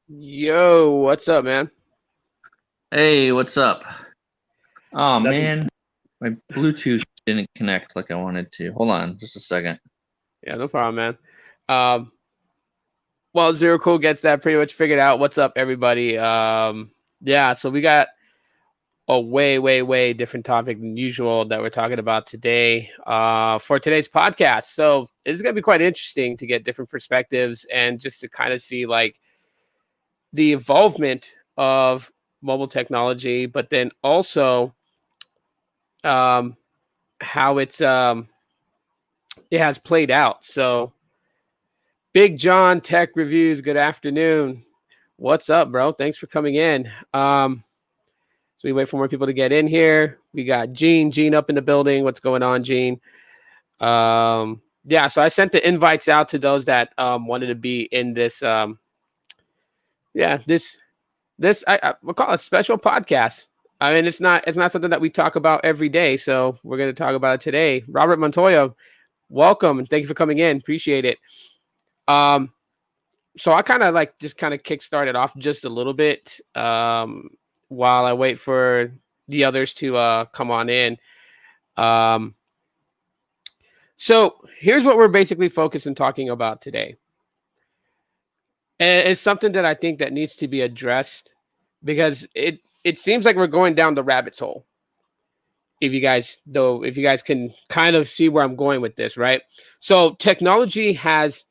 Yo, what's up, man? Hey, what's up? Oh Nothing. man, my Bluetooth didn't connect like I wanted to. Hold on just a second. Yeah, no problem, man. Well, Zero Cool gets that pretty much figured out. What's up, everybody? Yeah, so we got a way different topic than usual that we're talking about today. For today's podcast. So it's gonna be quite interesting to get different perspectives and just to kind of see like the involvement of mobile technology, but then also um how it has played out. So Big John Tech Reviews, good afternoon. What's up, bro? Thanks for coming in. So we wait for more people to get in here. We got Gene up in the building. What's going on, Gene? Yeah, so I sent the invites out to those that wanted to be in this yeah, this we'll call it a special podcast. I mean, it's not something that we talk about every day, so we're gonna talk about it today. Robert Montoya, welcome and thank you for coming in. Appreciate it. Um, so I kind of like just kind of kick started off just a little bit while I wait for the others to come on in. Um, so here's what we're basically focused and talking about today. And it's something that I think that needs to be addressed because it seems like we're going down the rabbit's hole. If you guys can kind of see where I'm going with this, right? So technology has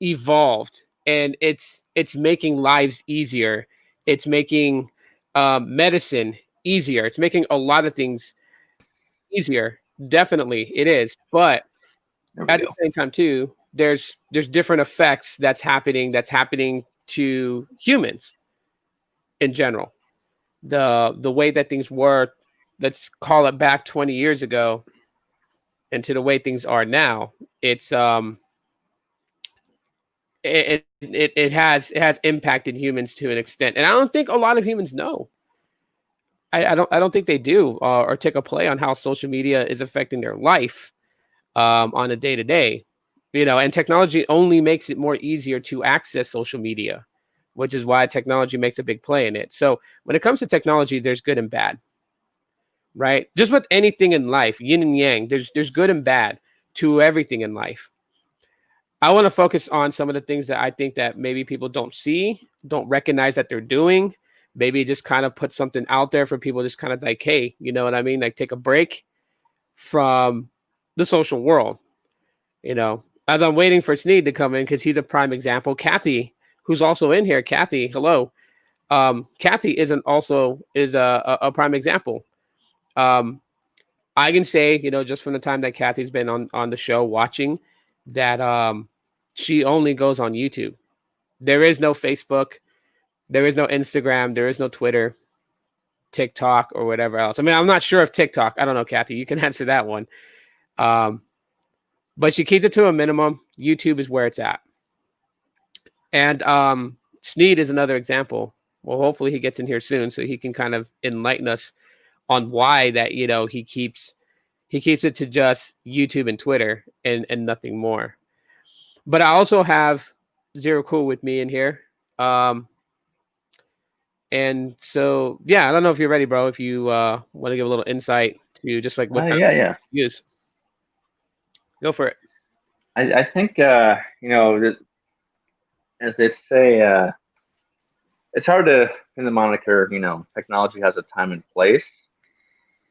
evolved and it's making lives easier. It's making medicine easier. It's making a lot of things easier. Definitely it is, but There we at the go. same time too, there's different effects that's happening to humans in general. The way that things were, let's call it back 20 years ago, and to the way things are now, it's it has impacted humans to an extent, and I don't think a lot of humans know. I don't think they do, or take a play on how social media is affecting their life on a day to day. And technology only makes it more easier to access social media, which is why technology makes a big play in it. So when it comes to technology, there's good and bad, right? Just with anything in life, yin and yang, there's good and bad to everything in life. I want to focus on some of the things that I think that maybe people don't see, don't recognize that they're doing. Maybe just kind of put something out there for people, just kind of like, hey, you know what I mean? Like take a break from the social world, As I'm waiting for Sneed to come in because he's a prime example. Kathy, who's also in here, Kathy, hello. Kathy is a prime example. Um, I can say, just from the time that Kathy's been on the show watching, that she only goes on YouTube. There is no Facebook, there is no Instagram, there is no Twitter, TikTok, or whatever else. I mean, I'm not sure if TikTok. I don't know, Kathy. You can answer that one. Um, but she keeps it to a minimum. YouTube is where it's at. And Sneed is another example. Well, hopefully he gets in here soon so he can kind of enlighten us on why that he keeps it to just YouTube and Twitter and nothing more. But I also have Zero Cool with me in here. Um, and so yeah, I don't know if you're ready, bro. If you want to give a little insight to just like what kind Yeah, of yeah. you use, go for it. I think as they say, it's hard to pin the moniker. Technology has a time and place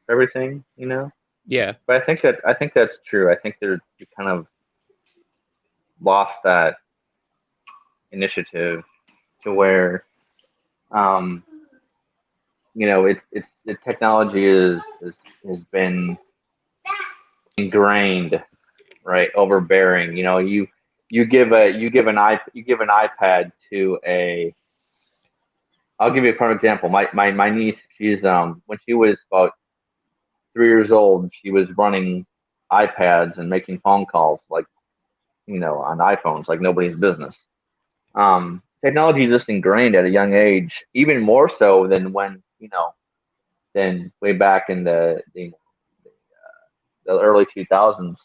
for everything. Yeah. But I think that's true. I think we kind of lost that initiative to where um it's the technology has been ingrained, right? Overbearing. You give an iPad to a. I'll give you a prime example. My niece, she's when she was about 3 years old, she was running iPads and making phone calls like on iPhones like nobody's business. Technology is just ingrained at a young age, even more so than than way back in the early 2000s.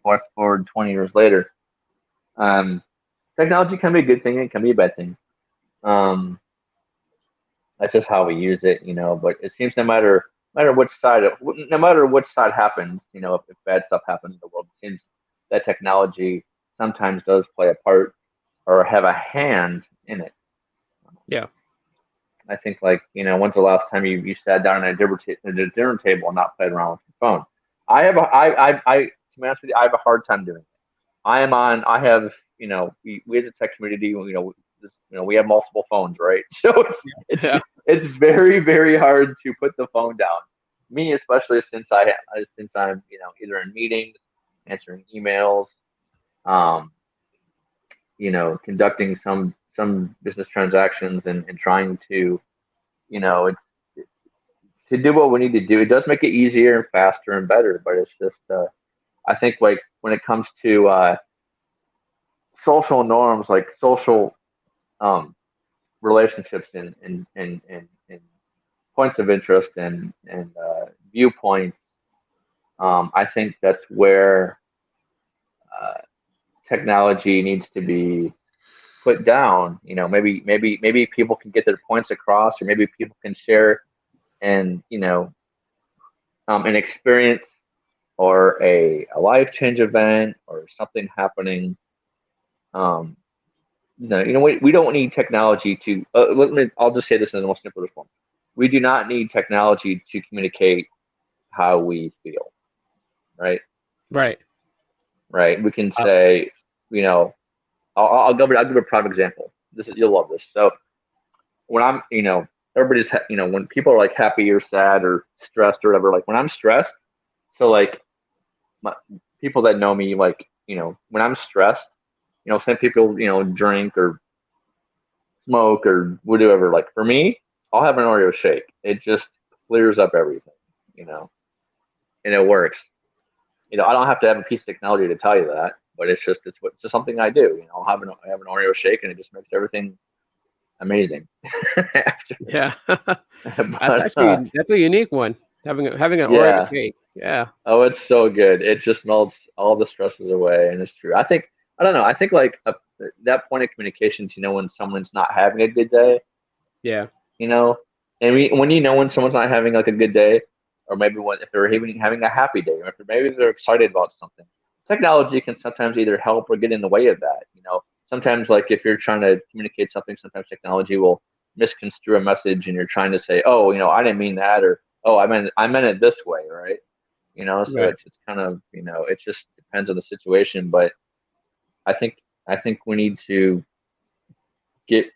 Fast forward 20 years later. Um, technology can be a good thing and can be a bad thing. Um, that's just how we use it, you know. But it seems no matter which side, no matter which side happens, you know, if bad stuff happens in the world, it seems that technology sometimes does play a part or have a hand in it. Yeah. I think, like, you know, when's the last time you sat down at a dinner table and not played around with your phone? To be honest with you, I have a hard time doing it. I have, you know, we as a tech community, you know, we have multiple phones, right? So Yeah. it's very, very hard to put the phone down. Me, especially since I'm, you know, either in meetings, answering emails, um, you know, conducting some business transactions and trying to, you know, it's to do what we need to do. It does make it easier and faster and better, but it's just, I think, like, when it comes to social norms, like social um, relationships and points of interest and viewpoints, I think that's where uh, technology needs to be put down. You know, maybe people can get their points across, or maybe people can share and, you know, an experience or a life change event or something happening. Um, no, you know, we don't need technology to. I'll just say this in the most simplest form. We do not need technology to communicate how we feel, right? Right. Right. We can Uh, say, you know, I'll give a prime example. This is, you'll love this. So when I'm, you know, you know, when people are like happy or sad or stressed or whatever, like when I'm stressed, so like my, people that know me, like, you know, when I'm stressed, you know, some people, you know, drink or smoke or whatever. Like for me, I'll have an Oreo shake. It just clears up everything, you know, and it works. You know, I don't have to have a piece of technology to tell you that, but it's just something I do. You know, I have an Oreo shake and it just makes everything amazing. yeah. But That's a unique one. Having an Oreo yeah, shake. Yeah. oh, it's so good. It just melts all the stresses away, and it's true. I don't know. I think, like, that point of communications, you know, when someone's not having a good day, Yeah. you know, and when you know when someone's not having like a good day, or maybe if they're even having a happy day, or if maybe they're excited about something, technology can sometimes either help or get in the way of that. You know, sometimes, like, if you're trying to communicate something, sometimes technology will misconstrue a message, and you're trying to say, oh, you know, I didn't mean that, or oh, I meant it this way, right? You know, so Right. it's kind of, you know, it just depends on the situation, but I think I think we need to get,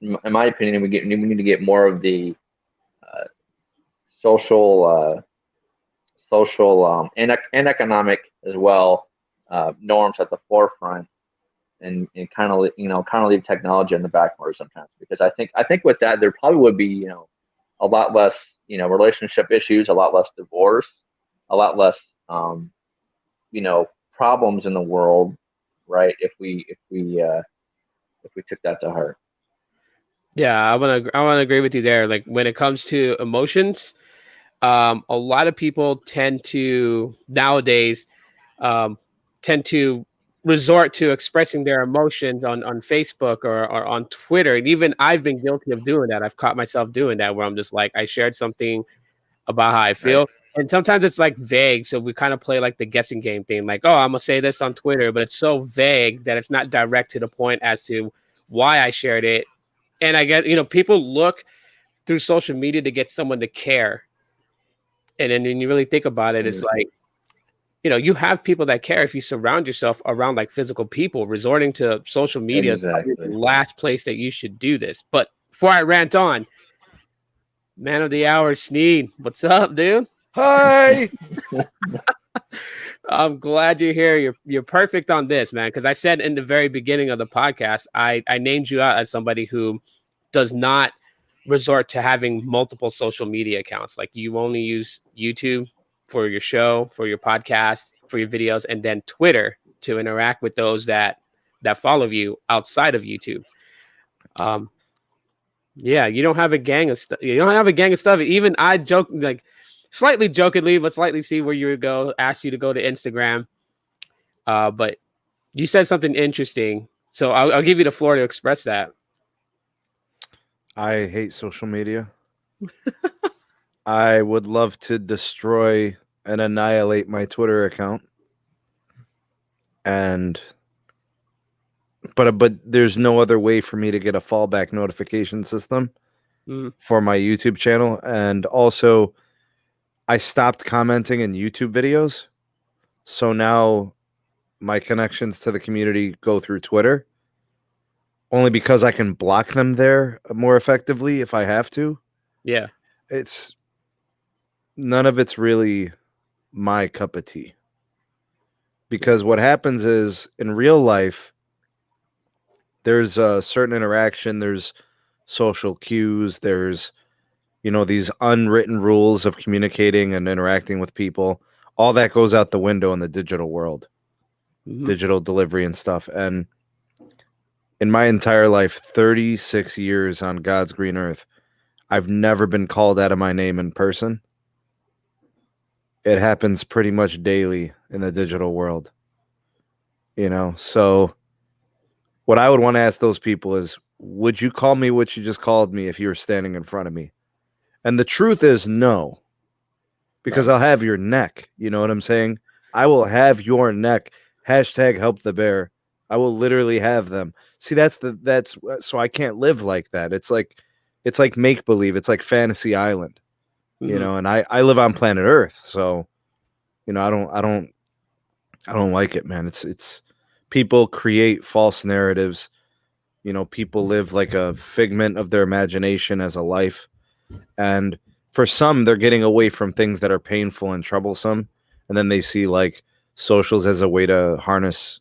in my opinion, we need to get more of the uh, social, and economic as well, norms at the forefront, and kind of, you know, kind of leave technology in the back burner sometimes, because I think with that there probably would be, you know, a lot less, you know, relationship issues, a lot less divorce, a lot less, you know, problems in the world, right? If we took that to heart. Yeah, I wanna agree with you there. Like when it comes to emotions, a lot of people tend to nowadays um, tend to resort to expressing their emotions on Facebook or on Twitter. And even I've been guilty of doing that. I've caught myself doing that where I'm just like, I shared something about how I Right. feel. And sometimes it's like vague. So we kind of play like the guessing game thing, like, oh, I'm gonna say this on Twitter, but it's so vague that it's not direct to the point as to why I shared it. And I get, people look through social media to get someone to care. And then when you really think about it, it's Mm, like, you have people that care if you surround yourself around like physical people. Resorting to social media is probably the exactly. last place that you should do this. But before I rant on, man of the hour, Sneed, what's up, dude? Hi. I'm glad you're here. You're perfect on this, man. Because I said in the very beginning of the podcast, I named you out as somebody who does not resort to having multiple social media accounts. Like you only use YouTube for your show, for your podcast, for your videos, and then Twitter to interact with those that follow you outside of YouTube. Um, yeah, you don't have a gang of stuff. You don't have a gang of stuff. Even I joke like slightly jokingly, but slightly see where you would go. Ask you to go to Instagram. But you said something interesting. So I'll give you the floor to express that. I hate social media. I would love to destroy and annihilate my Twitter account. And but there's no other way for me to get a fallback notification system Mm, for my YouTube channel. And also I stopped commenting in YouTube videos. So now my connections to the community go through Twitter only because I can block them there more effectively if I have to. yeah. It's none of it's really my cup of tea. Because what happens is in real life, there's a certain interaction, there's social cues, there's, these unwritten rules of communicating and interacting with people. All that goes out the window in the digital world, Hmm. digital delivery and stuff. And in my entire life, 36 years on God's green earth, I've never been called out of my name in person. It happens pretty much daily in the digital world, So what I would want to ask those people is, would you call me what you just called me if you were standing in front of me? And the truth is no, because Right. I'll have your neck. You know what I'm saying? I will have your neck. Hashtag help the bear. I will literally have them. See, that's so I can't live like that. It's like make believe. It's like fantasy island, Hmm. and I live on planet Earth. So, I don't like it, man. It's people create false narratives. People live like a figment of their imagination as a life. And for some, they're getting away from things that are painful and troublesome. And then they see like socials as a way to harness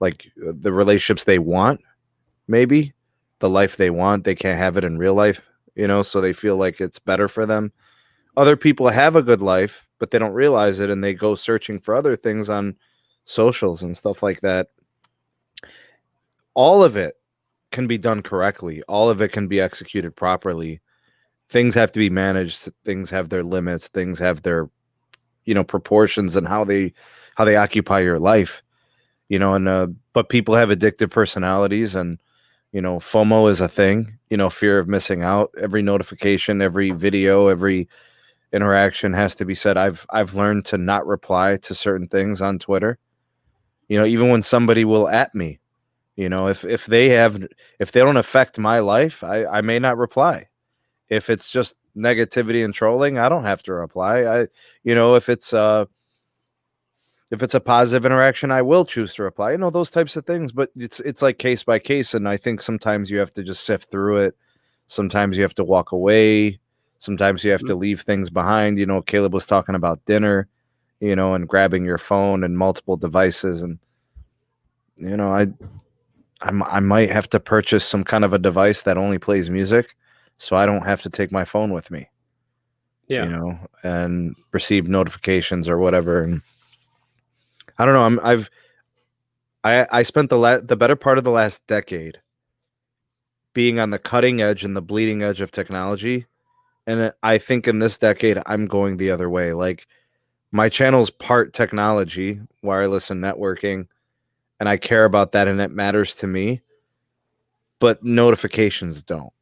like the relationships they want, maybe the life they want. They can't have it in real life, so they feel like it's better for them. Other people have a good life, but they don't realize it and they go searching for other things on socials and stuff like that. All of it can be done correctly, all of it can be executed properly. Things have to be managed, things have their limits, things have their proportions and how they occupy your life, and but people have addictive personalities, and FOMO is a thing, fear of missing out. Every notification, every video, every interaction has to be said. I've learned to not reply to certain things on Twitter, even when somebody will at me, if they don't affect my life, I may not reply. If it's just negativity and trolling, I don't have to reply. If it's a positive interaction, I will choose to reply. Those types of things. But it's like case by case, and I think sometimes you have to just sift through it. Sometimes you have to walk away. Sometimes you have Hmm. to leave things behind. Caleb was talking about dinner, and grabbing your phone and multiple devices, and you know, I I might have to purchase some kind of a device that only plays music, so I don't have to take my phone with me, Yeah. and receive notifications or whatever. And I don't know. I spent the better part of the last decade being on the cutting edge and the bleeding edge of technology, and I think in this decade I'm going the other way. Like my channel's part technology, wireless and networking, and I care about that and it matters to me, but notifications don't.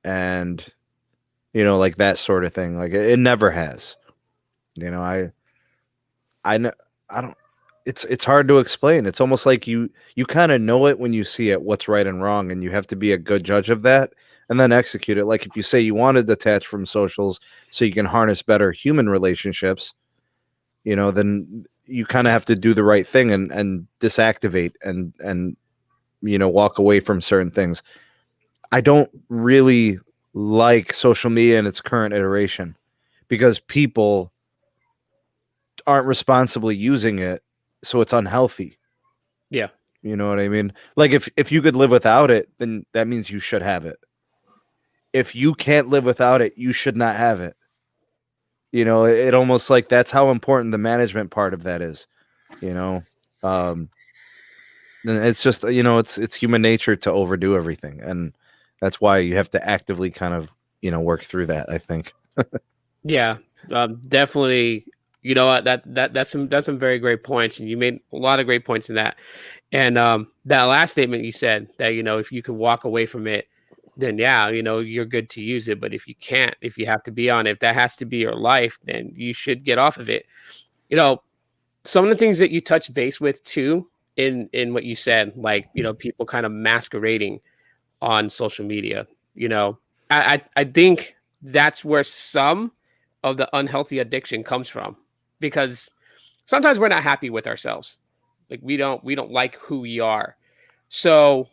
And like that sort of thing. Like it never has. You know, I know I don't. It's hard to explain. It's almost like you kind of know it when you see it, what's right and wrong, and you have to be a good judge of that, and then execute it. Like if you say you want to detach from socials so you can harness better human relationships, then you kind of have to do the right thing and disactivate and walk away from certain things. I don't really like social media in its current iteration because people aren't responsibly using it, so it's unhealthy. Yeah. You know what I mean? Like if you could live without it, then that means you should have it. If you can't live without it, you should not have it. It almost like that's how important the management part of that is. You know, um, and it's just it's human nature to overdo everything, and that's why you have to actively kind of work through that. I think. Yeah. Definitely. You know what? That's some very great points, and you made a lot of great points in that. And that last statement you said that, if you could walk away from it, then yeah, you're good to use it. But if you can't, if you have to be on it, if that has to be your life, then you should get off of it. You know, some of the things that you touch base with too in what you said, like, people kind of masquerading on social media, you know, I think that's where some of the unhealthy addiction comes from, because sometimes we're not happy with ourselves. Like we don't like who we are. So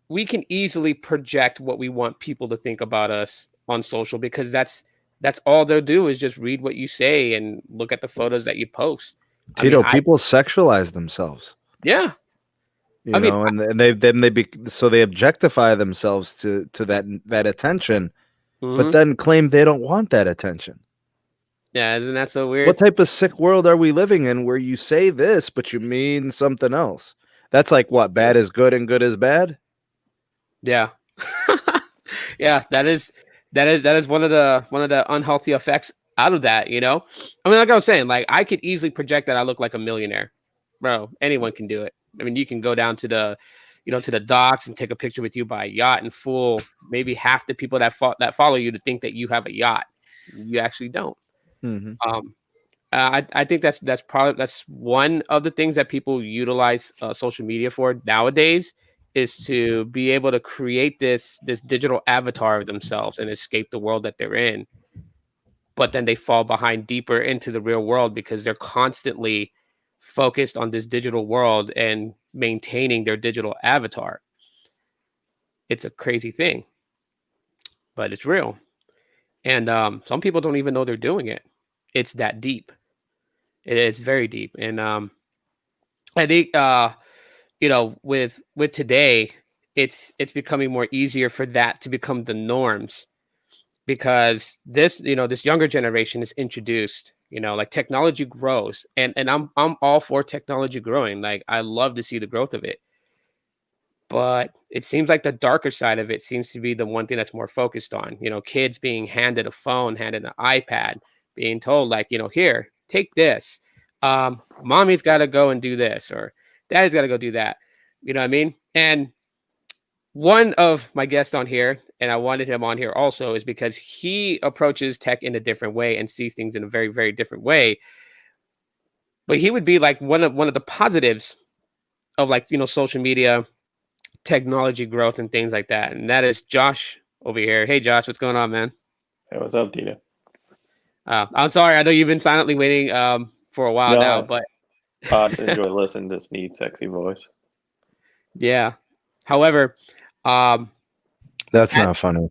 we can easily project what we want people to think about us on social, because that's all they'll do is just read what you say and look at the photos that you post. I mean, Tito, people sexualize themselves, yeah. you I mean, know, and they objectify themselves to that attention, but mhm. then claim they don't want that attention. Yeah, isn't that so What weird? type of sick world are we living in where you say this but you mean something else? That's like what, bad is good and good is bad? Yeah. Yeah, that is one of the unhealthy effects out of that, you know? I mean, like I was saying, like I could easily project that I look like a millionaire. Bro, anyone can do it. I mean, you can go down to the docks and take a picture with you by a yacht and fool maybe half the people that follow you to think that you have a yacht. You actually don't. Mm-hmm. Um, I think that's one of the things that people utilize social media for nowadays, is to be able to create this digital avatar of themselves and escape the world that they're in. But then they fall behind deeper into the real world because they're constantly focused on this digital world and maintaining their digital avatar. It's a crazy thing, but it's real. And some people don't even know they're doing it. It's that deep. It is very deep. And I think with today, it's becoming more easier for that to become the norms, because this younger generation is introduced, like technology grows, and I'm all for technology growing. Like I love to see the growth of it, but it seems like the darker side of it seems to be the one thing that's more focused on, kids being handed a phone, handed an iPad, being told like, here, take this. Mommy's got to go and do this, or daddy's got to go do that. You know what I mean? And one of my guests on here, and I wanted him on here also, is because he approaches tech in a different way and sees things in a very, very different way. But he would be like one of the positives of, like, social media, technology growth, and things like that. And that is Josh over here. Hey, Josh, what's going on, man? Hey, what's up, Tina? I'm sorry. I know you've been silently waiting for a while now, No, but I just enjoy listening to Sneed's sexy voice. yeah. However, um, That's as, not funny.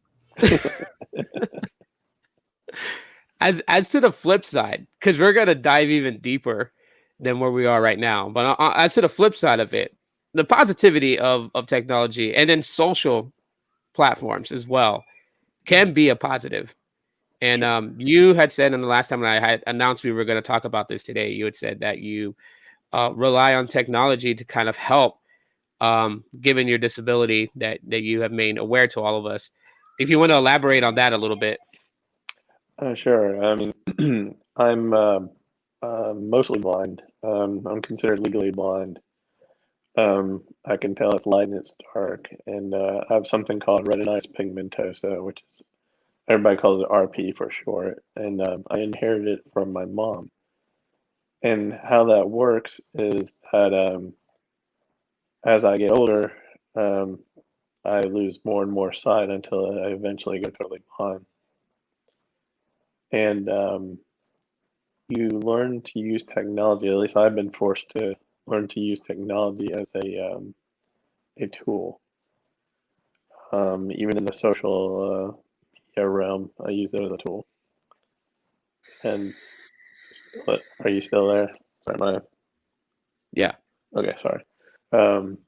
as to the flip side, because we're gonna dive even deeper than where we are right now. But as to the flip side of it, the positivity of technology and then social platforms as well can be a positive. And Sure. you had said in the last time when I had announced we were going to talk about this today, you had said that you rely on technology to kind of help, given your disability that you have made aware to all of us. If you want to elaborate on that a little bit. Sure. I mean, I'm mostly blind. I'm considered legally blind. I can tell it's light and it's dark, and I have something called retinitis pigmentosa, which is everybody calls it RP for short, and I inherited it from my mom. And how that works is that as I get older, um, I lose more and more sight until I eventually go totally blind. And you learn to use technology. At least I've been forced to learn to use technology as a tool. Even in the social media realm, I use it as a tool. And but are you still there? Sorry, my Yeah. okay, sorry. Um,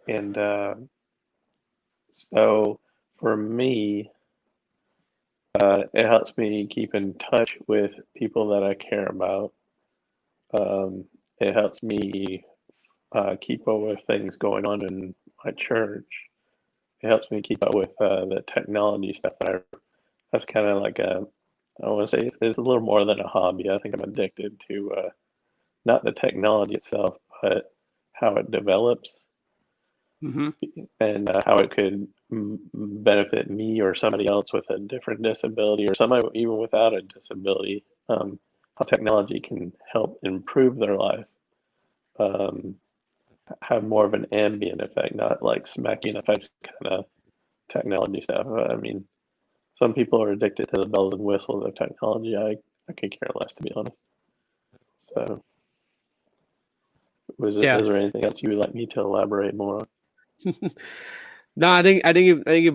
and so for me, it helps me keep in touch with people that I care about. Um, it helps me keep up with things going on in my church. It helps me keep up with the technology stuff. That's kind of like I want to say it's a little more than a hobby. I think I'm addicted to not the technology itself, but how it develops Hmm. and how it could benefit me or somebody else with a different disability or somebody even without a disability. How technology can help improve their life, um, have more of an ambient effect, not like smacking effects kind of technology stuff. I mean, some people are addicted to the bells and whistles of technology. I could care less, to be honest. So, is Yeah. there anything else you would like me to elaborate more on? No, I think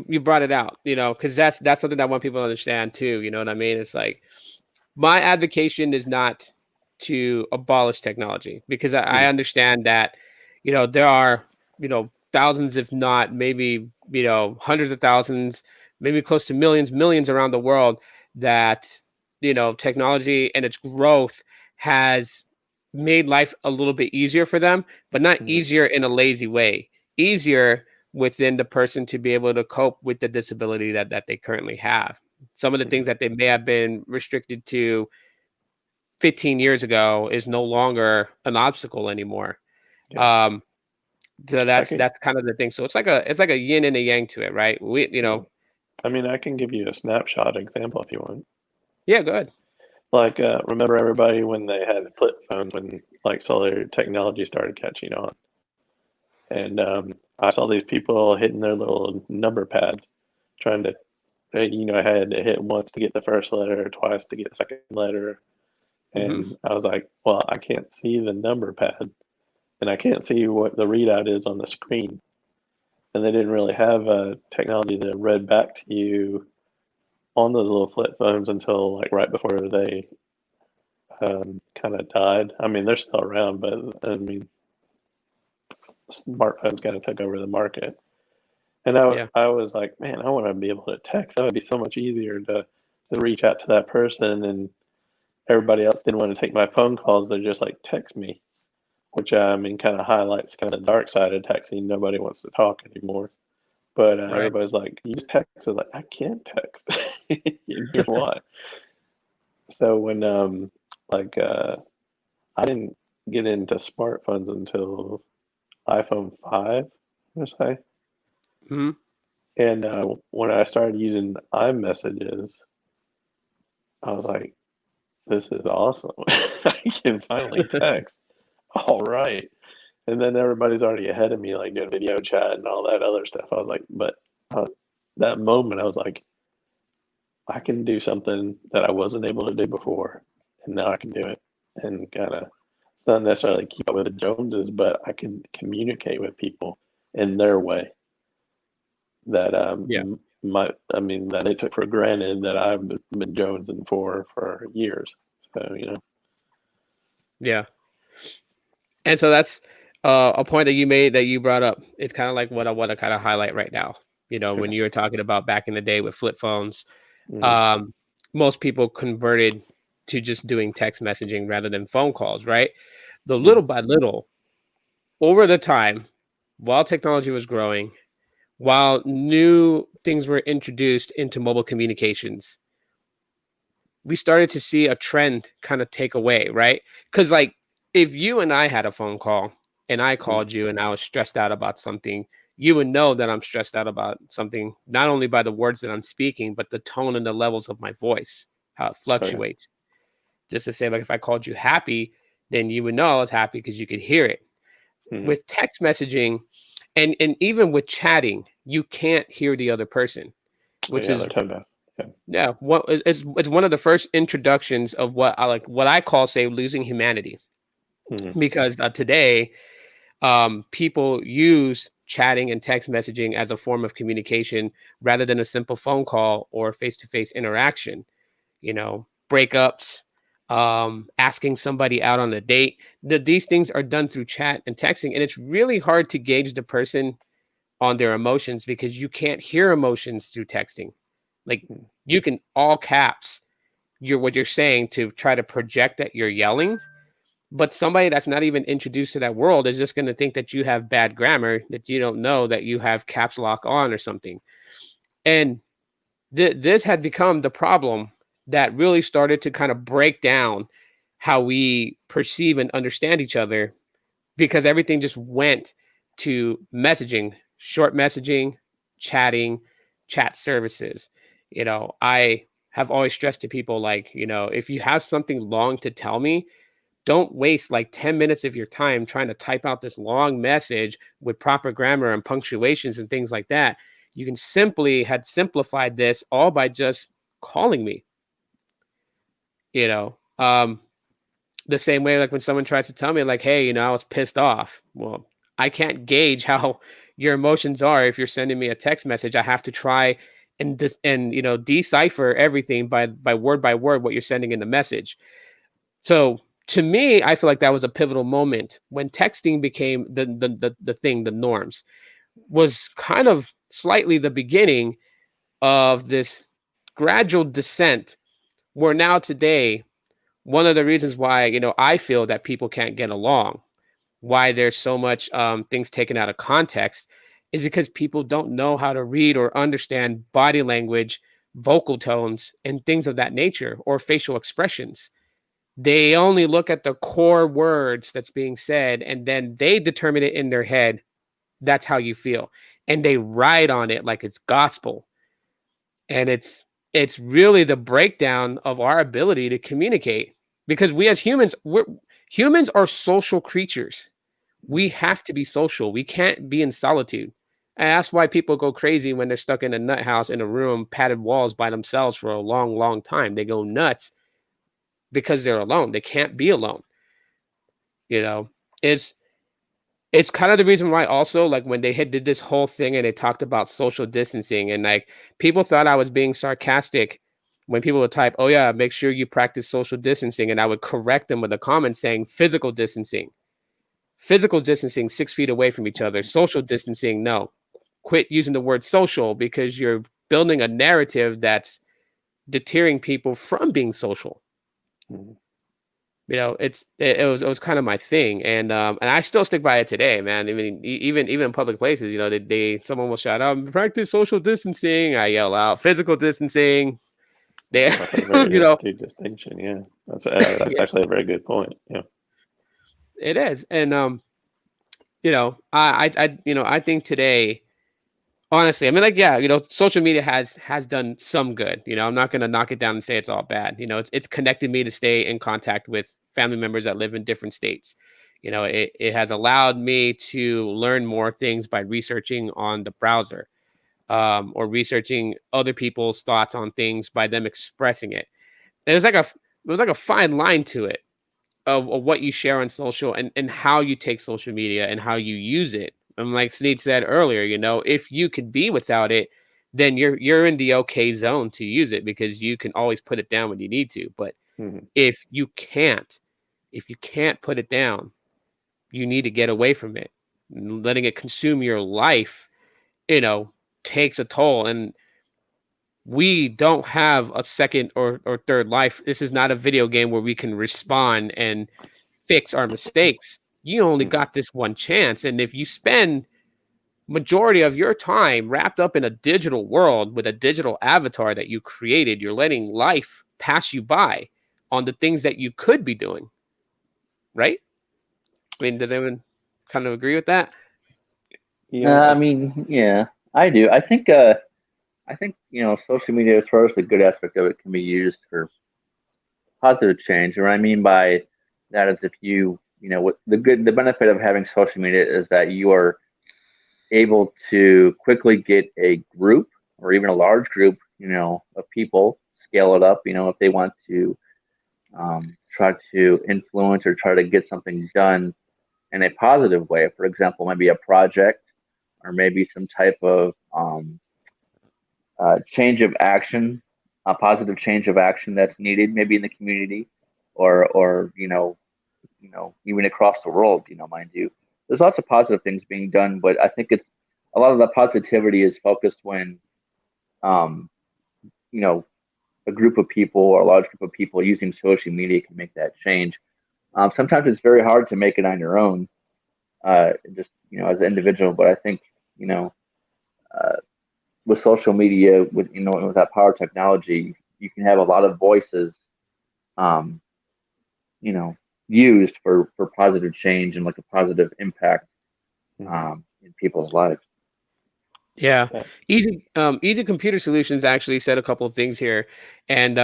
you brought it out, because that's something that I want people to understand too. You know what I mean? It's like my advocation is not to abolish technology because I Mm, understand that, there are, thousands, if not maybe, hundreds of thousands, maybe close to millions around the world that, technology and its growth has made life a little bit easier for them, but not mm, easier in a lazy way. Easier within the person to be able to cope with the disability that they currently have. Some of the things mm, that they may have been restricted to 15 years ago is no longer an obstacle anymore. yeah, Um, so I that's can. that's kind of the thing. So it's like a yin and a yang to it, right? Yeah. I mean, I can give you a snapshot example if you want. Yeah, good. Like, remember everybody when they had flip phones when like solar technology started catching on, and I saw these people hitting their little number pads, trying to, I had to hit once to get the first letter, twice to get the second letter, Hmm. and I was like, well, I can't see the number pad, and I can't see what the readout is on the screen, and they didn't really have technology that read back to you on those little flip phones until like right before they kind of died. I mean, they're still around, but I mean, smartphones kind of took over the market. And Yeah. I was like, man, I want to be able to text. That would be so much easier to reach out to that person. And everybody else didn't want to take my phone calls. They just like text me, which I mean, kind of highlights kind of the dark side of texting. Nobody wants to talk anymore. But Right. everybody's like, you just text. I was like, I can't text. And here's why. So when like I didn't get into smartphones until iPhone 5, I say. Hmm. And when I started using iMessages, I was like, this is awesome. I can finally text. All right. And then everybody's already ahead of me, like doing video chat and all that other stuff. I was like, but uh, that moment, I was like, I can do something that I wasn't able to do before. And now I can do it. And kind of, it's not necessarily keep up with the Joneses, but I can communicate with people in their way that Yeah. I mean that they took for granted that I've been jonesing for years. So Yeah. And so that's a point that you made that you brought up. It's kind of like what I want to kind of highlight right now. When okay. you were talking about back in the day with flip phones, Mm-hmm. um, most people converted to just doing text messaging rather than phone calls, right? The little by little, over the time, while technology was growing, while new things were introduced into mobile communications, we started to see a trend kind of take away, right? Because, like, if you and I had a phone call and I Mm-hmm. called you and I was stressed out about something, you would know that I'm stressed out about something, not only by the words that I'm speaking, but the tone and the levels of my voice, how it Oh yeah. fluctuates. Just to say, like, if I called you happy, then you would know I was happy because you could hear it. Mm-hmm. With text messaging and even with chatting, you can't hear the other person, Oh which yeah, is they're tone deaf. Yeah. yeah, it's one of the first introductions of what I call, say, losing humanity, Mm-hmm. because today people use chatting and text messaging as a form of communication rather than a simple phone call or face-to-face interaction. Breakups, asking somebody out on a date. These things are done through chat and texting, and it's really hard to gauge the person on their emotions because you can't hear emotions through texting. Like, you can all caps what you're saying to try to project that you're yelling, but somebody that's not even introduced to that world is just going to think that you have bad grammar, that you don't know that you have caps lock on or something. And this had become the problem that really started to kind of break down how we perceive and understand each other, because everything just went to messaging, short messaging, chatting, chat services. I have always stressed to people, like, if you have something long to tell me, don't waste like 10 minutes of your time trying to type out this long message with proper grammar and punctuations and things like that. You can simply had simplified this all by just calling me, you know. The same way, like when someone tries to tell me, like, hey, I was pissed off. Well, I can't gauge how your emotions are if you're sending me a text message. I have to try and decipher everything by word what you're sending in the message. So to me, I feel like that was a pivotal moment when texting became the thing, the norms. Was kind of slightly the beginning of this gradual descent, where now today, one of the reasons why I feel that people can't get along, why there's so much things taken out of context, is because people don't know how to read or understand body language, vocal tones, and things of that nature, or facial expressions. They only look at the core words that's being said, and then they determine it in their head. That's how you feel. And they ride on it like it's gospel. And it's really the breakdown of our ability to communicate, because we as humans are social creatures. We have to be social. We can't be in solitude. And that's why people go crazy when they're stuck in a nut house in a room, padded walls by themselves for a long, long time. They go nuts because they're alone. They can't be alone. You know, it's it's kind of the reason why also, like, when they did this whole thing and they talked about social distancing, and like people thought I was being sarcastic when people would type, "Oh yeah, make sure you practice social distancing," and I would correct them with a comment saying physical distancing. Physical distancing 6 feet away from each other. Social distancing, no. Quit using the word social, because you're building a narrative that's deterring people from being social. Mhm. It was kind of my thing, and I still stick by it today, man. I mean, even in public places, someone will shout out, "Practice social distancing." I yell out, "Physical distancing." They, That's a very you know, astute distinction. Yeah, that's yeah, actually a very good point. Yeah. it is, and I think today, honestly, I mean, like, yeah, social media has done some good. I'm not gonna knock it down and say it's all bad. It's connected me to stay in contact with family members that live in different states. It has allowed me to learn more things by researching on the browser, or researching other people's thoughts on things by them expressing it. There's like a fine line to it, of what you share on social, and how you take social media and how you use it. And like Sneed said earlier, if you could be without it, then you're in the okay zone to use it, because you can always put it down when you need to. But Mhm. if you can't, if you can't put it down, you need to get away from it. Letting it consume your life, you know, takes a toll. And we don't have a second or third life. This is not a video game where we can respond and fix our mistakes. You only Mhm. got this one chance. And if you spend majority of your time wrapped up in a digital world with a digital avatar that you created, you're letting life pass you by on the things that you could be doing, right? I mean, does anyone kind of agree with that? Yeah. I mean, yeah, I do. I think social media, as far as the good aspect of it, can be used for positive change. And what I mean by that is, if what the benefit of having social media is that you are able to quickly get a group, or even a large group, of people, scale it up, if they want to try to influence or try to get something done in a positive way. For example, maybe a project, or maybe some type of change of action, a positive change of action that's needed, maybe in the community, or even across the world. Mind you, there's lots of positive things being done, but I think it's a lot of the positivity is focused when um, you know a group of people, or a large group of people using social media, can make that change. Sometimes it's very hard to make it on your own, just as an individual. But I think you know uh, with social media, with that power technology, you can have a lot of voices, um, you know, used for positive change and like a positive impact Mhm. in people's lives. Yeah. Yeah. Easy Computer Solutions actually said a couple of things here. And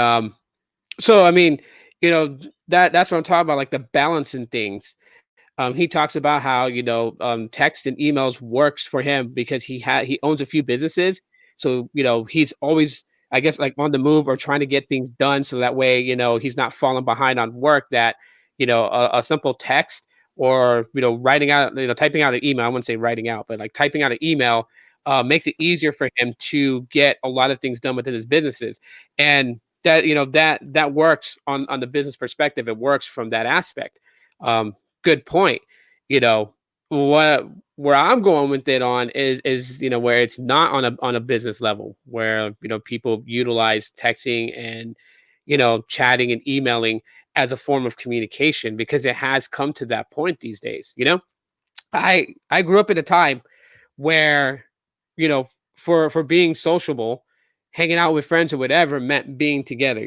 so I mean, that's what I'm talking about, like the balancing things. He talks about how text and emails works for him because he owns a few businesses, so he's always, I guess, like on the move or trying to get things done, so that way he's not falling behind on work. That a simple text or writing out, typing out an email. I wouldn't say writing out, but like typing out an email makes it easier for him to get a lot of things done within his businesses, and that works on the business perspective. It works from that aspect. Good point. You know, what where I'm going with it on is where it's not on a business level, where people utilize texting and chatting and emailing as a form of communication, because it has come to that point these days. I grew up in a time where for being sociable, hanging out with friends or whatever meant being together.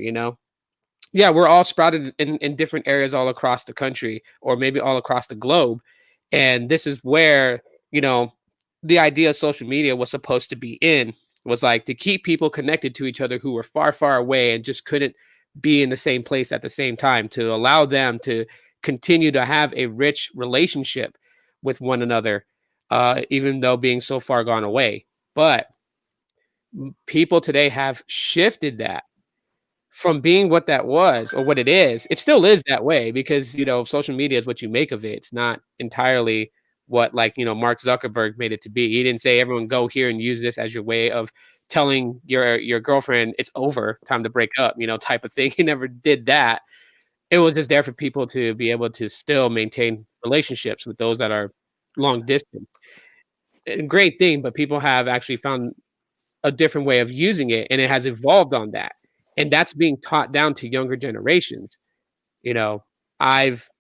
Yeah, we're all sprouted in different areas all across the country, or maybe all across the globe. And this is where, the idea of social media was supposed to be in, was like to keep people connected to each other who were far, far away and just couldn't be in the same place at the same time, to allow them to continue to have a rich relationship with one another, even though being so far gone away. But people today have shifted that from being what that was, or what it is. It still is that way, because social media is what you make of it. It's not entirely what, like, Mark Zuckerberg made it to be. He didn't say everyone go here and use this as your way of telling your girlfriend it's over, time to break up, type of thing. He never did that. It was just there for people to be able to still maintain relationships with those that are long distance. A great thing, but people have actually found a different way of using it, and it has evolved on that. And that's being taught down to younger generations. You know, I've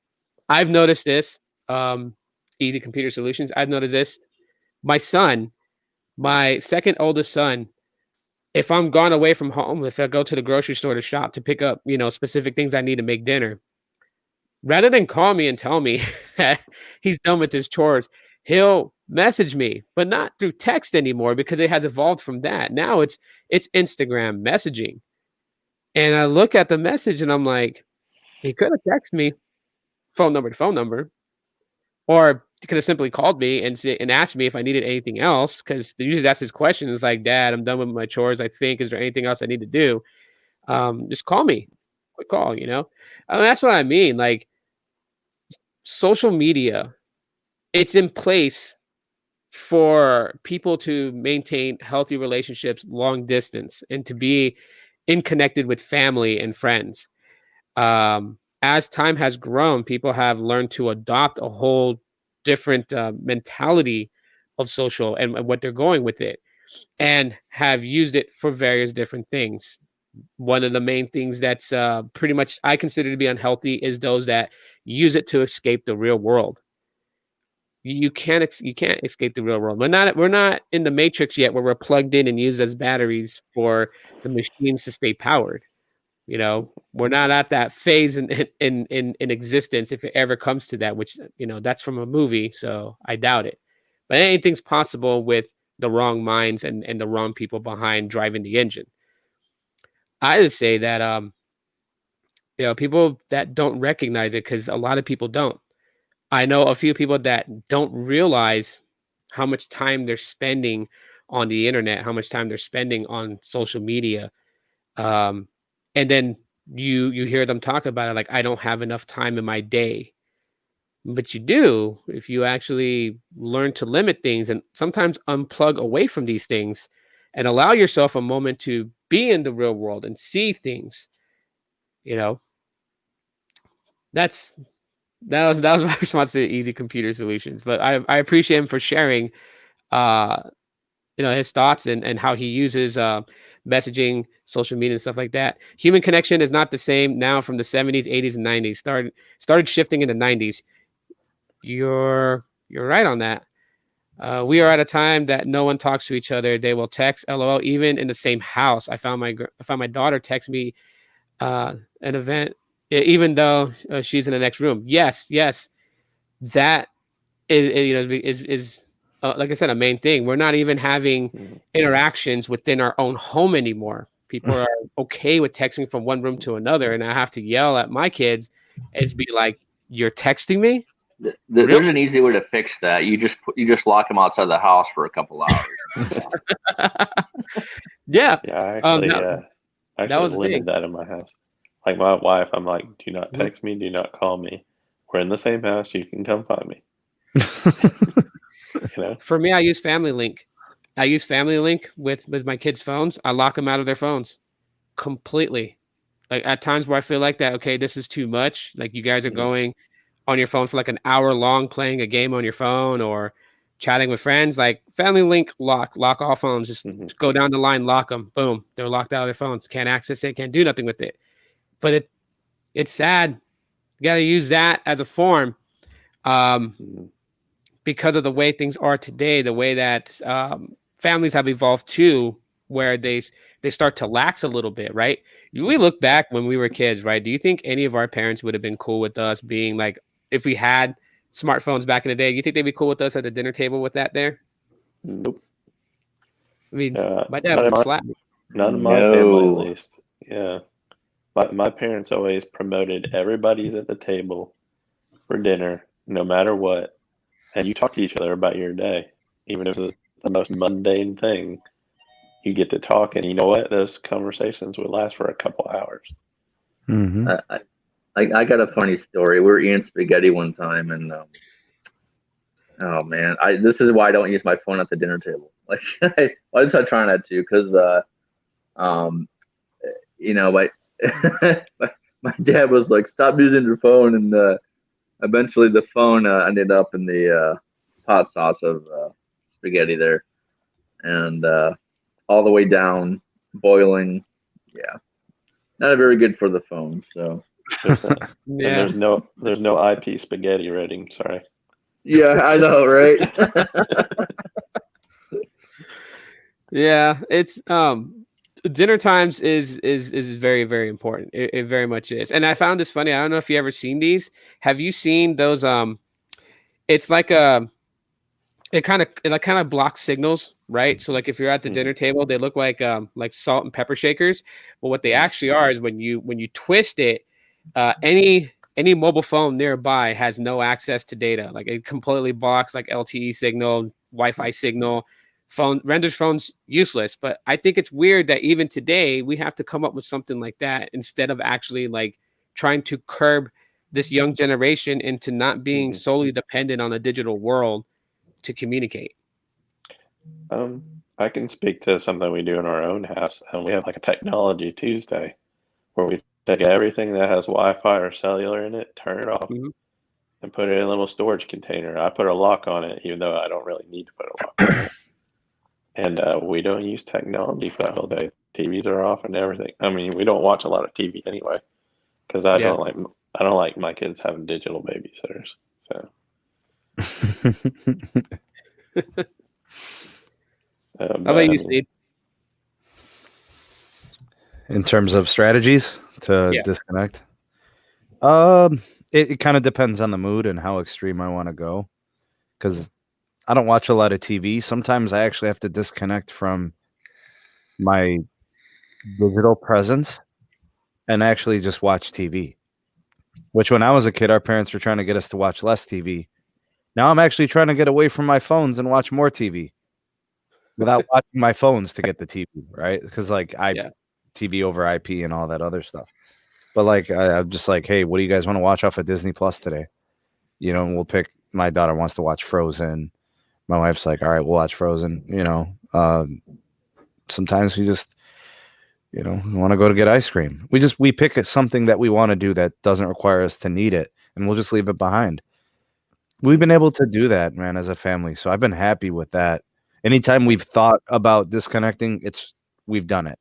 I've noticed this. Um, Easy Computer Solutions. I've noticed this. My son, my second oldest son, if I'm gone away from home, if I go to the grocery store to shop to pick up, specific things I need to make dinner, rather than call me and tell me that he's done with his chores, he'll message me, but not through text anymore, because it has evolved from that. Now it's Instagram messaging. And I look at the message and I'm like, he could have texted me phone number to phone number, or he could have simply called me and asked me if I needed anything else, because usually that's his question, is like, Dad, I'm done with my chores, I think. Is there anything else I need to do? Just call me. Quick call. That's what I mean. Like, social media, it's in place for people to maintain healthy relationships long distance, and to be in connected with family and friends. As time has grown, people have learned to adopt a whole different mentality of social, and what they're going with it, and have used it for various different things. One of the main things that's pretty much I consider to be unhealthy is those that use it to escape the real world. You can't escape the real world. We're not in the matrix yet, where we're plugged in and used as batteries for the machines to stay powered. We're not at that phase in existence, if it ever comes to that, which that's from a movie, so I doubt it. But anything's possible with the wrong minds and the wrong people behind driving the engine. I just say that people that don't recognize it, because a lot of people don't. I know a few people that don't realize how much time they're spending on the internet, how much time they're spending on social media. Um, and then you hear them talk about it like, I don't have enough time in my day. But you do, if you actually learn to limit things and sometimes unplug away from these things, and allow yourself a moment to be in the real world and see things. You know, that's that was my response to Easy Computer Solutions. But I appreciate him for sharing uh his thoughts, and how he uses messaging, social media, and stuff like that. Human connection is not the same now from the 70s, 80s, and 90s. Started shifting in the 90s. You're right on that. We are at a time that no one talks to each other. They will text, LOL, even in the same house. I found my daughter text me an event even though she's in the next room. Yes, that is like I said, a main thing. We're not even having Mhm. interactions within our own home anymore. People are okay with texting from one room to another, and I have to yell at my kids and be like, "You're texting me? Really?" There's an easy way to fix that. You just lock them outside the house for a couple hours. Yeah. Yeah, I actually, That, that was the limit thing. that in my house. Like my wife, I'm like, do not Mhm. text me, do not call me. We're in the same house. You can come find me. You know. For me, I use Family Link. I use Family Link with my kids' phones. I lock them out of their phones completely. Like at times where I feel like that, okay, this is too much. Like you guys are Mhm. going on your phone for like an hour long playing a game on your phone or chatting with friends. Like Family Link, lock all phones. Just Mhm. go down the line, lock them. Boom, they're locked out of their phones. Can't access it. Can't do nothing with it. But it's sad. You got to use that as a form. Um, Mhm. because of the way things are today, the way that families have evolved too, where they start to lax a little bit, right? We look back when we were kids, right? Do you think any of our parents would have been cool with us being like, if we had smartphones back in the day, you think they'd be cool with us at the dinner table with that there? Nope. I mean, my dad Not in would my slap me. not in my family at No. least. Yeah. My parents always promoted everybody's at the table for dinner, no matter what, and you talk to each other about your day, even if it's the most mundane thing. You get to talk, and you know what? Those conversations would last for a couple hours. Hmm. I, I got a funny story. We were eating spaghetti one time, and oh man, I this is why I don't use my phone at the dinner table. Like I just try not to, because um, you know, my dad was like, "Stop using your phone," and eventually the phone ended up in the hot sauce of spaghetti there, and all the way down, boiling. Yeah, not very good for the phone. So There's no, and Yeah, there's no IP spaghetti rating. Sorry. yeah, I know, right? yeah. It's dinner times is very very important. It very much is. And I found this funny. I don't know if you ever seen these. Have you seen those? It's like a it kind of blocks signals, right? So like if you're at the Mhm. dinner table, they look like salt and pepper shakers. But what they Mhm. actually are is when you twist it, any mobile phone nearby has no access to data. Like it completely blocks like LTE signal, Wi-Fi signal. Phone renders phones useless. But I think it's weird that even today we have to come up with something like that instead of actually like trying to curb this young generation into not being Mhm. solely dependent on a digital world to communicate. I can speak to something we do in our own house, and we have like a technology Tuesday where we take everything that has Wi-Fi or cellular in it, turn it off, Mhm. and put it in a little storage container. I put a lock on it, even though I don't really need to put a lock on it. And we don't use technology for that whole day. TVs are off and everything. I mean, we don't watch a lot of TV anyway because Yeah. I don't like my kids having digital babysitters. So, How about but I you, mean, Steve? In terms of strategies to Yeah. disconnect, um, it kind of depends on the mood and how extreme I want to go. Because I don't watch a lot of TV. Sometimes I actually have to disconnect from my digital presence and actually just watch TV. Which, when I was a kid, our parents were trying to get us to watch less TV. Now I'm actually trying to get away from my phones and watch more TV without watching my phones to get the TV, right? Because like Yeah. TV over IP and all that other stuff. But like I'm just like, hey, what do you guys want to watch off of Disney Plus today? You know, and we'll pick. My daughter wants to watch Frozen. My wife's like, all right, we'll watch Frozen. You know, sometimes we just, you know, want to go to get ice cream. We pick something that we want to do that doesn't require us to need it, and we'll just leave it behind. We've been able to do that, man, as a family. So I've been happy with that. Anytime we've thought about disconnecting, we've done it,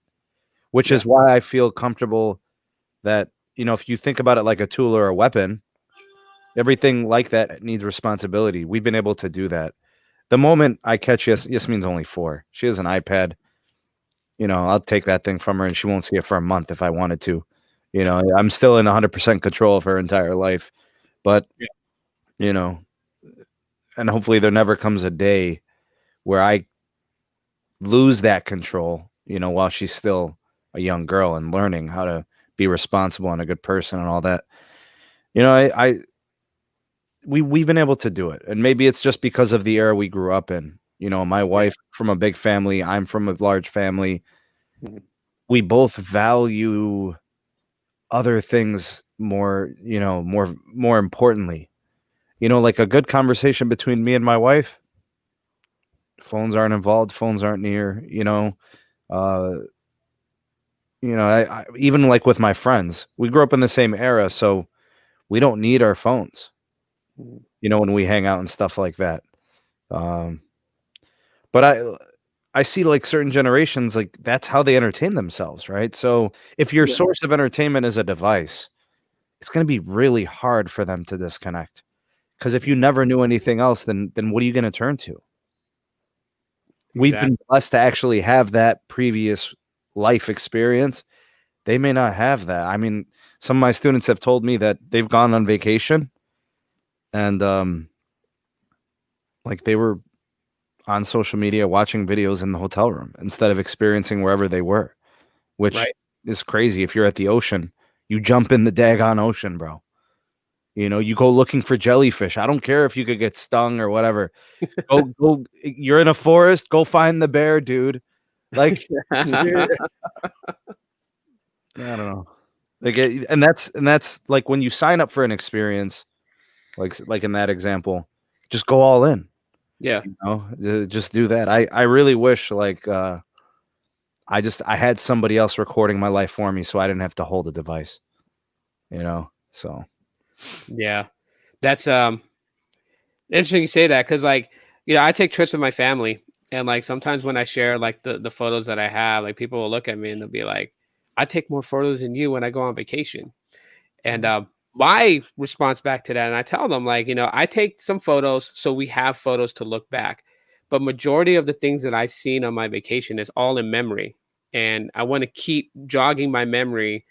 which Yeah. is why I feel comfortable that, you know, if you think about it like a tool or a weapon, everything like that needs responsibility. We've been able to do that. The moment I catch Yasmin's only 4. She has an iPad. You know, I'll take that thing from her and she won't see it for a month if I wanted to. You know, I'm still in 100% control of her entire life, but Yeah. you know, and hopefully there never comes a day where I lose that control, you know, while she's still a young girl and learning how to be responsible and a good person and all that. You know, we've been able to do it. And maybe it's just because of the era we grew up in. You know, my wife from a big family, I'm from a large family. Mhm. We both value other things more, you know, more importantly. You know, like a good conversation between me and my wife, phones aren't involved, phones aren't near, you know. Uh I even like with my friends, we grew up in the same era, so we don't need our phones, Mhm. you know, when we hang out and stuff like that. Um, but I see like certain generations, like that's how they entertain themselves, right? So if your Yeah. source of entertainment is a device, it's going to be really hard for them to disconnect. Because if you never knew anything else, then what are you going to turn to? We've Exactly. been blessed to actually have that previous life experience. They may not have that. I mean, some of my students have told me that they've gone on vacation and like they were on social media watching videos in the hotel room instead of experiencing wherever they were, which Right. is crazy. If you're at the ocean, you jump in the daggone ocean, bro. You know, you go looking for jellyfish. I don't care if you could get stung or whatever. Go. You're in a forest. Go find the bear, dude. Like, I don't know. Like, and that's like when you sign up for an experience, like in that example, just go all in. Yeah. You know, just do that. I really wish like I had somebody else recording my life for me, so I didn't have to hold a device. You know, so Yeah. That's interesting you say that because like I take trips with my family and like sometimes when I share like the photos that I have, like people will look at me and they'll be like, I take more photos than you when I go on vacation. And my response back to that, and I tell them like, I take some photos so we have photos to look back. But majority of the things that I've seen on my vacation is all in memory. And I want to keep jogging my memory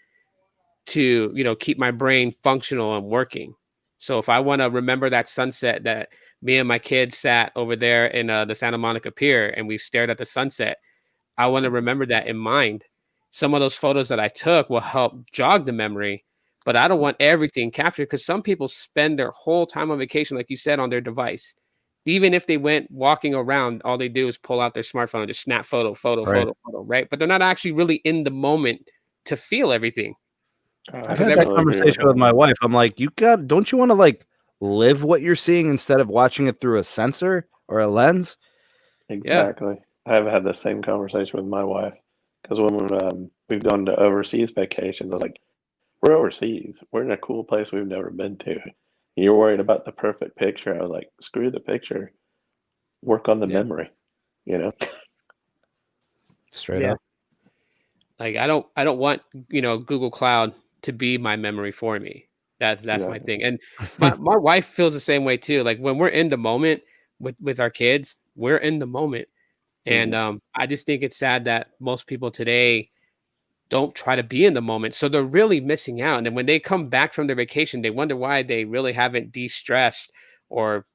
to keep my brain functional and working. So if I want to remember that sunset that me and my kids sat over there in the Santa Monica Pier and we stared at the sunset, I want to remember that in mind. Some of those photos that I took will help jog the memory, but I don't want everything captured because some people spend their whole time on vacation, like you said, on their device. Even if they went walking around, all they do is pull out their smartphone and just snap photo, photo, right. photo, photo, right? But they're not actually really in the moment to feel everything. I I've Because had that definitely agree with conversation with that. my wife. I'm like, don't you want to like live what you're seeing instead of watching it through a sensor or a lens? yeah, Exactly. I've had the same conversation with my wife because when we've gone to overseas vacations, I was like, "We're overseas. We're in a cool place we've never been to. You're worried about the perfect picture." I was like, "Screw the picture. Work on the yeah, memory." You know? Straight yeah. up. Like I don't want, Google Cloud to be my memory for me. That's my Exactly. thing. And my wife feels the same way too. Like when we're in the moment with our kids, we're in the moment. And Mhm. I just think it's sad that most people today don't try to be in the moment. So they're really missing out. And then when they come back from their vacation, they wonder why they really haven't de-stressed or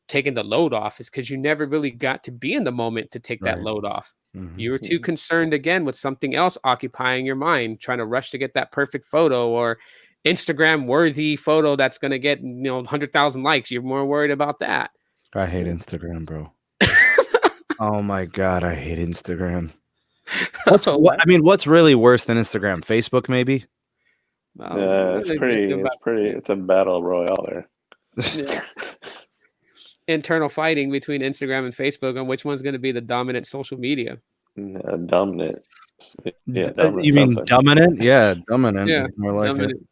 taken the load off. Is because you never really got to be in the moment to take that Right. load off. Hmm. You were too Mhm. concerned again with something else occupying your mind, trying to rush to get that perfect photo or Instagram worthy photo that's going to get, 100,000 likes. You're more worried about that. I hate Mhm. Instagram, bro. Oh my god, I hate Instagram. Oh, what? I mean, what's really worse than Instagram? Facebook, maybe. Well, they're about- It's a battle royale there. yeah, internal fighting between Instagram and Facebook on which one's going to be the dominant social media. Dominant. Yeah, dominant You mean something. dominant? Yeah, dominant Yeah, is more like it. dominant.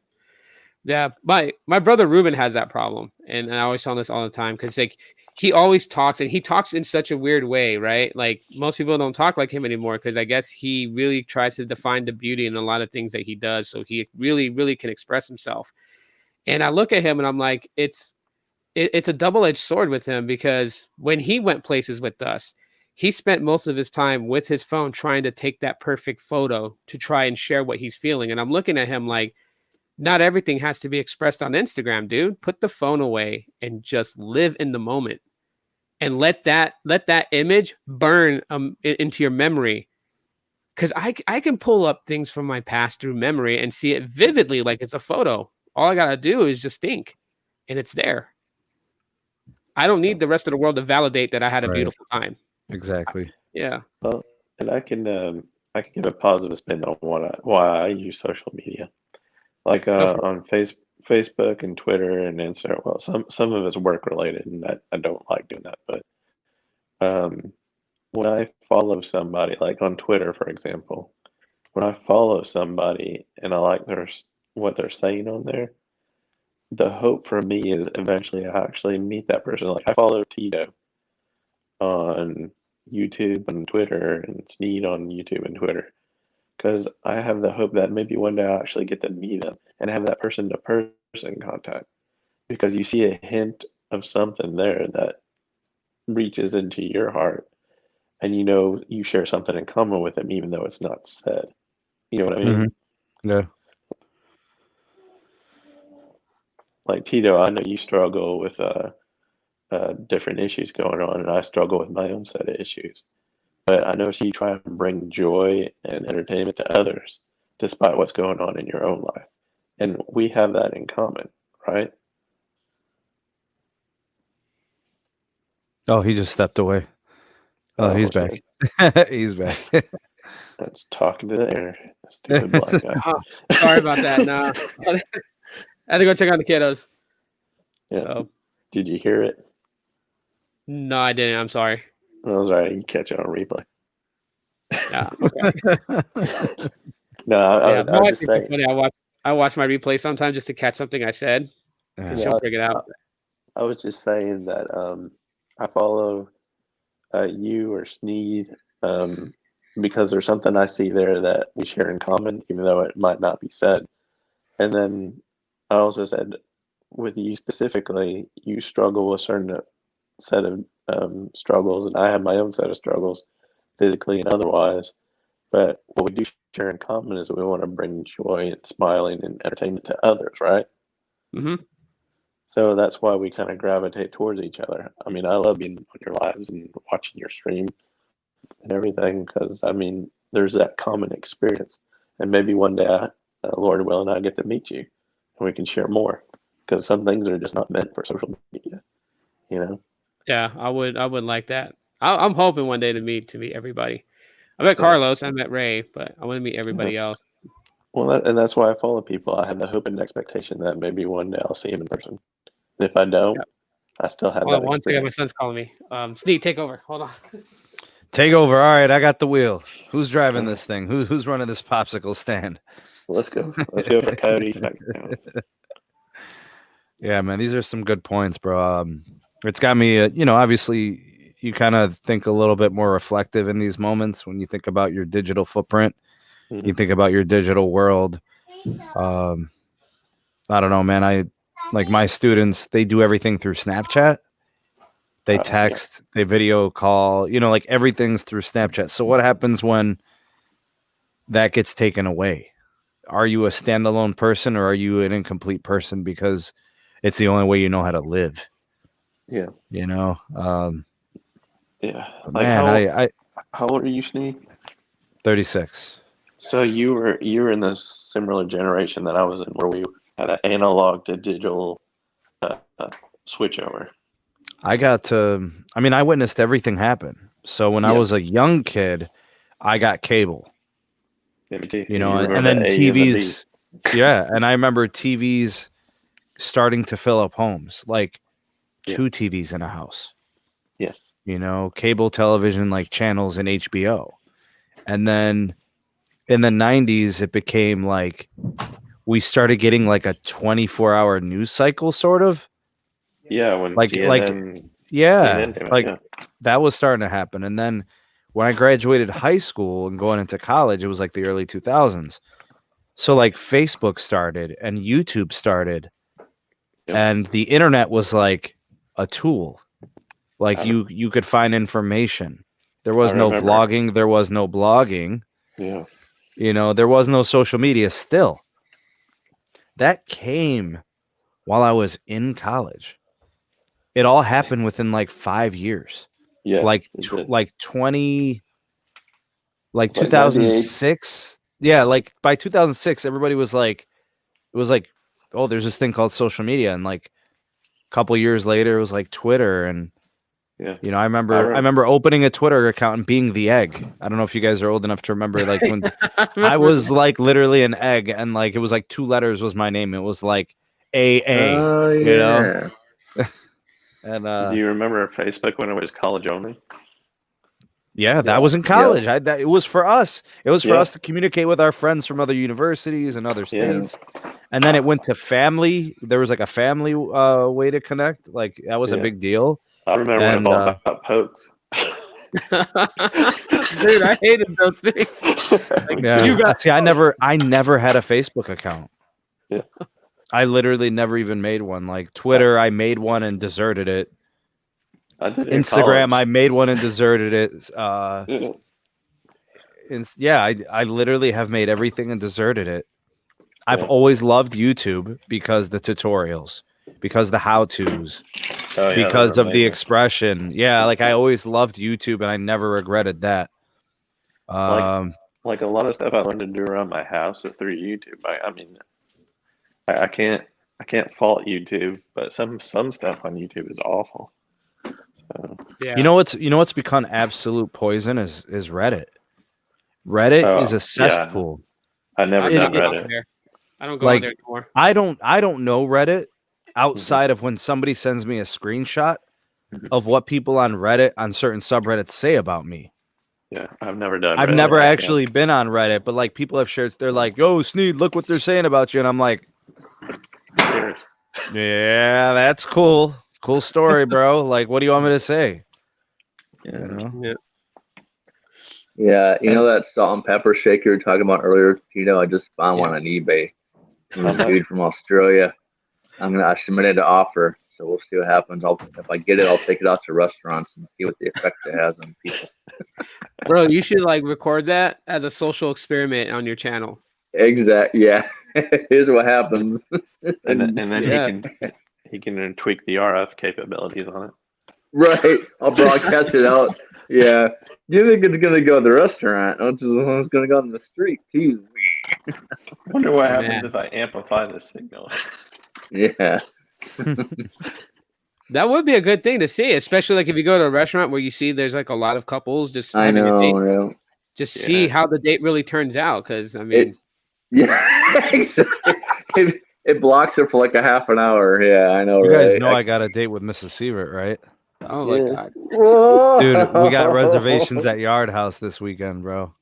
Yeah, my brother Ruben has that problem, and I always tell him this all the time because like he always talks, and he talks in such a weird way, right? Like most people don't talk like him anymore because I guess he really tries to define the beauty in a lot of things that he does, so he really, really can express himself. And I look at him and I'm like, it's a double edged sword with him because when he went places with us, he spent most of his time with his phone trying to take that perfect photo to try and share what he's feeling. And I'm looking at him like, not everything has to be expressed on Instagram, dude. Put the phone away and just live in the moment and let that image burn into your memory. Because I can pull up things from my past through memory and see it vividly like it's a photo. All I gotta do is just think, and it's there. I don't need the rest of the world to validate that I had a Right. beautiful time. Exactly. Yeah. Well, and I can give a positive spin on why I use social media. Like Go for it. on Facebook and Twitter and Instagram. Well, some of it's work related, and I don't like doing that. But when I follow somebody, like on Twitter, for example, when I follow somebody and I like what they're saying on there, the hope for me is eventually I actually meet that person. Like I follow Tito on YouTube and Twitter, and Sneed on YouTube and Twitter, because I have the hope that maybe one day I'll actually get to meet them and have that person to person contact, because you see a hint of something there that reaches into your heart, and you know you share something in common with them, even though it's not said. You know what I mean? Mm-hmm. Yeah. Like Tito, I know you struggle with different issues going on, and I struggle with my own set of issues. But I know you try and bring joy and entertainment to others, despite what's going on in your own life, and we have that in common, right? Oh, he just stepped away. Oh, he's shit. back. He's back. That's talking to the air. Stupid black guy. Oh, sorry about that. No, I had to go check on the kiddos. Yeah. So, Did you hear it? no, I didn't. I'm sorry. I was right. You catch it on replay. Yeah. Okay. No, Yeah. I was just It's saying. funny. I watch my replay sometimes just to catch something I said. Yeah. She'll bring it out. I was just saying that I follow you or Sneed because there's something I see there that we share in common, even though it might not be said. And then I also said, with you specifically, you struggle with a certain set of struggles, and I have my own set of struggles, physically and otherwise. But what we do share in common is that we want to bring joy and smiling and entertainment to others, right? Mm-hmm. So that's why we kind of gravitate towards each other. I mean, I love being on your lives and watching your stream and everything, because I mean, there's that common experience, and maybe one day, Lord willing, I get to meet you, and we can share more. Because some things are just not meant for social media, you know. Yeah, I would like that. I'm hoping one day to meet everybody. I met Yeah. Carlos, I met Ray, but I want to meet everybody Yeah. else. Well, and that's why I follow people. I have the hope and expectation that maybe one day I'll see him in person. And if I don't, Yep. I still have Hold that on, one second. My experience. son's calling me. Sneak, take over. Hold on. Take over. All right, I got the wheel. Who's driving this thing? Who's running this popsicle stand? Let's go. Let's go for Coyote SmackDown. Yeah, man, these are some good points, bro. It's got me, obviously you kind of think a little bit more reflective in these moments when you think about your digital footprint. You think about your digital world. I don't know, man. I like my students, they do everything through Snapchat. They text, they video call, like everything's through Snapchat. So what happens when that gets taken away? Are you a standalone person, or are you an incomplete person because it's the only way you know how to live? Yeah. Yeah. Like man, how old are you, Sneak? 36. So you were in the similar generation that I was in, where we had an analog to digital switchover. I witnessed everything happen. So when I was a young kid, I got cable. Yeah, me too. And then TVs. Yeah, and I remember TVs starting to fill up homes, like 2 TVs in a house. Yes. Cable television, like channels and HBO. And then in the 90s, it became like we started getting like a 24-hour news cycle, sort of. Yeah, when CNN that was starting to happen. And then when I graduated high school and going into college, it was like the early 2000s. So like Facebook started and YouTube started, and the internet was like a tool. Like you could find information. There was no remember. vlogging. There was no blogging. Yeah. You know, there was no social media still. That came while I was in college. It all happened within like 5 years. Yeah. Like it did. like 20 like It's like 98. 2006. Yeah, like by 2006 everybody was like, it was like, oh, there's this thing called social media, and like a couple years later it was like Twitter. And Yeah. you know, I remember opening a Twitter account and being the egg. I don't know if you guys are old enough to remember, like when I was like literally an egg, and like it was like 2 letters was my name. It was like AA, Oh yeah. you know? And Do you remember Facebook when it was college only? yeah, that Yeah. was in college. It was for us. It was for Yeah. us to communicate with our friends from other universities and other Yeah. states. And then it went to family. There was like a family way to connect. Like that was a Yeah. big deal. I remember when it And was all about pokes. Dude, I hated those things. Like, yeah, you got see, I never had a Facebook account. Yeah. I literally never even made one. Like Twitter, I made one and deserted it. I did it in Instagram, I college. made one and deserted it. Yeah. I literally have made everything and deserted it. I've Yeah. always loved YouTube because the tutorials, because the how-tos, Oh, yeah, because those are of the amazing. expression. Yeah, like I always loved YouTube and I never regretted that. Like a lot of stuff I learned to do around my house is through YouTube. I mean, I can't fault YouTube, but some stuff on YouTube is awful. So, yeah. You know what's become absolute poison is Reddit. Reddit is a cesspool. I never I done don't go on Reddit. there. I don't go Like, on there anymore. I don't know Reddit outside of when somebody sends me a screenshot Mhm. of what people on Reddit on certain subreddits say about me. Yeah, I've never done. I've Reddit. never I can't. actually been on Reddit, but like people have shared, they're like, "Yo, Sneed, look what they're saying about you," and I'm like, Cheers. "Yeah, that's cool, cool story, bro. Like, what do you want me to say?" Yeah. You know? Yeah. Yeah, you know that salt and pepper shake you were talking about earlier, Tito? I just found Yeah. one on eBay from How a much? dude from Australia. I submitted an offer, so we'll see what happens. If I get it, I'll take it out to restaurants and see what the effect it has on people. Bro, you should like record that as a social experiment on your channel. Exactly. Yeah. Here's what happens. And then Yeah. he can tweak the RF capabilities on it. Right. I'll broadcast it out. Yeah. You think it's gonna go to the restaurant? It's gonna go on the street too. Wonder what happens Man. if I amplify the signal. Yeah. That would be a good thing to see, especially like if you go to a restaurant where you see there's like a lot of couples just I having a date. know. Just Yeah. see how the date really turns out. Because I mean, Yeah. Exactly. It blocks her for like a half an hour. Yeah, I know. You right? guys know I got a date with Mrs. Sievert, right? oh my god. Whoa. Dude, we got reservations at Yard House this weekend, bro.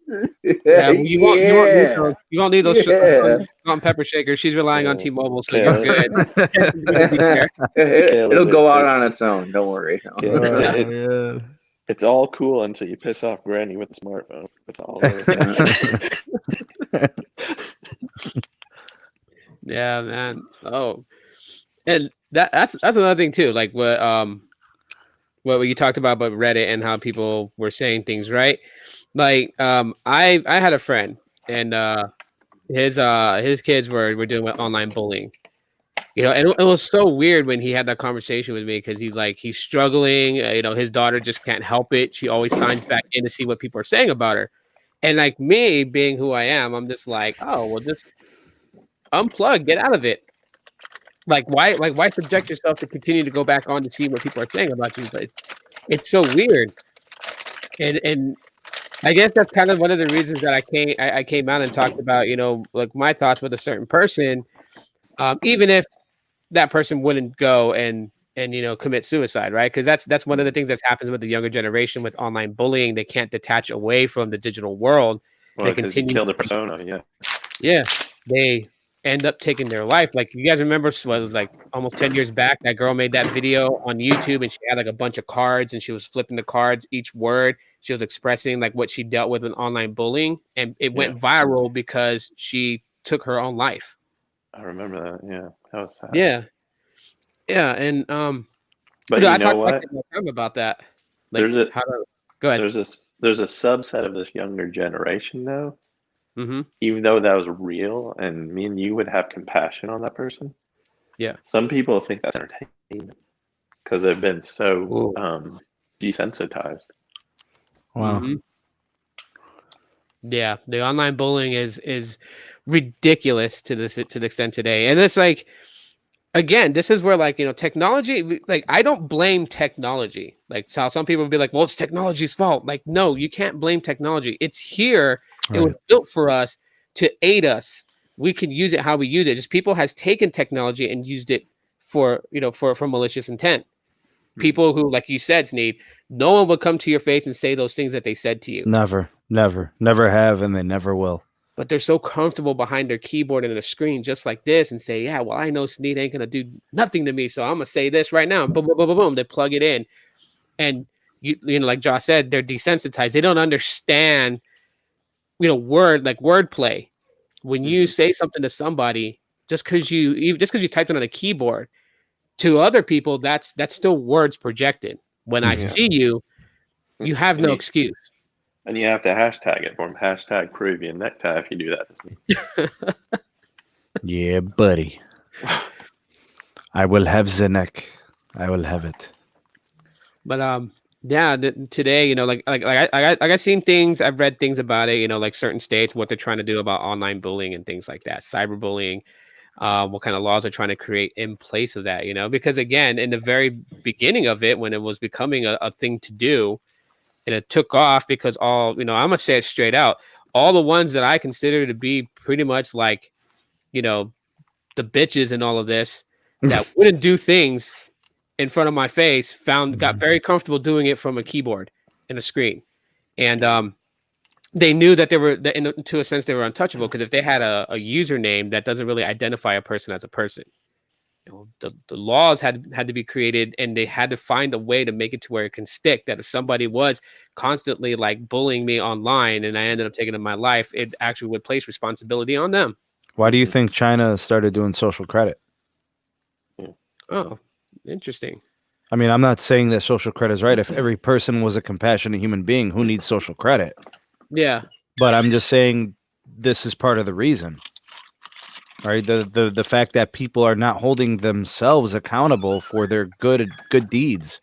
Yeah, well, you won't need those. You won't need those Yeah. salt and pepper shakers. She's relying on Yeah. T-Mobile, so Yeah. you're good. It's gonna be there. It'll go out on its own. Don't worry. Yeah. Yeah. It's all cool until you piss off Granny with a smartphone. That's all. Yeah, man. Oh, and that's another thing too. Like what you talked about Reddit and how people were saying things, right? Like I had a friend and his kids were doing online bullying. You know, and it was so weird when he had that conversation with me because he's struggling. You know, his daughter just can't help it. She always signs back in to see what people are saying about her. And like me being who I am, I'm just like, oh, well, just unplug, get out of it. Like why subject yourself to continue to go back on to see what people are saying about you? But it's so weird. And I guess that's kind of one of the reasons that I came out and talked about, you know, like my thoughts with a certain person, even if that person wouldn't go and you know commit suicide, right? Because that's one of the things that happens with the younger generation with online bullying. They can't detach away from the digital world. Well, They because you continue. kill the persona, yeah. Yeah, they end up taking their life. Like you guys remember, what it was like almost 10 years back. That girl made that video on YouTube, and she had like a bunch of cards, and she was flipping the cards, each word she was expressing like what she dealt with in online bullying, and it went viral because she took her own life. I remember that. Yeah, that was sad. Yeah, and But no, you I know talked what? to my friend about that. Like, There's how to go ahead. There's this there's a subset of this younger generation though, Mm-hmm. even though that was real and me and you would have compassion on that person. Yeah. Some people think that's entertainment because they've been so Whoa. desensitized. Wow. Mm-hmm. Yeah, the online bullying is ridiculous to the extent today, and it's like, again, this is where, like, technology. Like, I don't blame technology. Like, so some people would be like, well, it's technology's fault. Like, no, you can't blame technology. It's here. It was Right. built for us to aid us. We can use it how we use it. Just people has taken technology and used it for for malicious intent. People who, like you said, Sneed, no one would come to your face and say those things that they said to you. Never, never, never have, and they never will. But they're so comfortable behind their keyboard and a screen just like this and say, yeah, well, I know Sneed ain't gonna do nothing to me, so I'm gonna say this right now. Boom, boom, boom, boom, boom. They plug it in. And like Josh said, they're desensitized. They don't understand, wordplay. When you say something to somebody, just because you typed it on a keyboard, to other people, that's still words projected. When I Mhm. see you, you have no excuse. And you have to hashtag it for them. Hashtag Peruvian necktie if you do that to me. Yeah, buddy. I will have the neck. I will have it. But yeah, today, I've seen things, I've read things about it, like certain states, what they're trying to do about online bullying and things like that, cyberbullying, what kind of laws they're trying to create in place of that, because again, in the very beginning of it, when it was becoming a thing to do, and it took off because I'm gonna say it straight out, all the ones that I consider to be pretty much like, the bitches and all of this that wouldn't do things in front of my face got very comfortable doing it from a keyboard and a screen. And they knew that to a sense, they were untouchable, because if they had a username that doesn't really identify a person as a person, the laws had to be created, and they had to find a way to make it to where it can stick, that if somebody was constantly like bullying me online and I ended up taking it in my life, it actually would place responsibility on them. Why do you think China started doing social credit? Oh, interesting. I mean, I'm not saying that social credit is right. If every person was a compassionate human being, who needs social credit? Yeah. But I'm just saying this is part of the reason. Right? The fact that people are not holding themselves accountable for their good deeds.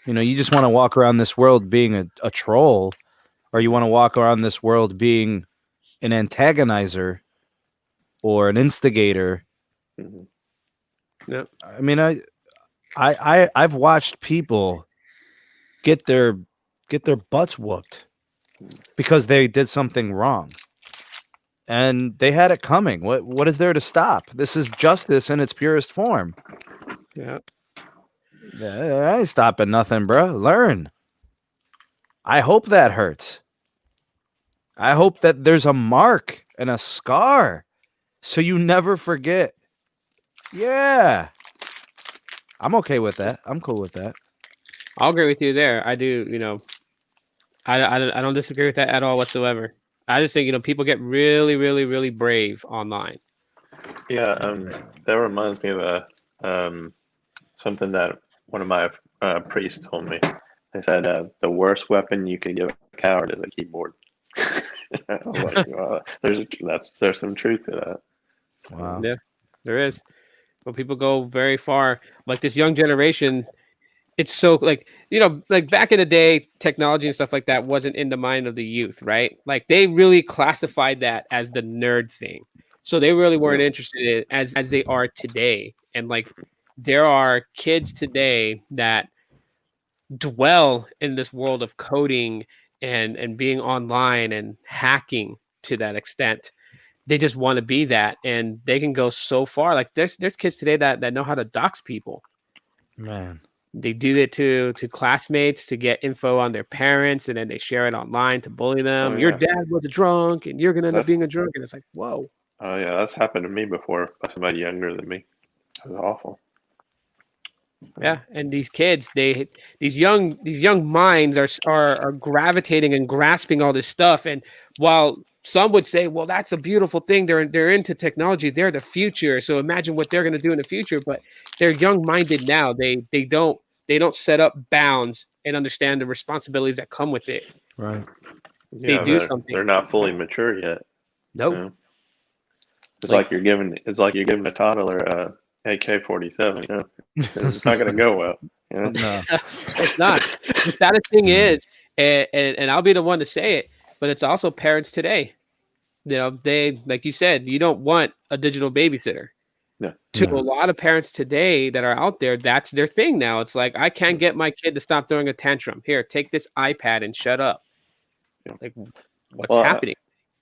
You just want to walk around this world being a troll, or you want to walk around this world being an antagonizer or an instigator. No. I mean, I've watched people get their butts whooped because they did something wrong, and they had it coming. What is there to stop? This is justice in its purest form. Yeah. I ain't stopping nothing, bro. Learn. I hope that hurts. I hope that there's a mark and a scar, so you never forget. Yeah. I'm okay with that. I'm cool with that. I'll agree with you there. I do, I don't disagree with that at all whatsoever. I just think, people get really, really, really brave online. Yeah, that reminds me of something that one of my priests told me. They said the worst weapon you can give a coward is a keyboard. I'm like, well, there's some truth to that. Wow. Yeah, there is. But people go very far. Like this young generation, it's so like, like back in the day, technology and stuff like that wasn't in the mind of the youth, right? Like they really classified that as the nerd thing. So they really weren't interested in it as they are today. And like there are kids today that dwell in this world of coding and being online and hacking to that extent. They just want to be that, and they can go so far. Like there's kids today that know how to dox people. Man. They do it to classmates to get info on their parents, and then they share it online to bully them. Oh, Your yeah. dad was a drunk, and you're gonna end up That's- being a drunk. And it's like, whoa. Oh yeah, that's happened to me before by somebody younger than me. It was awful. Yeah, and these kids, these young minds are gravitating and grasping all this stuff. And while some would say, well, that's a beautiful thing, they're into technology, they're the future. So imagine what they're going to do in the future. But they're young minded now. They don't set up bounds and understand the responsibilities that come with it. Right. They do something. They're not fully mature yet. Nope. You know? It's Like- like you're giving a toddler a AK-47. You know, it's not going to go well. You know? No. It's not. The saddest thing is, and I'll be the one to say it, but it's also parents today. You know, they, like you said, you don't want a digital babysitter. Yeah. To No. a lot of parents today that are out there, that's their thing now. It's like, I can't get my kid to stop throwing a tantrum. Here, take this iPad and shut up. Yeah. Like, what's Well, happening?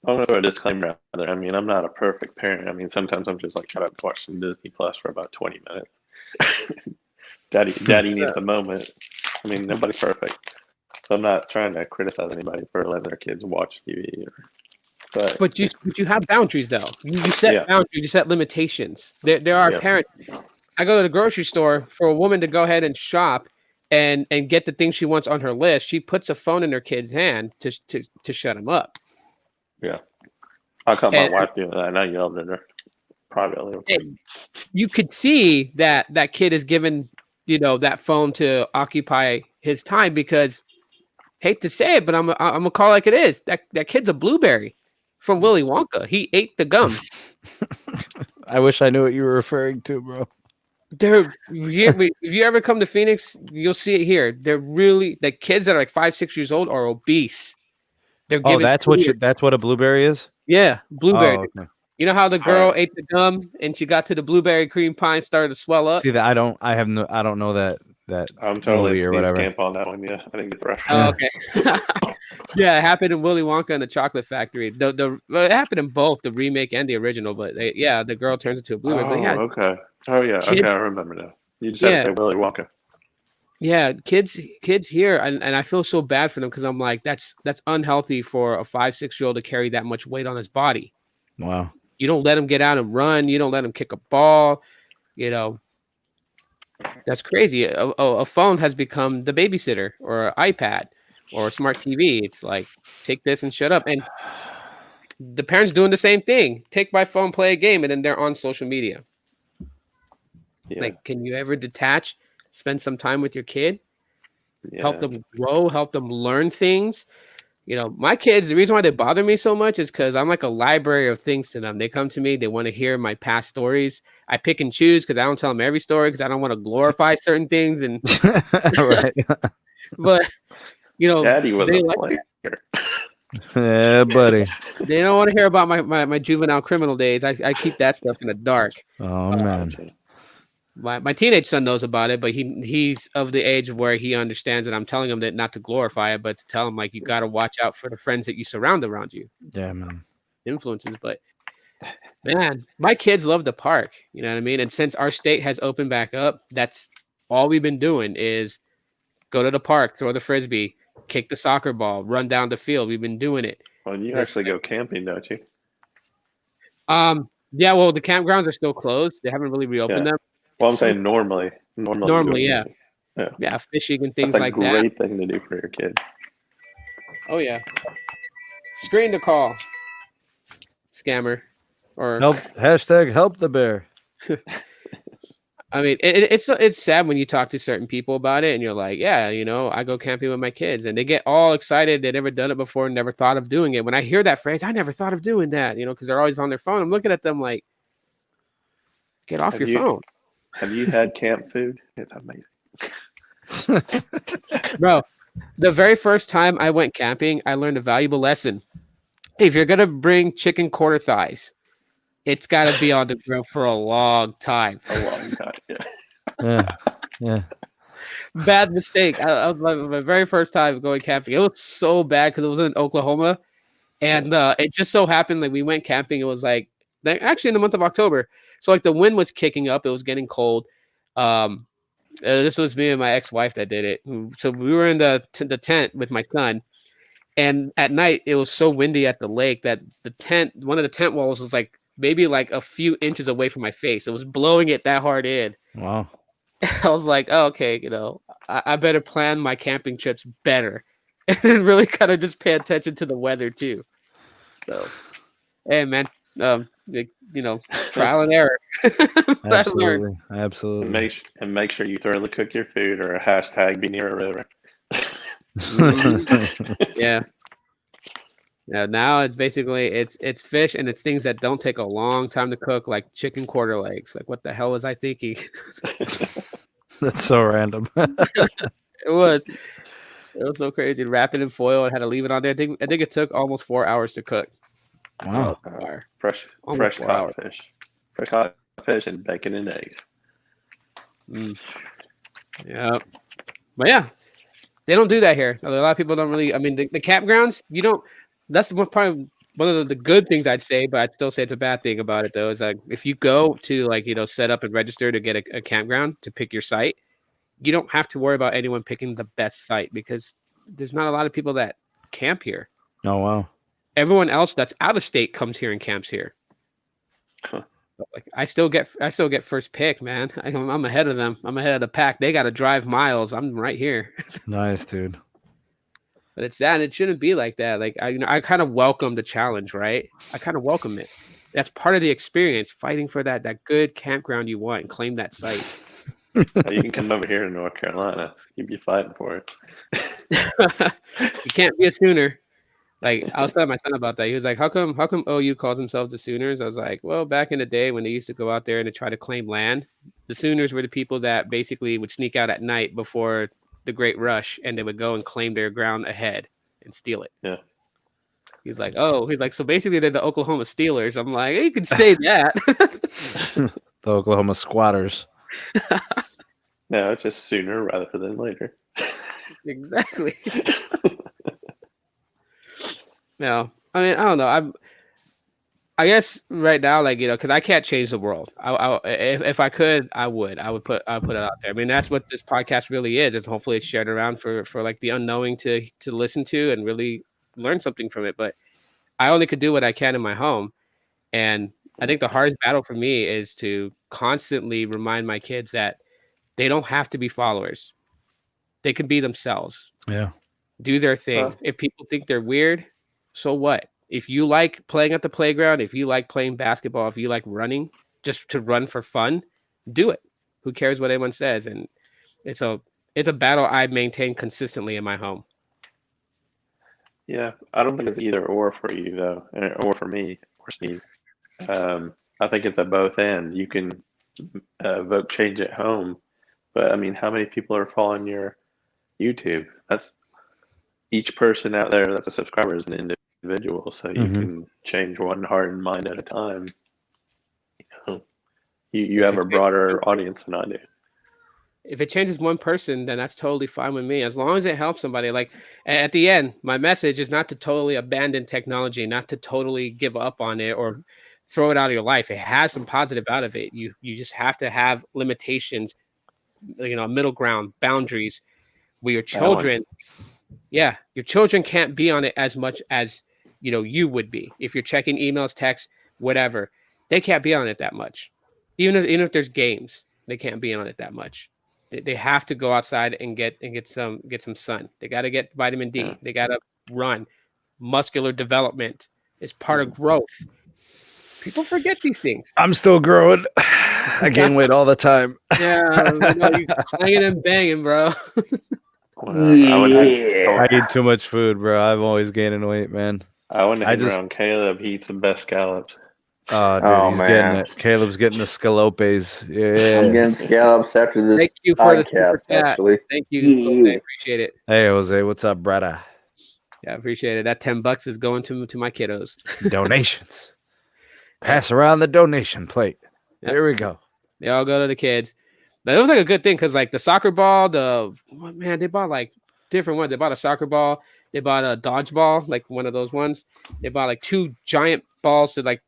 I'm going to throw a disclaimer out there. I mean, I'm not a perfect parent. I mean, sometimes I'm just like, shut up, watch some Disney Plus for about 20 minutes. Daddy needs a moment. I mean, nobody's perfect. So I'm not trying to criticize anybody for letting their kids watch TV. But you have boundaries though. You set Yeah. boundaries, you set limitations. There are Yeah. parents. I go to the grocery store for a woman to go ahead and shop and get the things she wants on her list. She puts a phone in her kid's hand to shut him up. Yeah. I caught my And- wife doing that, and I yelled at her privately. And you could see that kid is given, you know, that phone to occupy his time because, hate to say it, but I'm gonna call it like it is. That kid's a blueberry from Willy Wonka. He ate the gum. I wish I knew what you were referring to, bro. If you ever come to Phoenix, you'll see it here. They're really, the kids that are like 5, 6 years old are obese. They're Oh, given that's what a blueberry is? yeah, blueberry. Oh, okay. You know how the girl Alright. ate the gum and she got to the blueberry cream pie and started to swell up? See that I don't know that I'm totally movie at or Steve's whatever. camp on that one. Yeah, I didn't get the reference. Oh, okay. Yeah, it happened in Willy Wonka and the Chocolate Factory. Well, it happened in both the remake and the original, but the girl turns into a blueberry. But yeah, Okay. Oh, yeah. Kid- Okay, I remember now. You just had Yeah. to say Willy Wonka. yeah, kids here, and I feel so bad for them because I'm like, that's unhealthy for a 5, 6-year-old to carry that much weight on his body. Wow. You don't let him get out and run. You don't let him kick a ball. You know, that's crazy. A phone has become the babysitter, or an iPad, or a smart TV. It's like, take this and shut up. And the parents doing the same thing. Take my phone, play a game, and then they're on social media. Yeah. Like, can you ever detach, spend some time with your kid, Yeah. help them grow, help them learn things? You know, my kids, the reason why they bother me so much is because I'm like a library of things to them. They come to me, they want to hear my past stories. I pick and choose because I don't tell them every story because I don't want to glorify certain things. And Right. but you know, Daddy was they a like player. Yeah, buddy. they don't want to hear about my juvenile criminal days. I keep that stuff in the dark. Oh man. My teenage son knows about it, but he's of the age where he understands that I'm telling him that not to glorify it, but to tell him like you got to watch out for the friends that you surround around you, Yeah, man. influences. But man, my kids love the park. You know what I mean? And since our state has opened back up, that's all we've been doing is go to the park, throw the frisbee, kick the soccer ball, run down the field. We've been doing it. Well, you That's actually go camping, don't you? Yeah. Well, the campgrounds are still closed. They haven't really reopened them. Well, I'm saying normally. Normally, you go yeah. camping. Yeah, fishing and things That's a like that. great thing to do for your kid. Oh yeah. Screen to call. Scammer. Or Help help the bear. I mean, it's sad when you talk to certain people about it and you're like, yeah, you know, I go camping with my kids and they get all excited. They've never done it before, never thought of doing it. When I hear that phrase, I never thought of doing that, you know, because they're always on their phone. I'm looking at them like, get off your phone. Have you had camp food? It's amazing. Bro, the very first time I went camping, I learned a valuable lesson. If you're gonna bring chicken quarter thighs, it's got to be on the grill for a long time. A long time. Yeah. Yeah. Yeah. Bad mistake. I was my very first time going camping. It was so bad because it was in Oklahoma, and it just so happened like we went camping. It was like actually in the month of October, so like the wind was kicking up. It was getting cold. This was me and my ex-wife that did it. So we were in the tent with my son. And at night, it was so windy at the lake that one of the tent walls was like maybe like a few inches away from my face. It was blowing it that hard in. Wow. I was like, oh, okay, you know, I better plan my camping trips better and really kind of just pay attention to the weather too. So, hey, man, you know, trial and error. Absolutely. Absolutely. And make sure you thoroughly cook your food or a hashtag be near a river. Yeah. Yeah, now it's basically it's fish and it's things that don't take a long time to cook, like chicken quarter legs. Like, what the hell was I thinking? That's so random. It was so crazy. Wrap it in foil and had to leave it on there. I think it took almost 4 hours to cook. Wow. Fire. fresh Almost fresh 4 caught hours. fish, fresh caught fish, and bacon and eggs. Yeah, but yeah, they don't do that here. A lot of people don't really. I mean, the campgrounds, you don't. That's probably one of the good things I'd say, but I'd still say it's a bad thing about it though. Is like if you go to like set up and register to get a campground to pick your site, you don't have to worry about anyone picking the best site because there's not a lot of people that camp here. Oh wow. Everyone else that's out of state comes here and camps here. Huh. Like I still get first pick, man. I'm ahead of them. I'm ahead of the pack. They got to drive miles. I'm right here. Nice, dude. But it's that. It shouldn't be like that. Like I kind of welcome the challenge, right? I kind of welcome it. That's part of the experience. Fighting for that good campground you want and claim that site. You can come over here to North Carolina. You'd be fighting for it. You can't be a Sooner. Like I was telling my son about that. He was like, "How come OU calls themselves the Sooners?" I was like, "Well, back in the day when they used to go out there and to try to claim land, the Sooners were the people that basically would sneak out at night before the Great Rush, and they would go and claim their ground ahead and steal it." Yeah. He's like, so basically they're the Oklahoma Steelers. I'm like, you could say that. The Oklahoma squatters. No, it's just sooner rather than later. Exactly. No, I mean, I don't know. I guess right now, like because I can't change the world. If I could, I would. I would put it out there. I mean, that's what this podcast really is. It's hopefully it's shared around for like the unknowing to listen to and really learn something from it. But I only could do what I can in my home, and I think the hardest battle for me is to constantly remind my kids that they don't have to be followers. They can be themselves. Yeah. Do their thing. If people think they're weird, so what? If you like playing at the playground, if you like playing basketball, if you like running just to run for fun, do it. Who cares what anyone says? And it's a battle I maintain consistently in my home. Yeah, I don't think it's either or for you though, or for me or Steve. I think it's at both ends. You can vote change at home, but I mean, how many people are following your YouTube? That's each person out there that's a subscriber is an individual, so you can change one heart and mind at a time. You have a broader audience than I do. If it changes one person, then that's totally fine with me. As long as it helps somebody. Like at the end, my message is not to totally abandon technology, not to totally give up on it or throw it out of your life. It has some positive out of it. You just have to have limitations, middle ground, boundaries where your children, your children can't be on it as much as you would be. If you're checking emails, texts, whatever, they can't be on it that much. Even if there's games, they can't be on it that much. They have to go outside and get some sun. They got to get vitamin D. Yeah. They got to run. Muscular development is part of growth. People forget these things. I'm still growing. I gain weight all the time. Yeah, you clanging and banging, bro. I eat too much food, bro. I'm always gaining weight, man. I want to hang around Caleb. He eats the best scallops. Oh, dude, he's getting it. Caleb's getting the scalopes. Yeah. I'm getting scallops after this. Thank you for the podcast, super chat. actually. Thank you. Jose. Appreciate it. Hey, Jose, what's up, brother? Yeah, I appreciate it. That $10 is going to my kiddos. Donations. Pass around the donation plate. Yep. There we go. They all go to the kids. But it was like a good thing because like the soccer ball, they bought like different ones. They bought a soccer ball. They bought a dodgeball, like one of those ones. They bought like 2 giant balls to like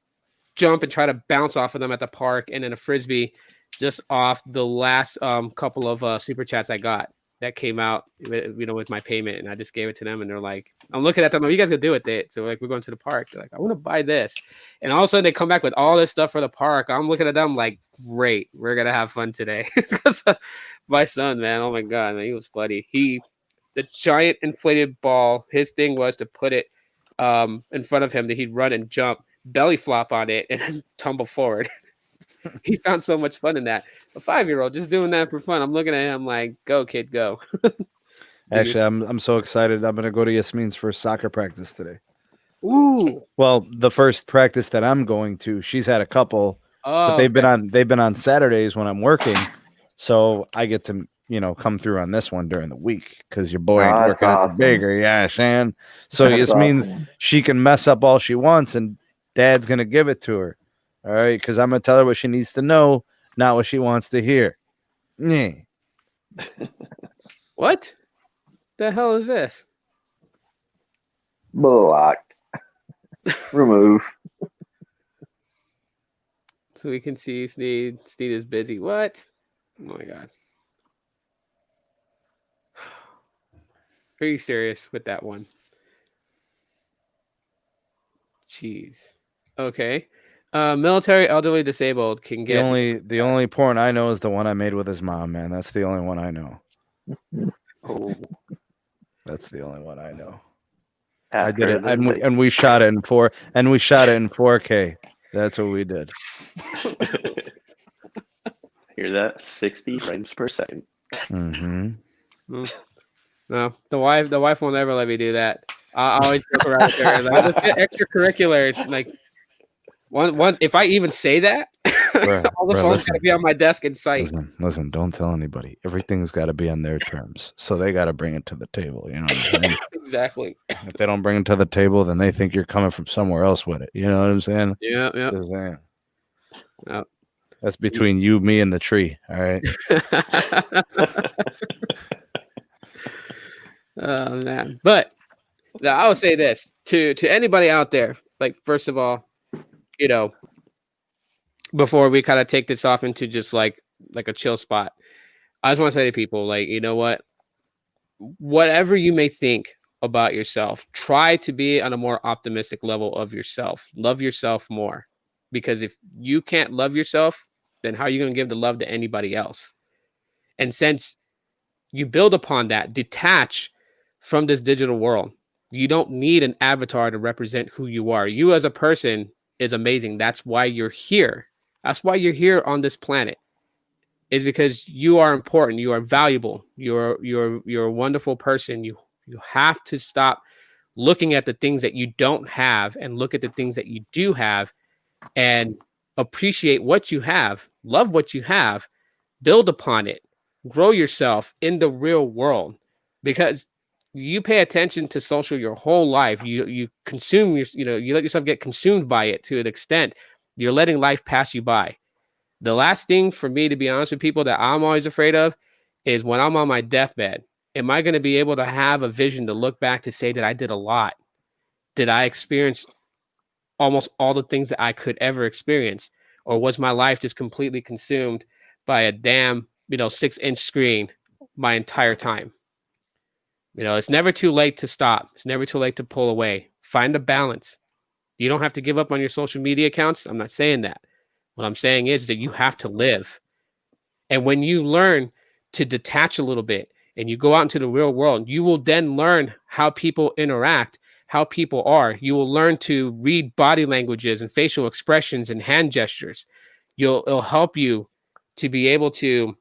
jump and try to bounce off of them at the park, and then a frisbee just off the last couple of super chats I got that came out, with my payment, and I just gave it to them, and they're like, I'm looking at them, you guys gonna do with it? So like, we're going to the park. They're like, I want to buy this, and all of a sudden they come back with all this stuff for the park. I'm looking at them like, great, we're gonna have fun today. My son, man, oh my god, man, he was funny. The giant inflated ball, his thing was to put it in front of him that he'd run and jump, belly flop on it, and then tumble forward. He found so much fun in that. A 5-year-old just doing that for fun. I'm looking at him like, go, kid, go. Actually, I'm so excited. I'm gonna go to Yasmin's first soccer practice today. Ooh. Well, the first practice that I'm going to, she's had a couple, but Oh, they've been on Saturdays when I'm working, so I get to come through on this one during the week because your boy ain't Oh, that's working at the awesome. bakery, yeah, Shan. So That's Yasmin's awesome. she can mess up all she wants, and Dad's gonna give it to her. All right, because I'm gonna tell her what she needs to know, not what she wants to hear. Yeah. what the hell is this? Blocked. Remove. So we can see Sneed. Sneed is busy. What? Oh my god. Are you serious with that one? Jeez. Okay. Military, elderly, disabled can The get. only porn I know is the one I made with his mom, man. That's the only one I know. Oh, That's the only one I know. after I did it, the and we shot it in 4K. That's what we did. Hear that? 60 frames per second. Mm-hmm. No, the wife will never let me do that. I always joke around with her. Like, let's get extracurricular. Like, once if I even say that, all the phones gotta be on my desk in sight. Listen, don't tell anybody. Everything's got to be on their terms. So they got to bring it to the table. You know what I'm saying? Exactly. If they don't bring it to the table, then they think you're coming from somewhere else with it. You know what I'm saying? Yeah, yeah. Just saying. Yep. That's between you, me, and the tree. All right. Oh man. But now I would say this to anybody out there. Like, first of all, before we kind of take this off into just like a chill spot, I just want to say to people, like, you know what? Whatever you may think about yourself, try to be on a more optimistic level of yourself. Love yourself more. Because if you can't love yourself, then how are you going to give the love to anybody else? And since you build upon that, detach from this digital world. You don't need an avatar to represent who you are. You as a person is amazing. That's why you're here. That's why you're here on this planet. Is because you are important. You are valuable. You're a wonderful person. You have to stop looking at the things that you don't have and look at the things that you do have and appreciate what you have, love what you have, build upon it, grow yourself in the real world, because you pay attention to social your whole life. You consume you let yourself get consumed by it to an extent. You're letting life pass you by. The last thing for me, to be honest with people, that I'm always afraid of is when I'm on my deathbed, am I going to be able to have a vision to look back to say that I did a lot? Did I experience almost all the things that I could ever experience? Or was my life just completely consumed by a damn, 6-inch screen my entire time? It's never too late to stop. It's never too late to pull away. Find a balance. You don't have to give up on your social media accounts. I'm not saying that. What I'm saying is that you have to live. And when you learn to detach a little bit and you go out into the real world, you will then learn how people interact, how people are. You will learn to read body languages and facial expressions and hand gestures. It'll help you to be able to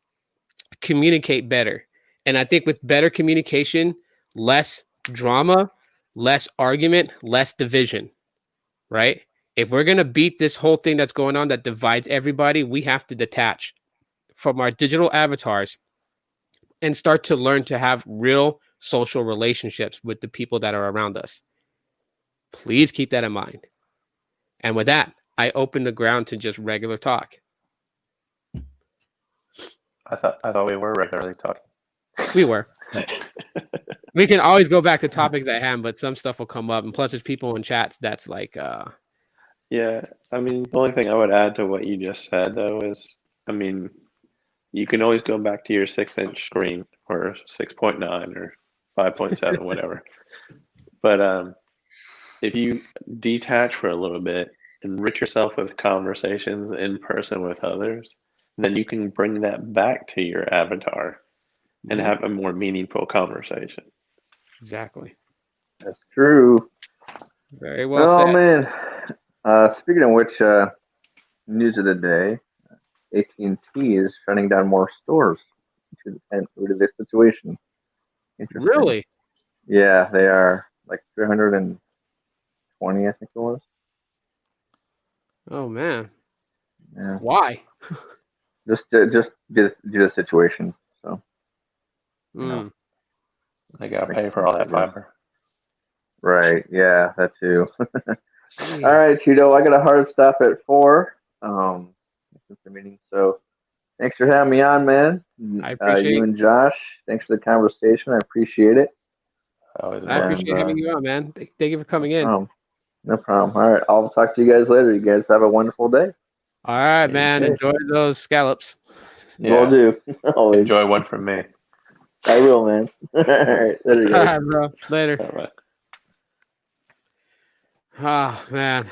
communicate better. And I think with better communication, less drama, less argument, less division, right? If we're going to beat this whole thing that's going on that divides everybody, we have to detach from our digital avatars and start to learn to have real social relationships with the people that are around us. Please keep that in mind. And with that, I open the ground to just regular talk. I thought we were regularly talking. We were. We can always go back to topics at hand, but some stuff will come up. And plus, there's people in chats that's like, Yeah, I mean, the only thing I would add to what you just said, though, is, I mean, you can always go back to your 6-inch screen or 6.9 or 5.7, whatever. But if you detach for a little bit, enrich yourself with conversations in person with others, then you can bring that back to your avatar and have a more meaningful conversation. Exactly. That's true. Very well said. Oh man. Speaking of which, news of the day: AT&T is shutting down more stores due to this situation. Interesting. Really? Yeah, they are like 320, I think it was. Oh man. Yeah, Why? just due to the situation. So you know, Mm. I gotta makes pay for sense, all I that guess. fiber. Right? Yeah, that too. All Jeez. right, Cheeto, I got a hard stop at 4. Since the meeting. So thanks for having me on, man. I You appreciate and Josh, thanks for the conversation. I appreciate it. Always a I pleasure. And appreciate having you on, man. Thank you for no coming in. problem. No problem. All right, I'll talk to you guys later. You guys have a wonderful day. All right, You man. too. Enjoy those scallops. Will Yeah. do. Always. Enjoy one from me. I will, man. All right, later, All guys. right, bro. Later. All right. Oh man.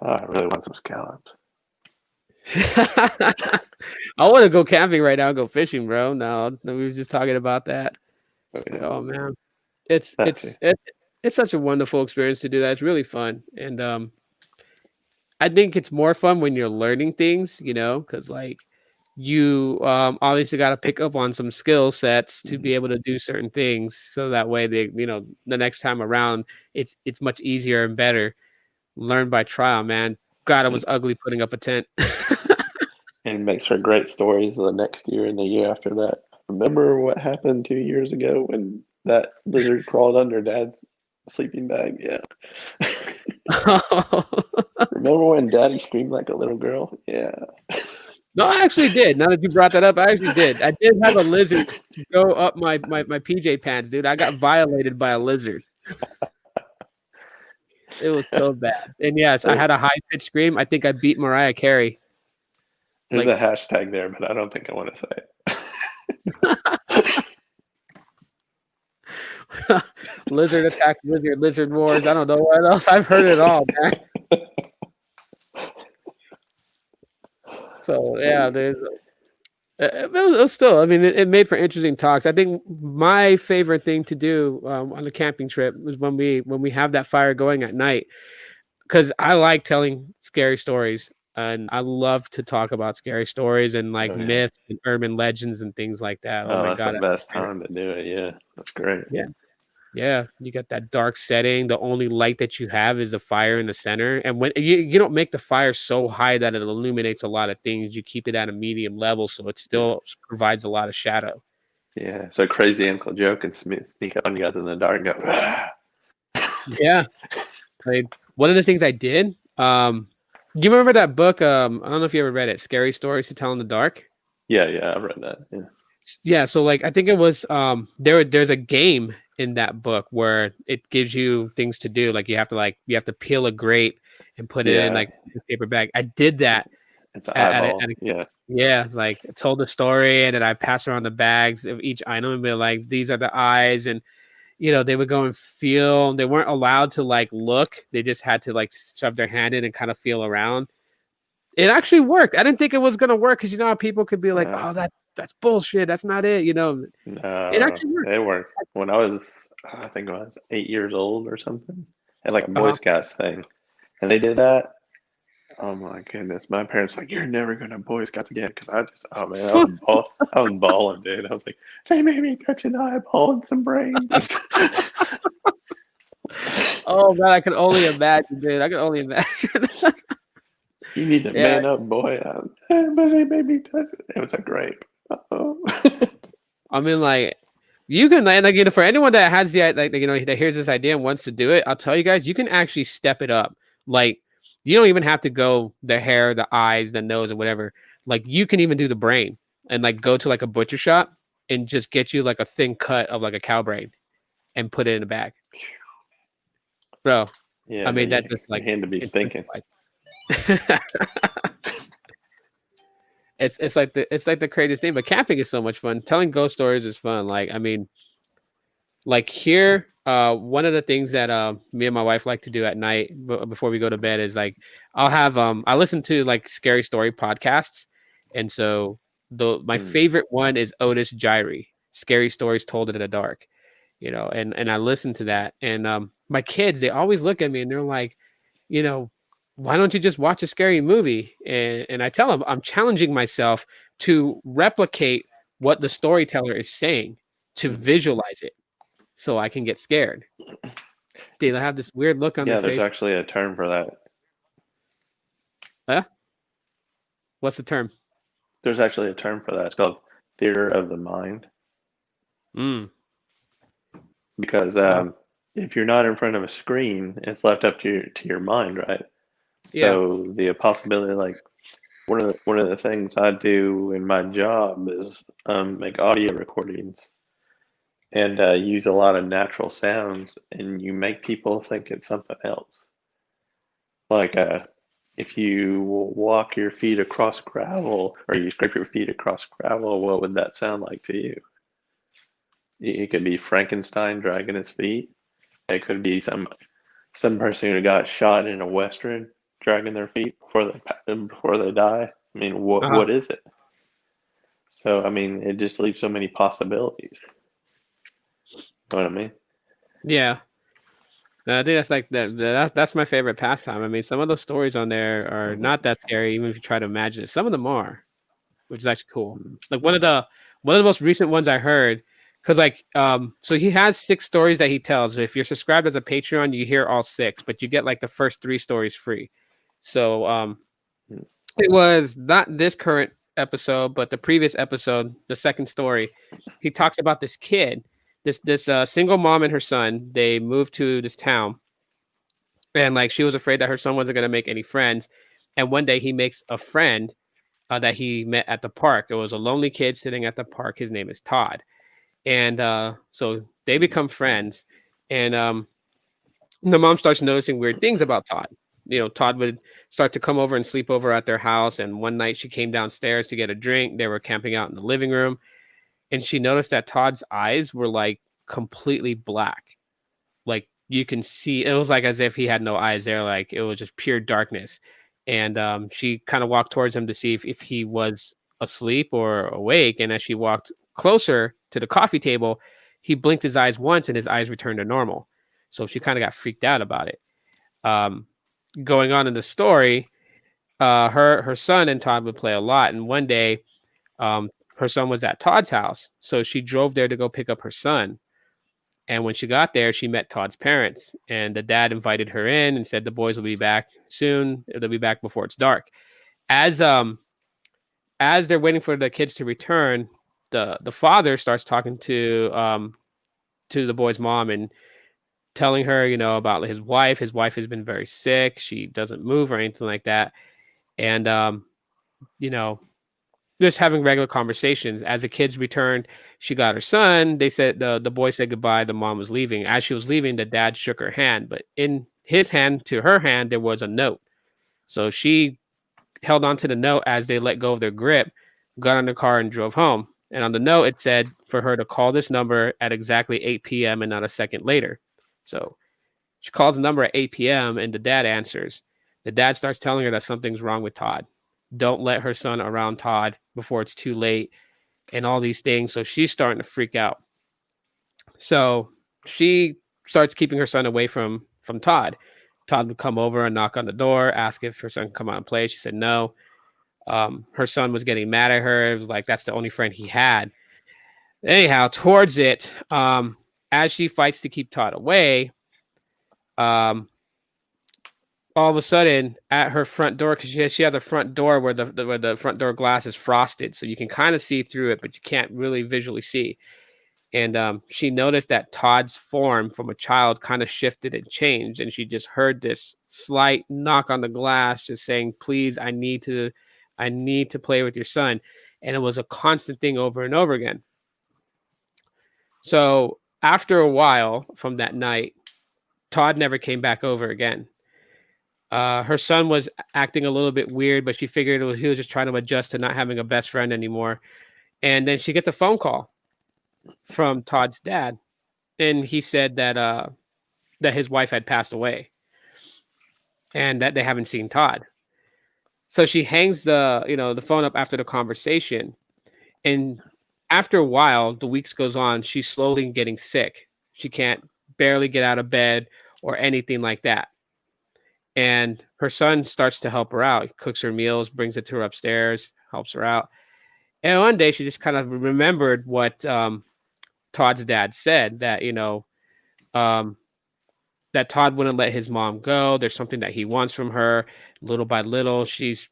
Oh, I really want some scallops. I want to go camping right now, go fishing, bro. No, we were just talking about that. Oh man, it's That's it's it, it's such a wonderful experience to do that. It's really fun, and I think it's more fun when you're learning things, because like you obviously got to pick up on some skill sets to be able to do certain things, so that way the next time around it's much easier and better. Learn by trial, man. God, it was ugly putting up a tent. and it makes for great stories the next year and the year after that. Remember what happened 2 years ago when that lizard crawled under Dad's sleeping bag? Yeah. Remember when Daddy screamed like a little girl? Yeah. No, I actually did. Now that you brought that up, I actually did. I did have a lizard go up my PJ pants, dude. I got violated by a lizard. It was so bad. And yes, I had a high pitched scream. I think I beat Mariah Carey. There's Like, a hashtag there, but I don't think I want to say it. lizard attack, lizard wars. I don't know what else. I've heard it all, man. So yeah, there's. It was still. I mean, it made for interesting talks. I think my favorite thing to do on the camping trip was when we have that fire going at night, because I like telling scary stories and I love to talk about scary stories and like Oh, yeah. myths and urban legends and things like that. Oh Oh, my that's the god, best time to do it. Yeah. That's great. yeah. Yeah, you got that dark setting. The only light that you have is the fire in the center. And when you don't make the fire so high that it illuminates a lot of things, you keep it at a medium level so it still provides a lot of shadow. Yeah. So crazy Uncle Joe can sneak up on you guys in the dark and go, "Ah." Yeah. Like, one of the things I did, do you remember that book? I don't know if you ever read it, Scary Stories to Tell in the Dark. Yeah. I've read that. Yeah. Yeah, so like I think it was there's a game in that book where it gives you things to do. Like you have to peel a grape and put it in Yeah. like a paper bag. I did that It's an at eyeball. a Yeah. yeah, it's like I told the story and then I passed around the bags of each item and be like, these are the eyes, and they would go and feel. They weren't allowed to like look. They just had to like shove their hand in and kind of feel around. It actually worked. I didn't think it was gonna work because how people could be like, "Oh, that's bullshit. That's not it." It No, actually worked. it worked. When I think I was 8 years old or something, had like a Boy Uh-huh. Scouts thing, and they did that. Oh my goodness, my parents were like, "You're never gonna Boy Scouts again," because oh man, I was balling, dude. I was like, they made me touch an eyeball and some brains. Oh man, I can only imagine, dude. I can only imagine. You need to Yeah, man up, boy. But they made me touch it. It was a grape. Uh-oh. I mean, like, you can like for anyone that has the like that hears this idea and wants to do it, I'll tell you guys, you can actually step it up. Like, you don't even have to go the hair, the eyes, the nose, or whatever. Like, you can even do the brain and like go to like a butcher shop and just get you like a thin cut of like a cow brain and put it in a bag, bro. Yeah, I mean, but that just like your hand to be it's stinking. it's like the craziest thing. But camping is so much fun. Telling ghost stories is fun. Like, I mean, like here, one of the things that me and my wife like to do at night before we go to bed is like I'll have I listen to like scary story podcasts, and so my favorite one is Otis Gyrie, Scary Stories Told in the Dark. And I listen to that, and my kids, they always look at me and they're like, why don't you just watch a scary movie? And I tell them I'm challenging myself to replicate what the storyteller is saying to visualize it so I can get scared. They have this weird look on Yeah, their there's face. actually a term for that. What's the term? There's actually a term for that. It's called theater of the mind. Mm. Because Wow. if you're not in front of a screen, it's left up to your mind, right? Yeah. So the possibility, like one of the things I do in my job is make audio recordings and use a lot of natural sounds, and you make people think it's something else. Like if you walk your feet across gravel or you scrape your feet across gravel, what would that sound like to you? It could be Frankenstein dragging his feet. It could be some person who got shot in a western dragging their feet before they die. I mean, Uh-huh. what is it? So I mean, it just leaves so many possibilities. Know what I mean? Yeah. I think that's like that's my favorite pastime. I mean, some of those stories on there are not that scary, even if you try to imagine it. Some of them are, which is actually cool. Like one of the most recent ones I heard, because so he has 6 stories that he tells. If you're subscribed as a Patreon, you hear all 6, but you get like the first 3 stories free. So it was not this current episode, but the previous episode, the second story. He talks about this kid, this single mom and her son. They moved to this town, and like she was afraid that her son wasn't going to make any friends. And one day he makes a friend that he met at the park. It was a lonely kid sitting at the park. His name is Todd, and so they become friends. And the mom starts noticing weird things about Todd. You know, Todd would start to come over and sleep over at their house. And one night she came downstairs to get a drink. They were camping out in the living room, and she noticed that Todd's eyes were like completely black. Like you can see, it was like as if he had no eyes there. Like it was just pure darkness. And she kind of walked towards him to see if he was asleep or awake. And as she walked closer to the coffee table, he blinked his eyes once and his eyes returned to normal. So she kind of got freaked out about it. Um, Going on in the story, her son and Todd would play a lot. And one day, her son was at Todd's house. So she drove there to go pick up her son. And when she got there, she met Todd's parents, and the dad invited her in and said the boys will be back soon. They'll be back before it's dark. As they're waiting for the kids to return, the father starts talking to the boy's mom and telling her, you know, about his wife. His wife has been very sick. She doesn't move or anything like that. And you know, just having regular conversations. As the kids returned, she got her son. They said the boy said goodbye. The mom was leaving. As she was leaving, the dad shook her hand, but in his hand to her hand there was a note. So she held on to the note as they let go of their grip, got in the car and drove home. And on the note it said for her to call this number at exactly 8 p.m. and not a second later. So she calls the number at 8 p.m. and the dad answers. The dad starts telling her that something's wrong with Todd. Don't let her son around Todd before it's too late and all these things. So she's starting to freak out. So she starts keeping her son away from Todd. Todd would come over and knock on the door, ask if her son could come out and play. She said no. Her son was getting mad at her. It was like that's the only friend he had. Anyhow, towards it, as she fights to keep Todd away, um, all of a sudden at her front door, because she has a front door where the front door glass is frosted, so you can kind of see through it, but you can't really visually see. And she noticed that Todd's form from a child kind of shifted and changed, and she just heard this slight knock on the glass, just saying, "Please, I need to play with your son." And it was a constant thing over and over again. So after a while from that night, Todd never came back over again. Her son was acting a little bit weird, but she figured he was just trying to adjust to not having a best friend anymore. And then she gets a phone call from Todd's dad, and he said that his wife had passed away, and that they haven't seen Todd. So she hangs the phone up after the conversation, and after a while, the weeks goes on. She's slowly getting sick. She can't barely get out of bed or anything like that. And her son starts to help her out. He cooks her meals, brings it to her upstairs, helps her out. And one day she just kind of remembered Todd's dad said that, that Todd wouldn't let his mom go. There's something that he wants from her. Little by little, she's,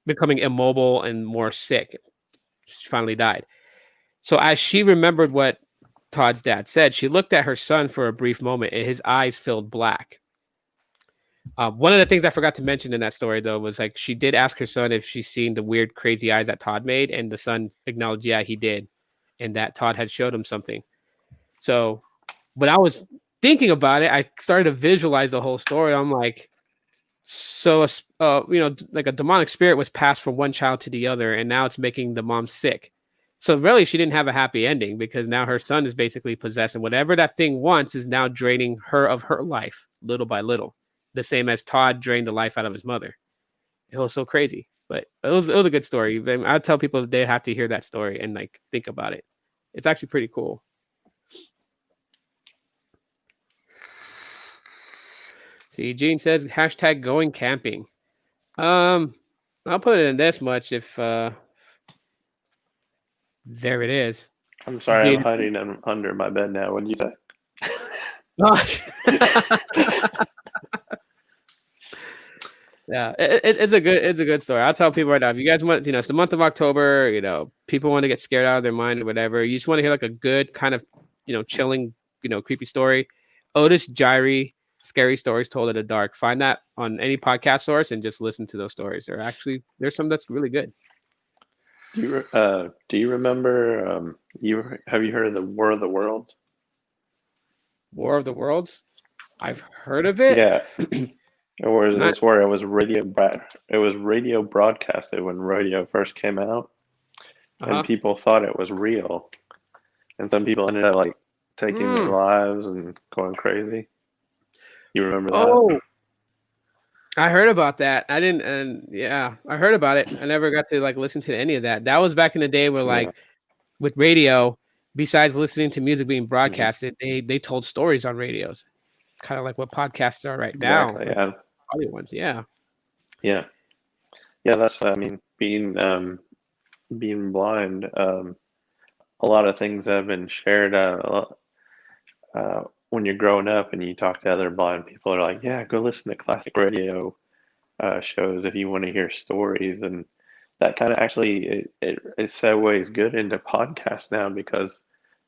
becoming immobile and more sick. She finally died. So as she remembered what Todd's dad said, she looked at her son for a brief moment and his eyes filled black. One of the things I forgot to mention in that story, though, was like she did ask her son if she's seen the weird, crazy eyes that Todd made, and the son acknowledged, yeah, he did, and that Todd had showed him something. So when I was thinking about it, I started to visualize the whole story. I'm like, so, like a demonic spirit was passed from one child to the other, and now it's making the mom sick. So really, she didn't have a happy ending because now her son is basically possessed, and whatever that thing wants is now draining her of her life little by little, the same as Todd drained the life out of his mother. It was so crazy, but it was a good story. I tell people they have to hear that story and like think about it. It's actually pretty cool. See, Gene says hashtag going camping. I'll put it in this much if there it is. I'm sorry, Gene. I'm hiding under my bed now. What did you say? Yeah, it's a good story. I'll tell people right now, if you guys want, it's the month of October, people want to get scared out of their mind or whatever. You just want to hear like a good kind of, chilling, creepy story. Otis Gyri, Scary Stories Told in the Dark. Find that on any podcast source and just listen to those stories. There's some that's really good. Do you remember? Have you heard of the War of the Worlds? War of the Worlds? I've heard of it. Yeah. It's where it was radio broadcasted when radio first came out, and people thought it was real, and some people ended up like taking their lives and going crazy. You remember that? Oh, I heard about that. I didn't, and yeah, I heard about it. I never got to like listen to any of that. That was back in the day where like with radio, besides listening to music being broadcasted, they told stories on radios, kind of like what podcasts are right now. Yeah. Audio ones, yeah. That's what I mean. Being blind, a lot of things have been shared. When you're growing up and you talk to other blind people, are like, yeah, go listen to classic radio shows if you want to hear stories, and that kind of actually it segues good into podcasts now because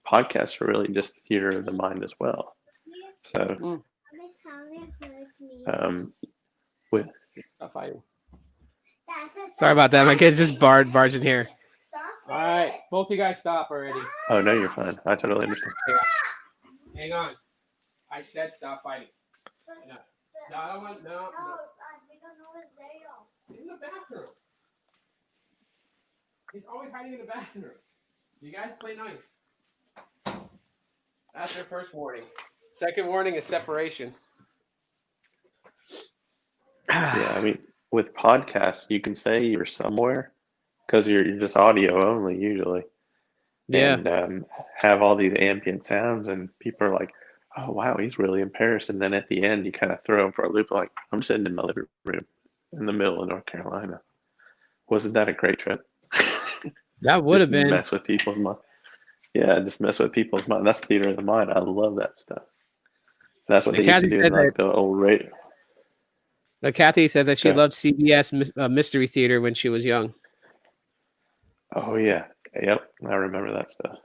podcasts are really just theater of the mind as well. So. Sorry about that. My kid's just barging here. All right, both of you guys stop already. Oh no, you're fine. I totally understand. Hang on. I said stop fighting. No, I don't want. No. He's in the bathroom. He's always hiding in the bathroom. You guys play nice. That's your first warning. Second warning is separation. Yeah, I mean, with podcasts, you can say you're somewhere because you're just audio only usually. Yeah. And have all these ambient sounds, and people are like, "Oh wow, he's really in Paris." And then at the end, you kind of throw him for a loop, like, "I'm sitting in my living room in the middle of North Carolina." Wasn't that a great trip? That would have been. Mess with people's mind. Yeah, just mess with people's mind. That's theater of the mind. I love that stuff. That's what they used to do in like the old radio. Kathy says that she loved CBS Mystery Theater when she was young. Oh yeah, yep, I remember that stuff.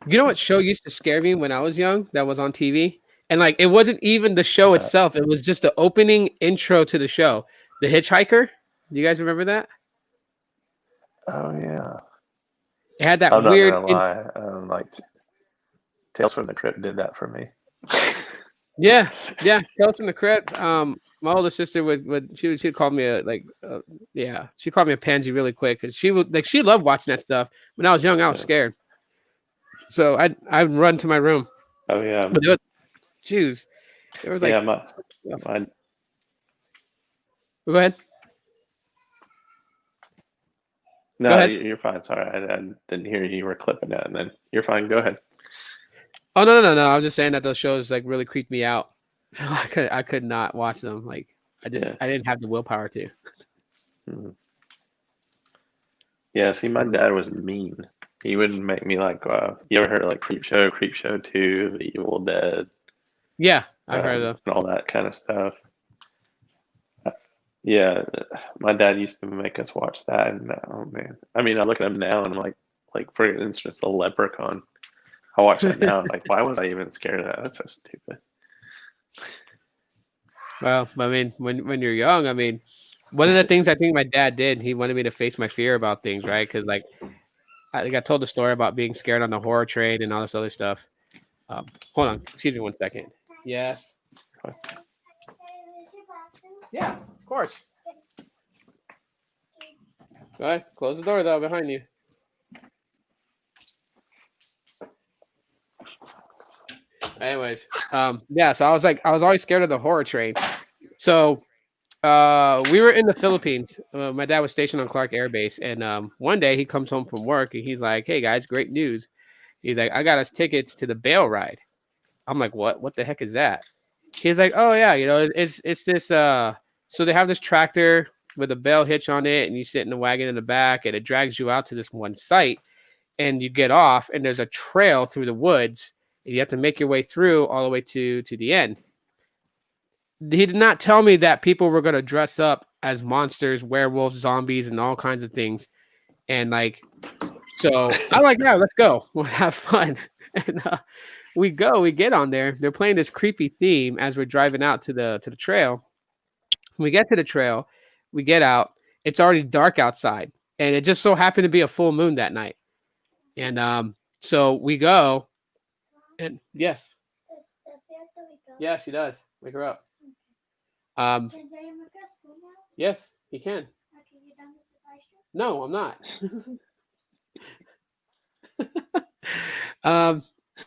You know what show used to scare me when I was young? That was on TV, and like it wasn't even the show itself; it was just the opening intro to the show. The Hitchhiker. Do you guys remember that? Oh yeah. It had that I'm weird. Not gonna lie. Like Tales from the Crypt did that for me. Yeah. Tales from the Crypt. My older sister she'd call me she called me a pansy really quick because she loved watching that stuff. When I was young, I was scared, so I'd run to my room. Oh yeah. But there was like my Go ahead. No, go ahead. You're fine. Sorry, I didn't hear you were clipping that, and then you're fine. Go ahead. Oh no! I was just saying that those shows like really creeped me out. So I could not watch them. Like I didn't have the willpower to. Mm-hmm. Yeah, see, my dad was mean. He would make me like. You ever heard of like Creep Show 2, The Evil Dead, Yeah, I've heard of. and all that kind of stuff? Yeah, my dad used to make us watch that, and oh man, I mean, I look at him now and I'm like for instance, the Leprechaun. I watch that now, and like, why was I even scared of that? That's so stupid. Well, I mean, when you're young, I mean, one of the things I think my dad did, he wanted me to face my fear about things, right? Because like I got told the story about being scared on the horror train and all this other stuff. Hold on, excuse me 1 second. Yes. Yeah, of course. Go ahead, close the door though behind you. Anyways, yeah, so I was always scared of the horror train. So we were in the Philippines. My dad was stationed on Clark Air Base, and one day he comes home from work and he's like, "Hey guys, great news." He's like, "I got us tickets to the Bale ride." I'm like, "What? What the heck is that?" He's like, "Oh yeah, it's this so they have this tractor with a bale hitch on it, and you sit in the wagon in the back, and it drags you out to this one site, and you get off, and there's a trail through the woods, and you have to make your way through all the way to the end." He did not tell me that people were going to dress up as monsters, werewolves, zombies, and all kinds of things. And like, so I'm like, yeah, let's go. We'll have fun. And we get on there. They're playing this creepy theme as we're driving out to the trail. When we get to the trail, we get out. It's already dark outside, and it just so happened to be a full moon that night. And so we go, and yes, she does. Wake her up. Yes, he can. No, I'm not.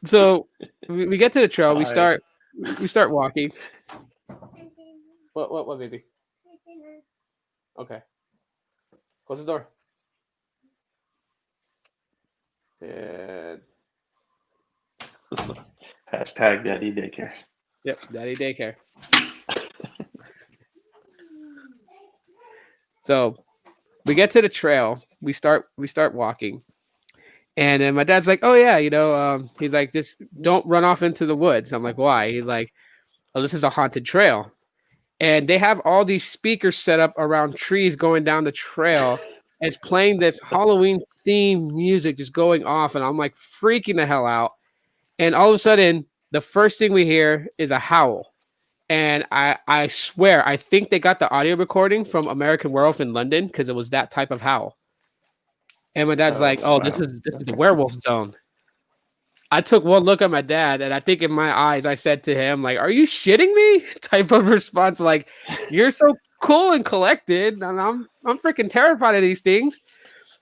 So we get to the trail. We start walking. What, baby? Okay. Close the door. And Hashtag Daddy Daycare. yep, Daddy Daycare. So we get to the trail. We start walking. And then my dad's like, "Oh yeah, he's like, just don't run off into the woods." I'm like, "Why?" He's like, "Oh, this is a haunted trail." And they have all these speakers set up around trees going down the trail. And it's playing this Halloween theme music just going off. And I'm like freaking the hell out. And all of a sudden, the first thing we hear is a howl. And I swear, I think they got the audio recording from American Werewolf in London because it was that type of howl. And my dad's like, "Oh, wow. this is the werewolf zone." I took one look at my dad, and I think in my eyes, I said to him, like, "Are you shitting me?" Type of response, like, "You're so cool and collected, and I'm freaking terrified of these things."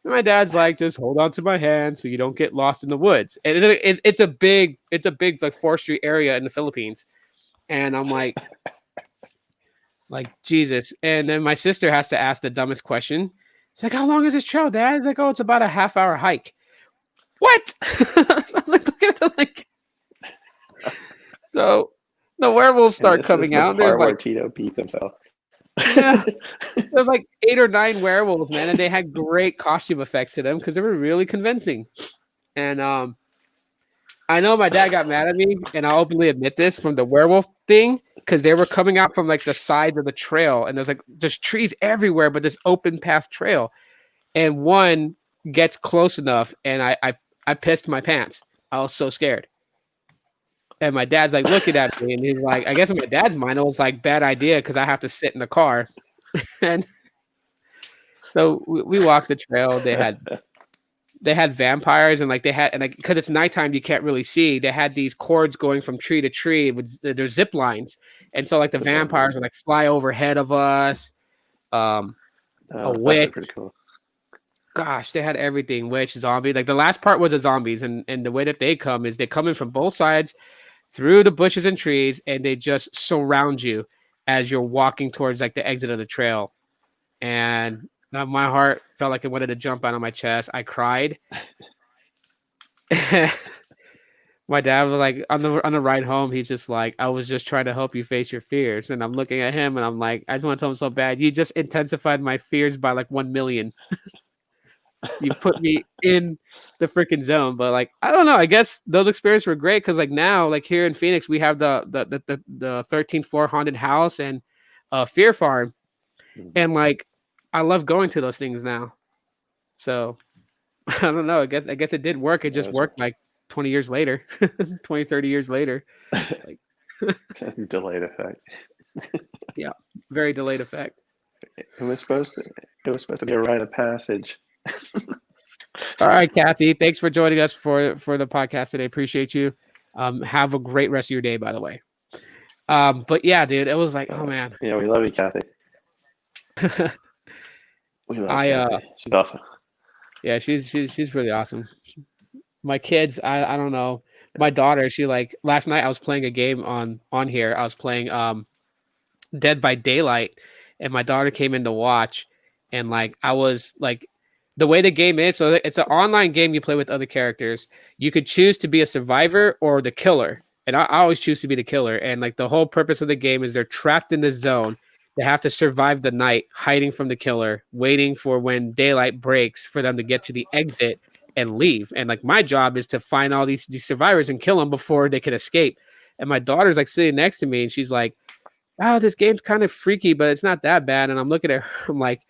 And my dad's like, "Just hold on to my hand so you don't get lost in the woods." And it's a big like forestry area in the Philippines, and I'm like Jesus. And then my sister has to ask the dumbest question. It's like, "How long is this trail, Dad?" It's like, "Oh, it's about a half-hour hike." What? I'm like, look at them, like. So the werewolves start coming out. There's like Tito pees himself. Yeah, there's like 8 or 9 werewolves, man, and they had great costume effects to them because they were really convincing. And I know my dad got mad at me, and I'll openly admit this from the werewolf thing because they were coming out from like the sides of the trail, and there's trees everywhere, but this open path trail, and one gets close enough, and I pissed my pants. I was so scared. And my dad's like looking at me, and he's like, I guess in my dad's mind, it was like bad idea because I have to sit in the car. And so we walked the trail. They had vampires, and like because it's nighttime, you can't really see. They had these cords going from tree to tree with their zip lines, and so like the vampires would like fly overhead of us. A witch. Pretty cool. Gosh, they had everything. Witch, zombie. Like the last part was the zombies, and the way that they come is they come in from both sides through the bushes and trees, and they just surround you as you're walking towards like the exit of the trail. And my heart felt like it wanted to jump out of my chest. I cried. My dad was like on the ride home, he's just like, "I was just trying to help you face your fears." And I'm looking at him, and I'm like, I just want to tell him so bad. You just intensified my fears by like 1 million. You put me in the freaking zone. But like, I don't know. I guess those experiences were great because like now, like here in Phoenix, we have the 13th floor haunted house and Fear Farm, and like I love going to those things now. So I don't know. I guess it did work. It just worked like 20 years later, 20, 30 years later. Like Delayed effect. yeah, very delayed effect. It was supposed to be a rite of passage. All right, Kathy. Thanks for joining us for the podcast today. Appreciate you. Have a great rest of your day, by the way. But yeah, dude, it was like, oh man. Yeah, we love you, Kathy. We love Kathy. She's awesome. Yeah, she's really awesome. My kids, I don't know. My daughter, she like last night I was playing a game on here. I was playing Dead by Daylight, and my daughter came in to watch, and like I was like, the way the game is, so it's an online game you play with other characters. You could choose to be a survivor or the killer, and I always choose to be the killer. And like the whole purpose of the game is they're trapped in this zone. They have to survive the night, hiding from the killer, waiting for when daylight breaks for them to get to the exit and leave. And like my job is to find all these survivors and kill them before they can escape. And my daughter's like sitting next to me, and she's like, oh, this game's kind of freaky, but it's not that bad. And I'm looking at her, I'm like,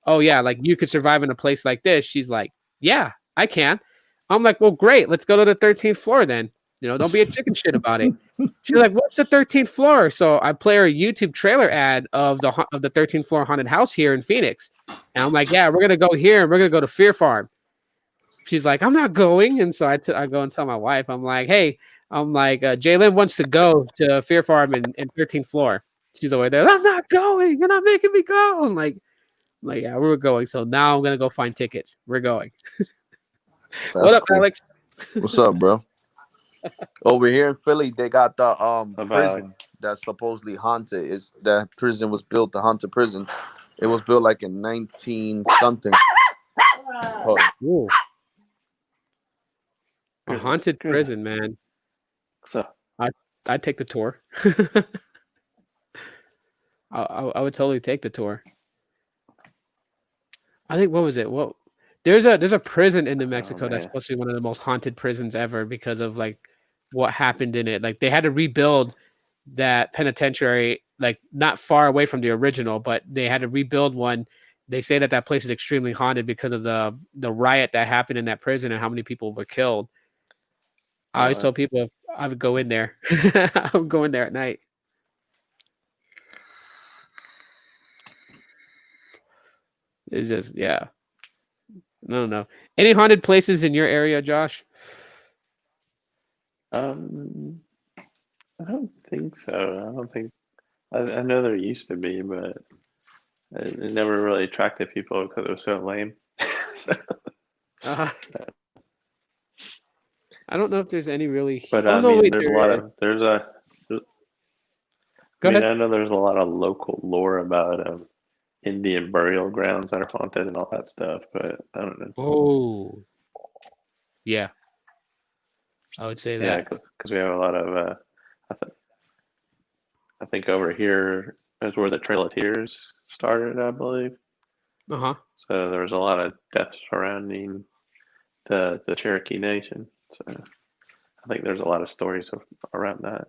oh yeah, like you could survive in a place like this. She's like, yeah, I can. I'm like, well, great. Let's go to the 13th floor then. You know, don't be a chicken shit about it. She's like, what's the 13th floor? So I play her a YouTube trailer ad of the 13th floor haunted house here in Phoenix. And I'm like, yeah, we're going to go here and we're going to go to Fear Farm. She's like, I'm not going. And so I go and tell my wife, I'm like, hey, Jalen wants to go to Fear Farm in 13th floor. She's over there. I'm not going. You're not making me go. I'm like, yeah, we're going. So now I'm gonna go find tickets. We're going. What up, cool. Alex? What's up, bro? Over here in Philly, they got the prison that's supposedly haunted. That prison was built, the haunted prison. It was built like in 19 something. Ooh. A haunted prison, man. So I'd take the tour. I would totally take the tour. I think, what was it? Well, there's a prison in New Mexico that's supposed to be one of the most haunted prisons ever because of like what happened in it. Like they had to rebuild that penitentiary, like not far away from the original, but they had to rebuild one. They say that place is extremely haunted because of the riot that happened in that prison and how many people were killed. I always tell people I would go in there. I would go in there at night. It's just, yeah. No. Any haunted places in your area, Josh? I don't think so. I don't think. I know there used to be, but it never really attracted people because it was so lame. I don't know if there's any really. But I mean, there's a lot of. Go ahead. I know there's a lot of local lore about Indian burial grounds that are haunted and all that stuff, but I don't know. Oh, yeah. I would say that. Yeah, because we have a lot of. I think over here is where the Trail of Tears started, I believe. So there's a lot of death surrounding the Cherokee Nation. So I think there's a lot of stories around that.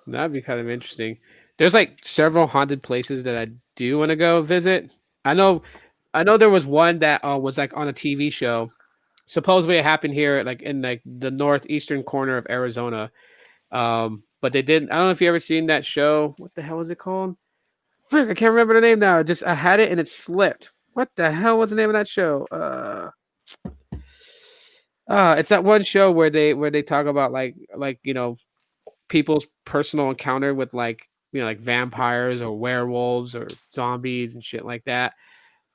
That'd be kind of interesting. There's like several haunted places that I do want to go visit. I know there was one that was like on a TV show. Supposedly it happened here, like in like the northeastern corner of Arizona. But they didn't. I don't know if you ever seen that show. What the hell was it called? Frick, I can't remember the name now. I had it and it slipped. What the hell was the name of that show? It's that one show where they talk about like people's personal encounter with like vampires or werewolves or zombies and shit like that.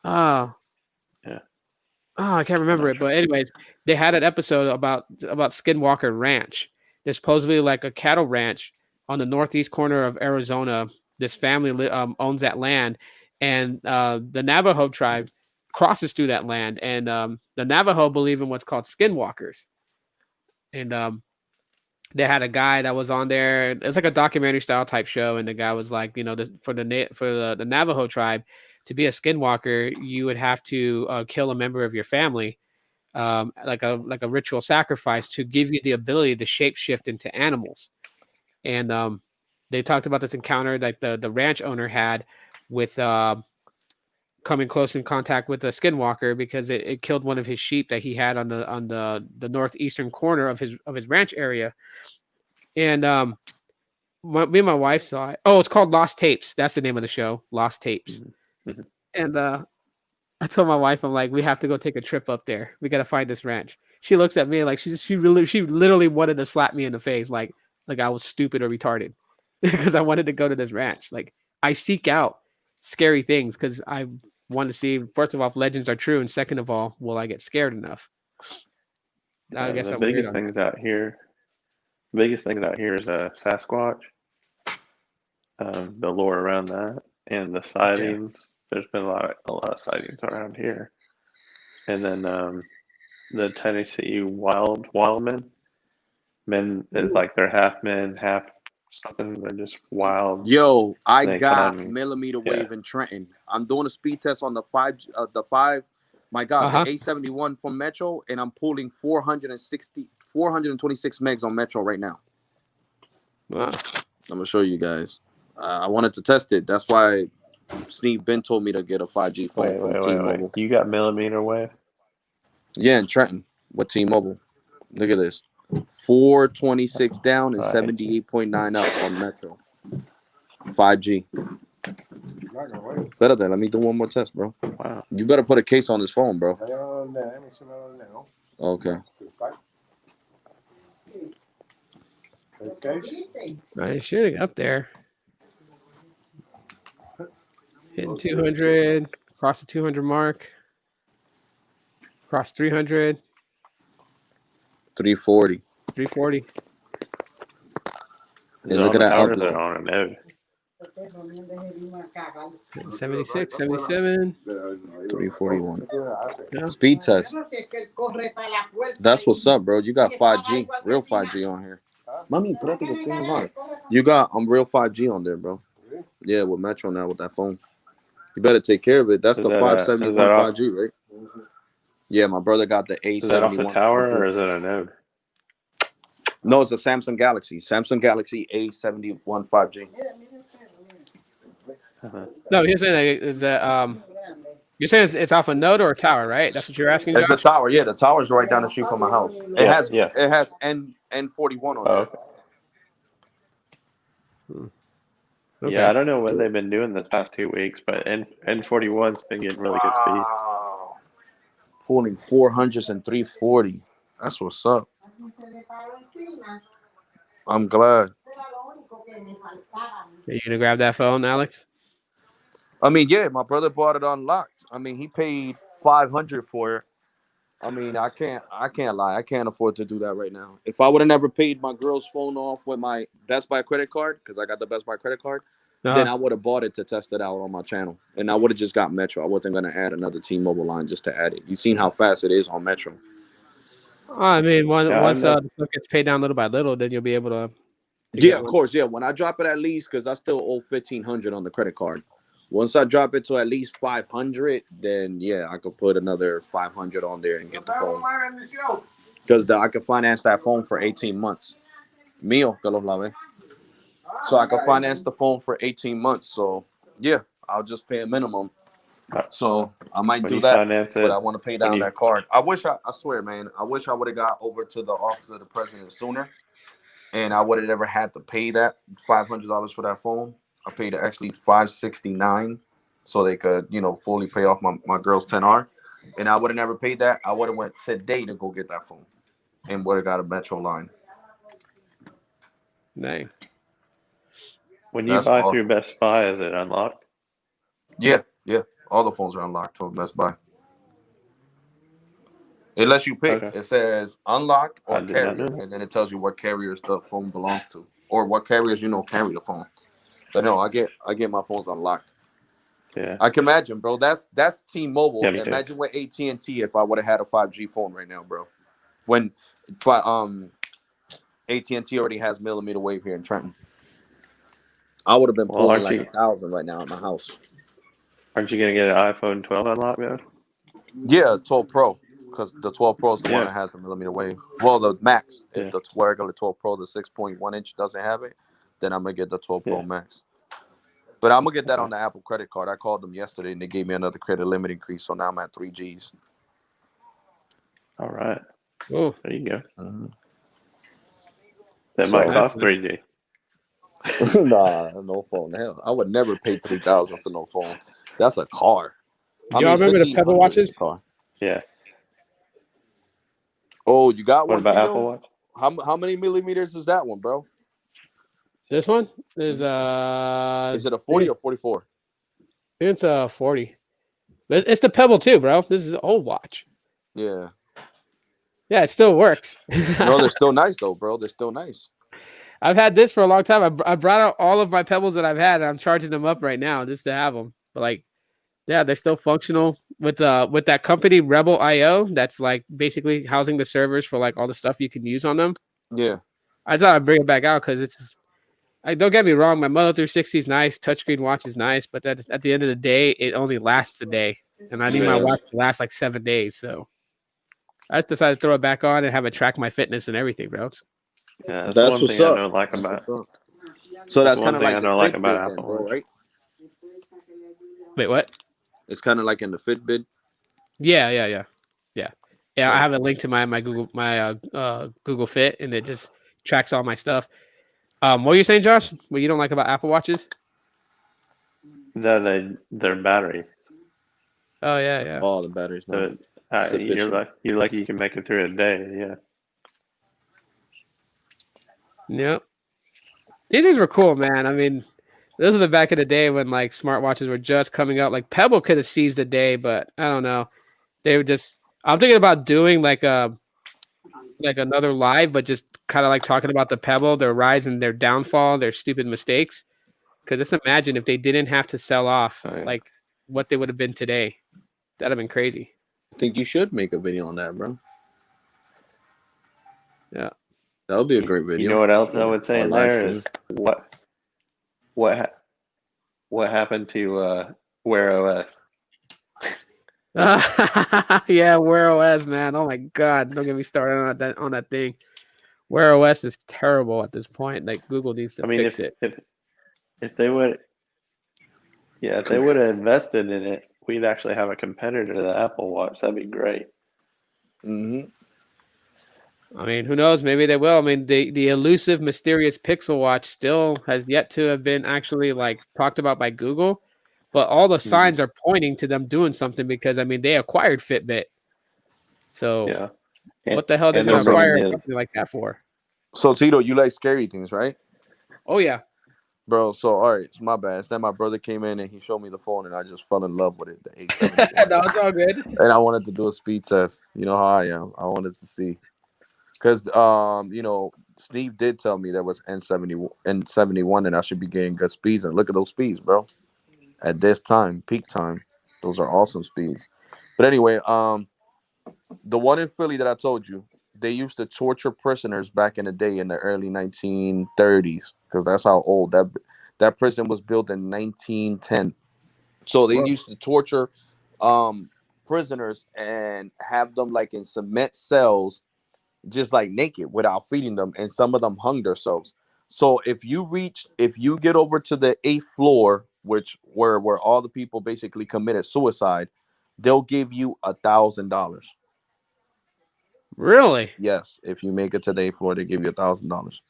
Yeah. Oh, I can't remember it. But anyways, they had an episode about Skinwalker Ranch. There's supposedly like a cattle ranch on the northeast corner of Arizona. This family owns that land, and the Navajo tribe crosses through that land, and the Navajo believe in what's called skinwalkers. And they had a guy that was on there. It's like a documentary style type show, and the guy was like, for the Navajo tribe, to be a skinwalker, you would have to kill a member of your family, like a ritual sacrifice to give you the ability to shapeshift into animals. And they talked about this encounter that the ranch owner had with coming close in contact with a skinwalker because it killed one of his sheep that he had on the northeastern corner of his ranch area. And me and my wife saw it. Oh, it's called Lost Tapes. That's the name of the show, Lost Tapes. Mm-hmm. And I told my wife, I'm like, we have to go take a trip up there. We got to find this ranch. She looks at me like she literally wanted to slap me in the face, like I was stupid or retarded because I wanted to go to this ranch. Like I seek out scary things because I want to see, first of all, if legends are true, and second of all, will I get scared enough? I guess The I'm weird biggest on things out here. Biggest things out here is Sasquatch. The lore around that and the sightings. There's been a lot of sightings around here, and then the Tennessee wildmen. Men is like they're half men, half something. They're just wild. Yo, I They got come- millimeter yeah. wave in Trenton. I'm doing a speed test on the 5. My God, Uh-huh. the A71 from Metro, and I'm pulling 426 megs on Metro right now. Wow. I'm gonna show you guys. I wanted to test it. That's why Steve Ben told me to get a 5G phone from T-Mobile. Wait. You got millimeter wave? Yeah, in Trenton with T-Mobile. Look at this. 426 down and Right. 78.9 up on Metro. 5G. Better let me do one more test, bro. Wow. You better put a case on this phone, bro. Okay. Right, shooting up there. Hitting 200, across the 200 mark, across 300, 340. 340. And look at that Towers upload. are on a node. 76, 77. 341. Yeah. Speed test. That's what's up, bro. You got 5G. Real 5G on here. Mami, espérate que estoy online. You got real 5G on there, bro. Yeah, with Metro now with that phone. You better take care of it. That's Is the that 571 5G, right? Yeah, my brother got the A71. Is that off the tower 5G. or is it a node? No, it's a Samsung Galaxy. Samsung Galaxy A71 5G. No, you're saying that is that you're saying it's off a node or a tower, right? That's what you're asking, It's the Josh? tower. Yeah, the tower's right down the street from my house. It has N41 on there. Okay. Yeah, I don't know what they've been doing this past 2 weeks, but N41's been getting really good speed. Wow. Pulling 400s and 340. That's what's up. I'm glad. Are you gonna grab that phone, Alex? I mean, yeah, my brother bought it unlocked. I mean, he paid $500 for it. I mean, I can't lie. I can't afford to do that right now. If I would have never paid my girl's phone off with my Best Buy credit card, because I got the Best Buy credit card, then I would have bought it to test it out on my channel. And I would have just got Metro. I wasn't going to add another T-Mobile line just to add it. You've seen how fast it is on Metro. I mean, once know. the stuff gets paid down little by little, then you'll be able to. Yeah, of course. Yeah, when I drop it at least, because I still owe $1,500 on the credit card. Once I drop it to at least 500, then yeah, I could put another 500 on there and get the phone. Because I could finance that phone for 18 months. Mío, que los lave. So I could finance the phone for 18 months. So yeah, I'll just pay a minimum. So I might do that, but I want to pay down that card. I swear, man, I wish I would have got over to the office of the president sooner, and I would have never had to pay that $500 for that phone. I paid actually $569 so they could, fully pay off my girl's 10R. And I would have never paid that. I would have went today to go get that phone and would have got a Metro line. Dang. When you buy through Best Buy, is it unlocked? Yeah. All the phones are unlocked from Best Buy. Unless you pick. Okay. It says unlocked or carrier, and then it tells you what carriers the phone belongs to or what carriers carry the phone. But no, I get my phones unlocked. Yeah, I can imagine, bro. That's T-Mobile. Yeah, imagine with AT&T if I would have had a 5G phone right now, bro. When AT&T already has millimeter wave here in Trenton, I would have been pulling like 1,000 right now at my house. Aren't you gonna get an iPhone 12 unlock though? Yeah, 12 Pro, because the 12 Pro is the one Yeah. that has the millimeter wave. Well, the Max. If Yeah. the regular 12 Pro, the 6.1 inch doesn't have it, then I'm gonna get the 12 Pro Yeah. Max. But I'm gonna get that Okay. on the Apple credit card. I called them yesterday and they gave me another credit limit increase, so now I'm at 3Gs. All right. Oh, There you go. Mm-hmm. That So- might cost 3G. Nah, no phone. Hell, I would never pay 3,000 for no phone. That's a car. do y'all remember the Pebble 1,500 watches? is a car. Yeah. Oh, you got What one, about Tito? Apple Watch? How many millimeters is that one, bro? This one is Is it a 40 or 44? it's a 40. It's the Pebble too, bro. This is an old watch. Yeah. Yeah, it still works. No, they're still nice though, bro. They're still nice. I've had this for a long time. I brought out all of my Pebbles that I've had, and I'm charging them up right now just to have them. But like, yeah, they're still functional with that company Rebel IO. That's like basically housing the servers for like all the stuff you can use on them. Yeah. I thought I'd bring it back out because it's. Don't get me wrong, my Moto 360 is nice, touchscreen watch is nice, but that at the end of the day, it only lasts a day, and I need my Yeah. watch to last like 7 days. So I just decided to throw it back on and have it track my fitness and everything, bro. Yeah, that's, That's one what's thing up. I don't like That's about. what's up. So that's one kind of thing like I the don't like about Fitbit then, Apple bro, Watch. right? Wait, what? It's kind of like in the Fitbit. Yeah. I have a link to my Google Fit, and it just tracks all my stuff. What were you saying, Josh? What you don't like about Apple Watches? Their battery. Oh yeah. Oh, the battery's not So, sufficient. you're lucky you can make it through a day. Yeah. Yep. These things were cool, man. I mean, this was the back in the day when like smartwatches were just coming out. Like Pebble could have seized the day, but I don't know. They were just. I'm thinking about doing like another live, but just kind of like talking about the Pebble, their rise and their downfall, their stupid mistakes. Because just imagine if they didn't have to sell off, Oh, yeah. like what they would have been today. That'd have been crazy. I think you should make a video on that, bro. Yeah. That would be a great video. You know what else I would say Or in live there is what happened to Wear OS? Yeah, Wear OS, man. Oh my God, don't get me started on that thing. Wear OS is terrible at this point. Like Google needs to fix it. If they would, yeah, if they would have invested in it, we'd actually have a competitor to the Apple Watch. That'd be great. Mm-hmm. I mean, who knows? Maybe they will. I mean, the elusive, mysterious Pixel Watch still has yet to have been actually like talked about by Google, but all the signs are pointing to them doing something because I mean they acquired Fitbit. So Yeah. what the hell they're and going to they're acquire bringing a the- company like that for? So Tito, you like scary things, right? Oh yeah. Bro, so all right, it's my bad. It's that my brother came in and he showed me the phone and I just fell in love with it, the 871. No, it's all good. And I wanted to do a speed test. You know how I am. I wanted to see. Because Steve did tell me there was N71 and I should be getting good speeds. And look at those speeds, bro. At this time, peak time. Those are awesome speeds. But anyway, the one in Philly that I told you, they used to torture prisoners back in the day in the early 1930s, because that's how old that prison was built in 1910. So they used to torture prisoners and have them like in cement cells, just like naked without feeding them, and some of them hung themselves. So if you get over to the 8th floor, where all the people basically committed suicide, they'll give you $1,000. Really? Yes, if you make it to the 8th floor, they give you $1,000.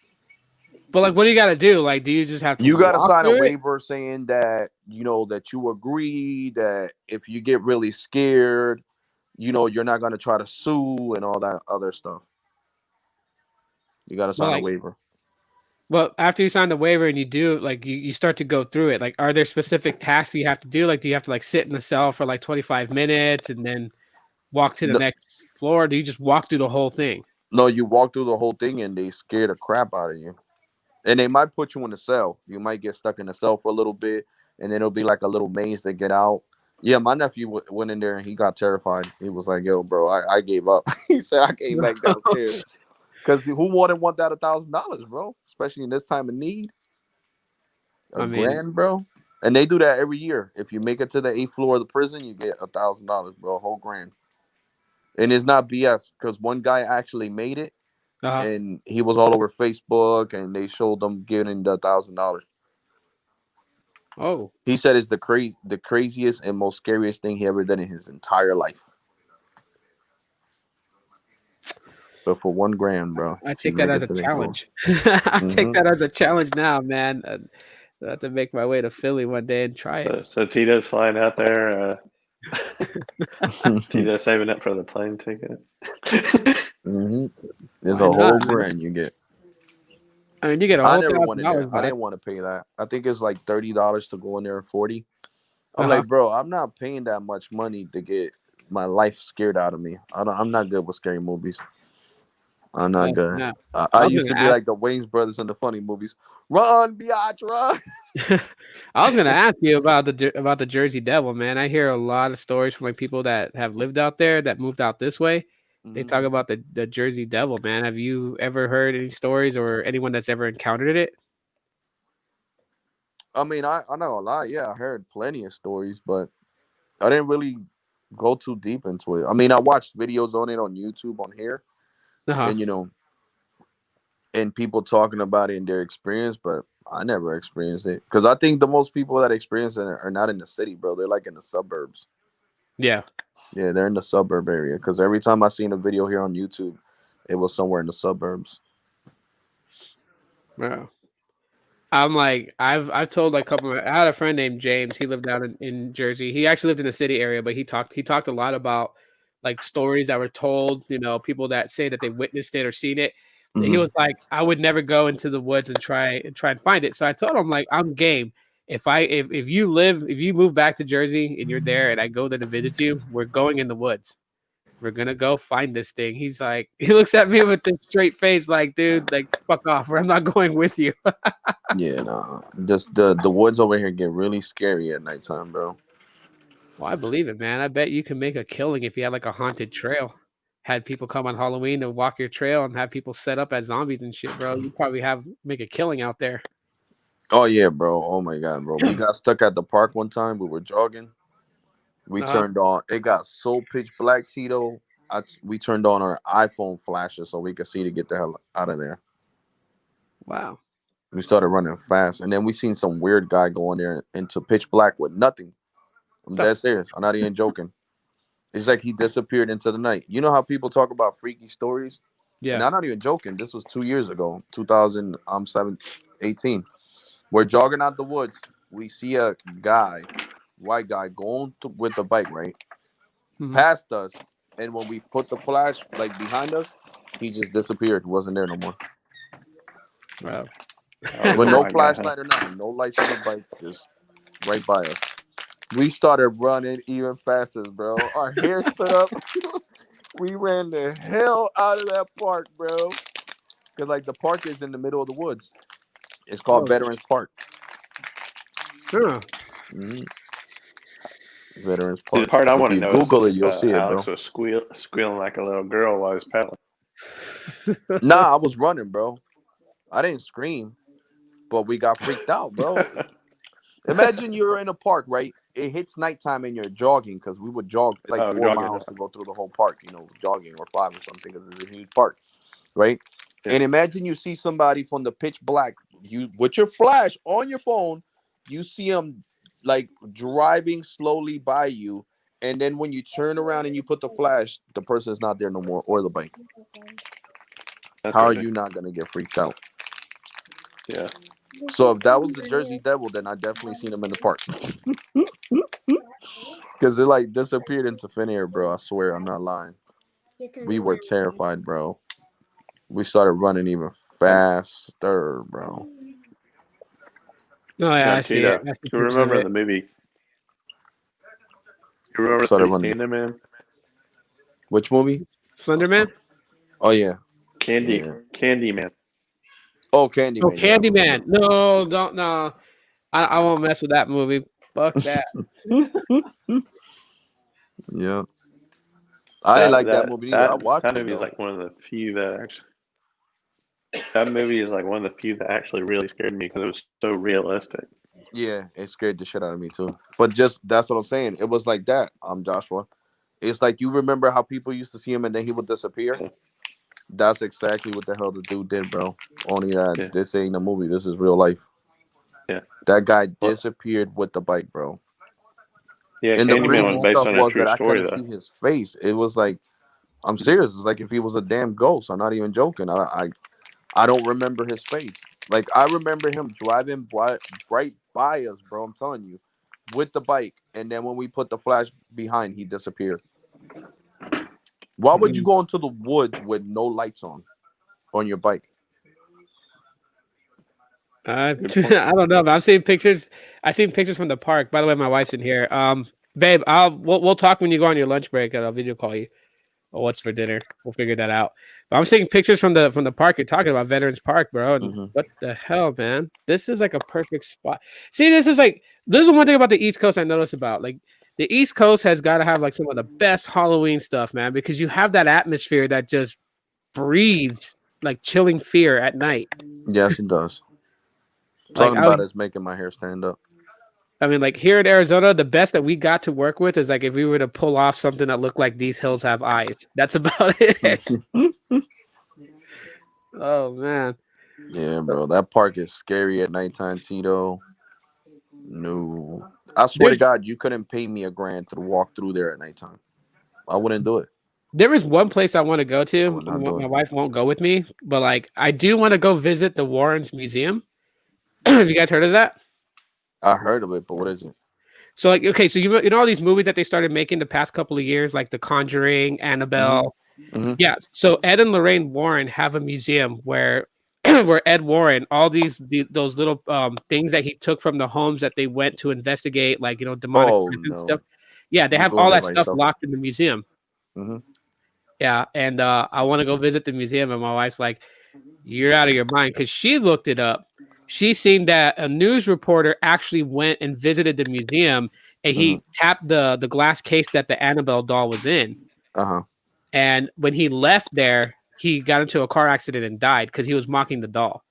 But like, what do you got to do? Like, do you just have to? You got to sign a through it? waiver saying that that you agree that if you get really scared, you're not going to try to sue and all that other stuff. You got to sign a waiver. Well, after you sign the waiver and you do, like, you start to go through it. Like, are there specific tasks you have to do? Like, do you have to like sit in the cell for like 25 minutes and then walk to the next floor? Or do you just walk through the whole thing? No, you walk through the whole thing and they scare the crap out of you. And they might put you in a cell. You might get stuck in the cell for a little bit, and then it'll be like a little maze to get out. Yeah, my nephew went in there and he got terrified. He was like, "Yo, bro, I gave up." He said, "I came back downstairs." Because who wouldn't want that $1,000, bro? Especially in this time of need. $1,000, bro. And they do that every year. If you make it to the 8th floor of the prison, you get $1,000, bro, a whole grand. And it's not BS because one guy actually made it, Uh-huh. and he was all over Facebook, and they showed them getting the $1,000. Oh, He said it's the craziest and most scariest thing he ever did in his entire life. But for 1 grand, bro, I if you take that make as it a to the 8th floor. challenge. I take Mhm. that as a challenge now, man. I have to make my way to Philly one day and try it. So Tito's flying out there. Tito's saving up for the plane ticket. Mhm. There's Why a whole not, man? grand you get. I mean, you get a I whole never thousand went in there. dollars I back. didn't want to pay that. I think it's like $30 to go in there, 40. I'm Uh-huh. like, bro, I'm not paying that much money to get my life scared out of me. I'm not good with scary movies. I'm not Oh, good. snap. I I was used to gonna be ask. like the Wayne's brothers in the funny movies. Run, biatch, run. I was gonna ask you about about the Jersey Devil, man. I hear a lot of stories from like people that have lived out there that moved out this way. They Mhm. talk about the Jersey Devil, man. Have you ever heard any stories or anyone that's ever encountered it? I mean, I know a lot. Yeah, I heard plenty of stories, but I didn't really go too deep into it. I mean, I watched videos on it on YouTube on here, Uh-huh. and and people talking about it in their experience, but I never experienced it because I think the most people that experience it are not in the city, bro. They're like in the suburbs. Yeah. Yeah, they're in the suburb area because every time I seen a video here on YouTube, it was somewhere in the suburbs. Yeah. I'm like, I've told like a couple I had a friend named James. He lived out in Jersey. He actually lived in the city area, but he talked a lot about like stories that were told, people that say that they witnessed it or seen it. He Hmm. was like, I would never go into the woods and try and find it. So I told him like, I'm game. If you move back to Jersey and you're there and I go there to visit you, we're going in the woods. We're gonna go find this thing. He's like, he looks at me with this straight face, like, dude, like, fuck off, or I'm not going with you. Yeah, no, just the woods over here get really scary at nighttime, bro. Well, I believe it, man. I bet you can make a killing if you had like a haunted trail. Had people come on Halloween to walk your trail and have people set up as zombies and shit, bro. You probably make a killing out there. Oh yeah, bro. Oh my god, bro. We got stuck at the park one time. We were jogging. We Uh-huh. turned on. It got so pitch black, Tito. We turned on our iPhone flashes so we could see to get the hell out of there. Wow. We started running fast, and then we seen some weird guy go in there into pitch black with nothing. I'm The dead serious. I'm not even joking. It's like he disappeared into the night. You know how people talk about freaky stories? And Yeah. I'm not even joking. This was 2 years ago, 2018. We're jogging out the woods. We see a guy, white guy, going with the bike, right? Mhm. Past us. And when we put the flash like behind us, he just disappeared. Wasn't there no more. Wow. Oh With no my god. flashlight or nothing. No lights on the bike. Just right by us. We started running even faster, bro. Our hair stood up. We ran the hell out of that park, bro. Because like the park is in the middle of the woods. It's called Oh, Veterans Park. huh. Mhm. Veterans See, the Park. part I If want to you know is Google it, if you'll see it, Alex bro. was squealing like a little girl while he's paddling. Nah, I was running, bro. I didn't scream, but we got freaked out, bro. Imagine you're in a park, right? It hits nighttime and you're jogging because we would jog like Oh, 4 miles to go through the whole park, jogging or 5 or something because it's a huge park, right? Yeah. And imagine you see somebody from the pitch black, you with your flash on your phone, you see them like driving slowly by you, and then when you turn around and you put the flash, the person is not there no more or the bike. That's How are crazy. you not gonna get freaked out? Yeah. So if that was the Jersey Devil, then I definitely seen him in the park. Because it like disappeared into thin air, bro. I swear, I'm not lying. We were terrified, bro. We started running even faster, bro. Oh yeah, Now, I see it. Tito, I see you pictures of remember it. the movie? You remember the Started movie running. Candyman? Which movie? Slenderman? Oh yeah, Candy, yeah. Candyman. Oh, Oh, Candyman. Yeah, I remember. Candyman. No, don't no. I won't mess with that movie. Fuck that. Yeah, I didn't That like that that movie either. I that watched that it movie is though. like one of the few that actually. That movie is like one of the few that actually really scared me because it was so realistic. Yeah, it scared the shit out of me too. But just that's what I'm saying. It was like that. Joshua. It's like you remember how people used to see him and then he would disappear. Yeah. That's exactly what the hell the dude did, bro. Only that Yeah. this ain't a movie. This is real life. Yeah. That guy Well, disappeared with the bike, bro. yeah, And the Candyman crazy was based stuff on a was true that I story, couldn't though. see his face. It was like I'm serious. It's like if he was a damn ghost. I'm not even joking. I don't remember his face. Like I remember him driving right by us, bro. I'm telling you, with the bike. And then when we put the flash behind, he disappeared. Why would you Mm. go into the woods with no lights on your bike? Good point. I don't know, but I've seen pictures. I've seen pictures from the park. By the way, my wife's in here. Babe, we'll talk when you go on your lunch break, and I'll video call you. Or what's for dinner? We'll figure that out. But I'm seeing pictures from the park. You're talking about Veterans Park, bro. And Mm-hmm. what the hell, man? This is like a perfect spot. See, this is one thing about the East Coast I noticed about. Like the East Coast has got to have like some of the best Halloween stuff, man, because you have that atmosphere that just breathes like chilling fear at night. Yes, it does. Like Talking about it is making my hair stand up. I mean, like here in Arizona, the best that we got to work with is like if we were to pull off something that looked like these hills have eyes. That's about it. Oh man. Yeah, bro. That park is scary at nighttime, Tito. No. I swear to There's God, you couldn't pay me $1,000 to walk through there at nighttime. I wouldn't do it. There is one place I want to go I to. would not do My it. wife won't go with me, but like I do want to go visit the Warrens Museum. Have you guys heard of that? I heard of it, but what is it? So like okay, so you know all these movies that they started making the past couple of years, like The Conjuring, Annabelle. Mm-hmm. Yeah. So Ed and Lorraine Warren have a museum where where Ed Warren, all those little things that he took from the homes that they went to investigate, like demonic Oh and stuff. no. Yeah, they You're have all doing it that right, stuff so. locked in the museum. Mm-hmm. Yeah, and I want to go visit the museum, and my wife's like, "You're out of your mind," because she looked it up. She seen that a news reporter actually went and visited the museum, and Mm-hmm. he tapped the glass case that the Annabelle doll was in. Uh-huh. And when he left there, he got into a car accident and died because he was mocking the doll.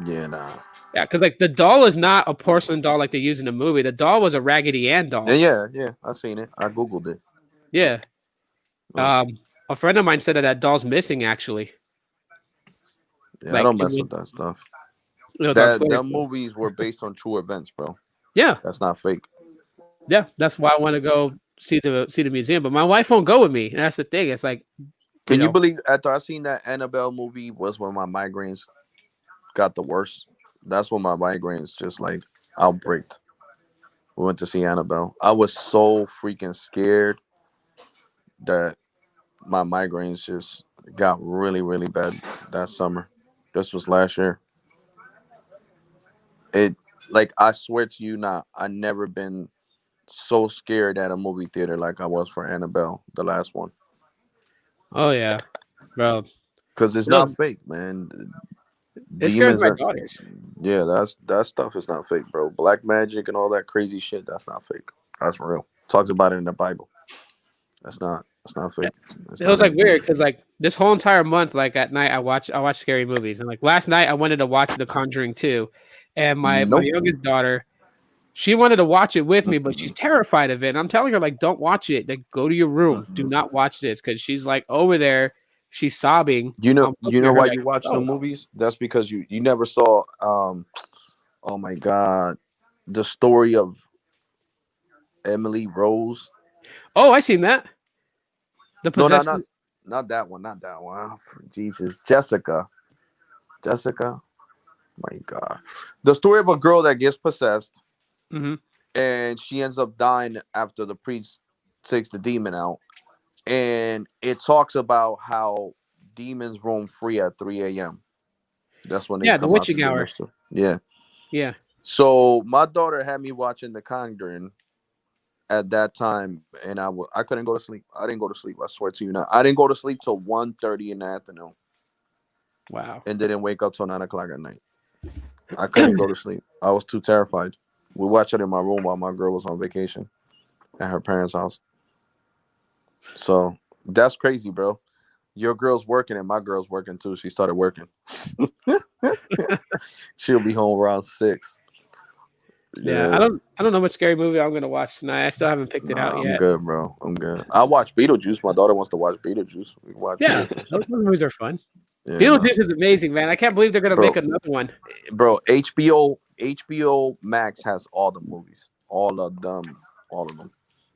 Yeah, nah. Yeah, because like the doll is not a porcelain doll like they use in the movie. The doll was a Raggedy Ann doll. Yeah, I seen it. I Googled it. Yeah. Oh. A friend of mine said that doll's missing actually. Yeah, I Like don't mess with that stuff. it was on Twitter. Them movies were based on true events, bro. Yeah. That's not fake. Yeah. That's why I want to go see the museum. But my wife won't go with me. And that's the thing. It's like Can you believe after I seen that Annabelle movie was when my migraines got the worst? That's when my migraines just like outbreaked. We went to see Annabelle. I was so freaking scared that my migraines just got really, really bad that summer. This was last year. It like I swear to you not, I never been so scared at a movie theater like I was for Annabelle, the last one. Oh yeah, bro. Because it's not fake, man. It scares Demons my are daughters. yeah, that stuff is not fake, bro. Black magic and all that crazy shit, that's not fake. That's real. Talks about it in the Bible. That's not fake. It's It not was like weird imagination. because like this whole entire month, like at night, I watch scary movies, and like last night, I wanted to watch The Conjuring 2, and my Nope. youngest daughter, she wanted to watch it with me, but she's Mm-mm. terrified of it. And I'm telling her like, don't watch it. Like, go to your room. Do Mm-mm. not watch this because she's like over there, she's sobbing. You know I'm looking at her why like, you watch the oh, movies? That's because you never saw oh my god, the story of Emily Rose. oh, I seen that. The No, possession. not that one, not that one. Jesus, Jessica. My god. The story of a girl that gets possessed Mhm. and she ends up dying after the priest takes the demon out. And it talks about how demons roam free at 3 a.m. That's when they Yeah, the come out to witching get hour. Mr. Yeah. Yeah. So my daughter had me watching The Conjuring at that time, and I couldn't go to sleep. I didn't go to sleep. I swear to you now. I didn't go to sleep till 1:30 in the afternoon Wow. and didn't wake up till 9 o'clock at night. I couldn't go to sleep. I was too terrified. We watched it in my room while my girl was on vacation at her parents' house. So that's crazy, bro. Your girl's working and my girl's working too. She started working. She'll be home around 6. Yeah, I don't know what scary movie I'm gonna watch tonight. I still haven't picked it out Nah, I'm yet. good, bro. I'm good. I watch Beetlejuice. My daughter wants to watch Beetlejuice. We watch Yeah, Beetlejuice. those movies are fun. Yeah, nah. Beetlejuice is amazing, man. I can't believe they're gonna Bro. make another one. Bro, HBO Max has all the movies. All of them. All of them.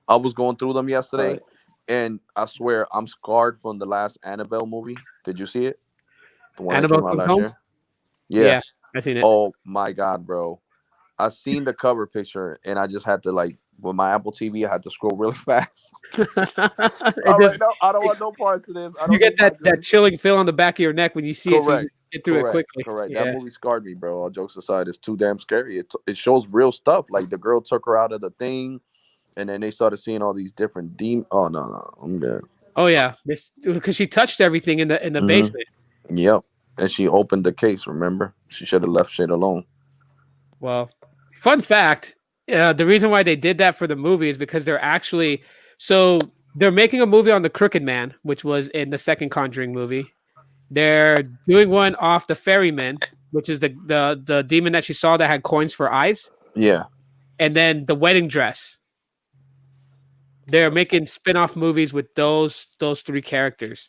I was going through them yesterday, Right. and I swear I'm scarred from the last Annabelle movie. Did you see it? The one that Annabelle came out Comes last Home. year? Yeah. Yeah, I seen it. Oh my god, bro. I seen the cover picture and I just had to like with my Apple TV, I had to scroll really fast. It I'm just like, no, I don't want no parts of this. I you don't get need that imagination. chilling feel on the back of your neck when you see it, so you Correct. just get through it quickly. Correct. That Yeah. movie scarred me, bro. All jokes aside, it's too damn scary. It shows real stuff. Like the girl took her out of the thing, and then they started seeing all these different demons. Oh no, I'm good. Oh yeah, because she touched everything in the Mhm. basement. Yep. And she opened the case. Remember, she should have left shit alone. Well, fun fact: the reason why they did that for the movie is because they're making a movie on the Crooked Man, which was in the second Conjuring movie. They're doing one off the Ferryman, which is the demon that she saw that had coins for eyes, Yeah, and then the Wedding Dress. They're making spin-off movies with those three characters.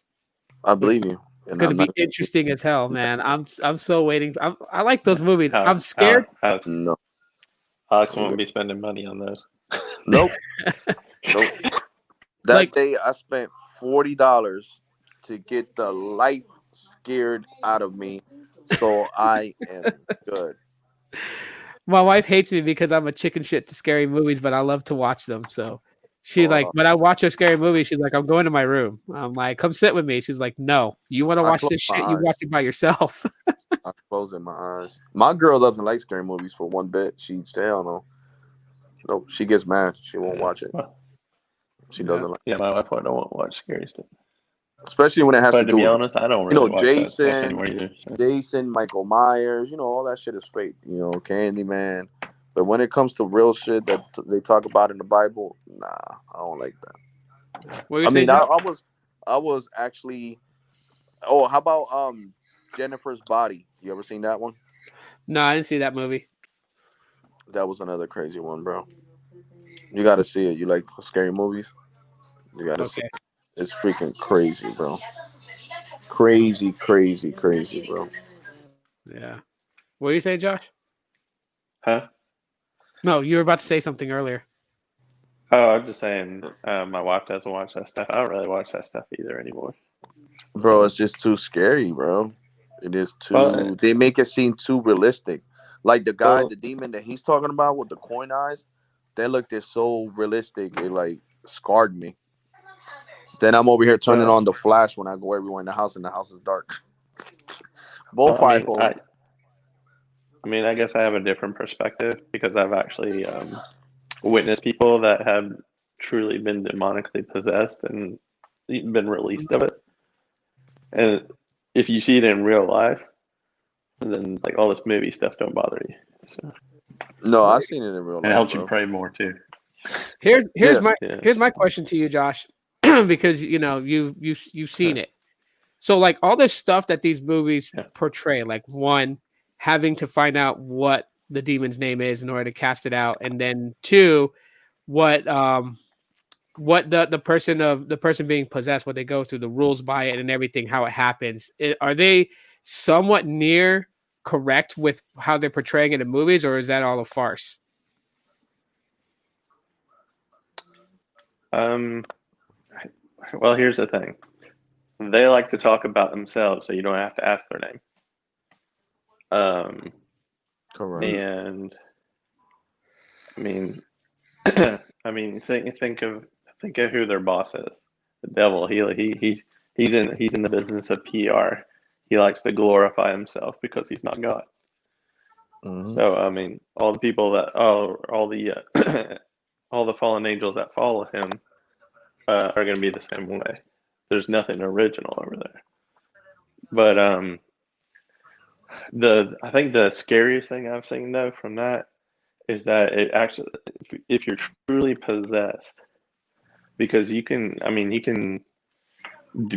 I Which believe you, it's and going to I'm be not. interesting as hell, man. I'm so waiting. I like those movies. I'm How, scared. Alex No, I'm won't good. be spending money on those. Nope. Nope. That Like, day I spent $40 to get the life scared out of me, so I am good. my wife hates me because I'm a chicken shit to scary movies, but I love to watch them. So she like Uh, when I watch a scary movie, she's like, I'm going to my room. I'm like, come sit with me. She's like, no, you want to I watch close this my shit? You watch eyes. it by yourself. I'm closing my eyes. My girl doesn't like scary movies for one bit. She's hell no. Nope. She gets mad. She won't watch it. Well, She Yeah. doesn't like, yeah, my wife don't watch scary stuff. especially when it has But to to do be with honest, I don't really watch that stuff Jason, anymore either. So. Michael Myers. All that shit is fake. Candyman. But when it comes to real shit that they talk about in the Bible, nah, I don't like that. What you I say, mean, Joe? I was actually. Oh, how about Jennifer's Body? You ever seen that one? No, I didn't see that movie. That was another crazy one, bro. You got to see it. You like scary movies? You got to see Okay. it. It's freaking crazy, bro. Crazy, crazy, crazy, bro. Yeah. What do you say, Josh? Huh? No, you were about to say something earlier. Oh, I'm just saying, my wife doesn't watch that stuff. I don't really watch that stuff either anymore. Bro, it's just too scary, bro. It is Well, too. They make it seem too realistic. Like the guy, well, the demon that he's talking about with the coin eyes, they looked at so realistic. It like scarred me. Then I'm over here turning on the flash when I go everywhere in the house, and the house is dark. Both well, iPhones. I guess I have a different perspective because I've actually witnessed people that have truly been demonically possessed and been released of it. And if you see it in real life, then like all this movie stuff don't bother you. So, No, I seen it in real and it life, helps bro. you pray more too. Here's Yeah. here's my question to you, Josh, because you've seen it. So like all this stuff that these movies Yeah. portray, like one, having to find out what the demon's name is in order to cast it out, and then two, what the person being possessed, what they go through, the rules by it and everything, how it happens. Are they somewhat near correct with how they're portraying it in movies, or is that all a farce? Well, here's the thing. They like to talk about themselves, so you don't have to ask their name. Correct. And I mean, think of who their boss is. The devil. He's in the business of PR. He likes to glorify himself because he's not God. Mhm. So I mean, all the people that all the all the fallen angels that follow him are going to be the same way. There's nothing original over there. But I think the scariest thing I've seen though from that is that it actually, if you're truly possessed, because you can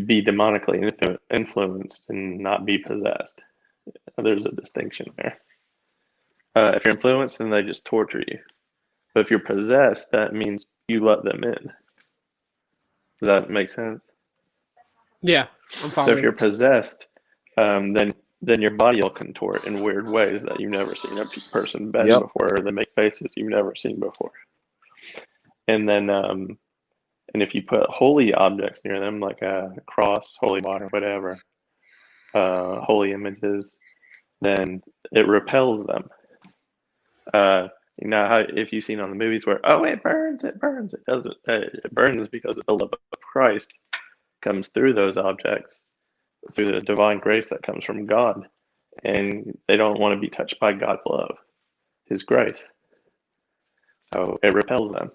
be demonically influenced and not be possessed. There's a distinction there. If you're influenced, then they just torture you. But if you're possessed, that means you let them in. Does that make sense? Yeah, I'm So if following. you're possessed, then your body will contort in weird ways that you've never seen a person bend Yep. before, or they make faces you've never seen before. And then, and if you put holy objects near them, like a cross, holy water, whatever, holy images, then it repels them. You know how if you've seen on the movies where it burns, it doesn't. It burns because the love of Christ comes through those objects, through the divine grace that comes from God, and they don't want to be touched by God's love, His grace. So it repels them.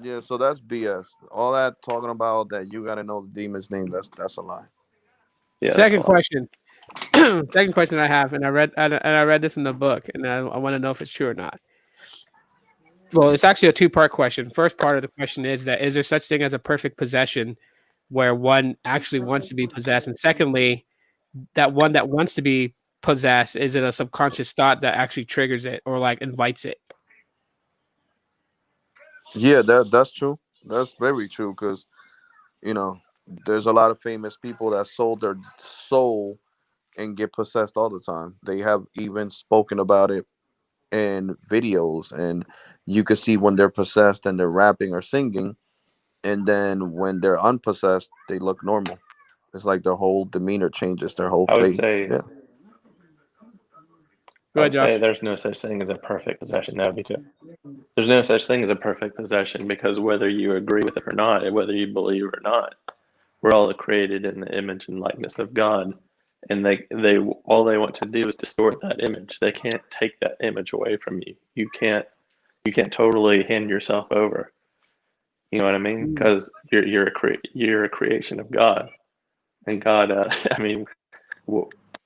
Yeah, so that's BS. All that talking about that you got to know the demon's name, that's a lie. Yeah, Second question. Second question I have, and I read this in the book, and I want to know if it's true or not. Well, it's actually a two-part question. First part of the question is that is there such thing as a perfect possession where one actually wants to be possessed? And secondly, that one that wants to be possessed, is it a subconscious thought that actually triggers it or like invites it? Yeah, that's true. That's very true because there's a lot of famous people that sold their soul and get possessed all the time. They have even spoken about it in videos, and you can see when they're possessed and they're rapping or singing, and then when they're unpossessed, they look normal. It's like their whole demeanor changes, their whole I would face. say Yeah. Go ahead, Josh. there's no such thing as a perfect possession. No, because there's no such thing as a perfect possession because whether you agree with it or not, whether you believe or not, we're all created in the image and likeness of God, and they all they want to do is distort that image. They can't take that image away from you. You can't totally hand yourself over. You know what I mean? Because you're a creation of God, and God. I mean,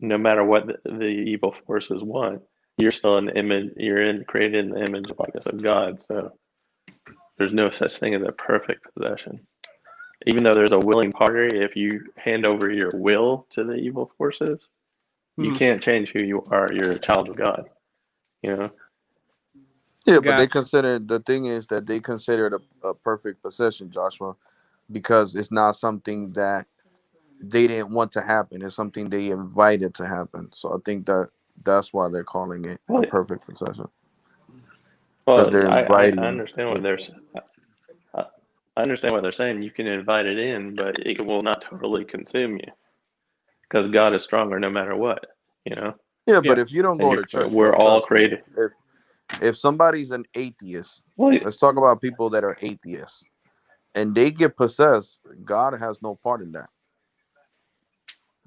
no matter what the evil forces want, you're still an image. Created in the image and likeness of God. So there's no such thing as a perfect possession. Even though there's a willing party, if you hand over your will to the evil forces, you can't change who you are. You're a child of God. You know. Yeah, but Gotcha. the thing is that they consider it a perfect possession, Joshua, because it's not something that they didn't want to happen. It's something they invited to happen. So I think that's why they're calling it a Well, perfect possession, because well, they're I inviting understand what it. there's. I understand what they're saying. You can invite it in, but it will not totally consume you because God is stronger no matter what. You know, Yeah, Yeah. but if you don't and go to church, we're bro, all trust me. created. If somebody's an atheist, Well, let's talk about people that are atheists, and they get possessed, God has no part in that.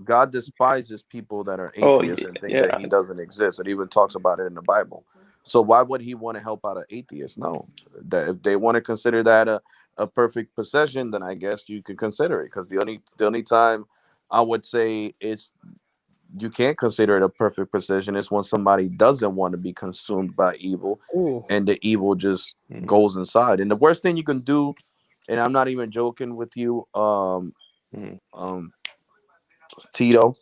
God despises people that are oh atheists and think that yeah. he doesn't exist. It even talks about it in the Bible. So why would he want to help out an atheist? No. That if they want to consider that a perfect possession, then I guess you could consider it. Because the only time I would say it's you can't consider it a perfect possession is when somebody doesn't want to be consumed by evil Ooh. and the evil just Mhm, goes inside. And the worst thing you can do, and I'm not even joking with you, mhm. um, Tito,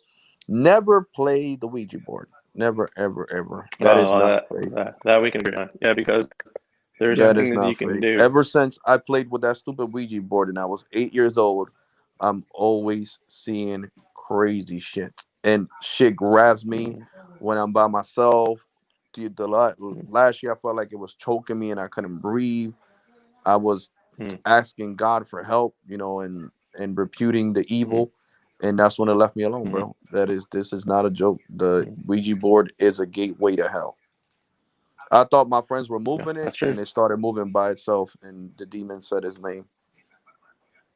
never play the Ouija board. Never, ever, ever. That is Oh, not fake. that we can agree on. Yeah, because there's That is things you not can fake. do. Ever since I played with that stupid Ouija board and I was 8 years old, I'm always seeing crazy shit. And shit grabs me Mhm, when I'm by myself. mhm, Last year, I felt like it was choking me and I couldn't breathe. I was mhm, asking God for help, and reputing the mhm, evil. And that's when it left me alone, mhm, bro. This is not a joke. The mhm. Ouija board is a gateway to hell. I thought my friends were Yeah, moving it, that's true. and it started moving by itself, and the demon said his name.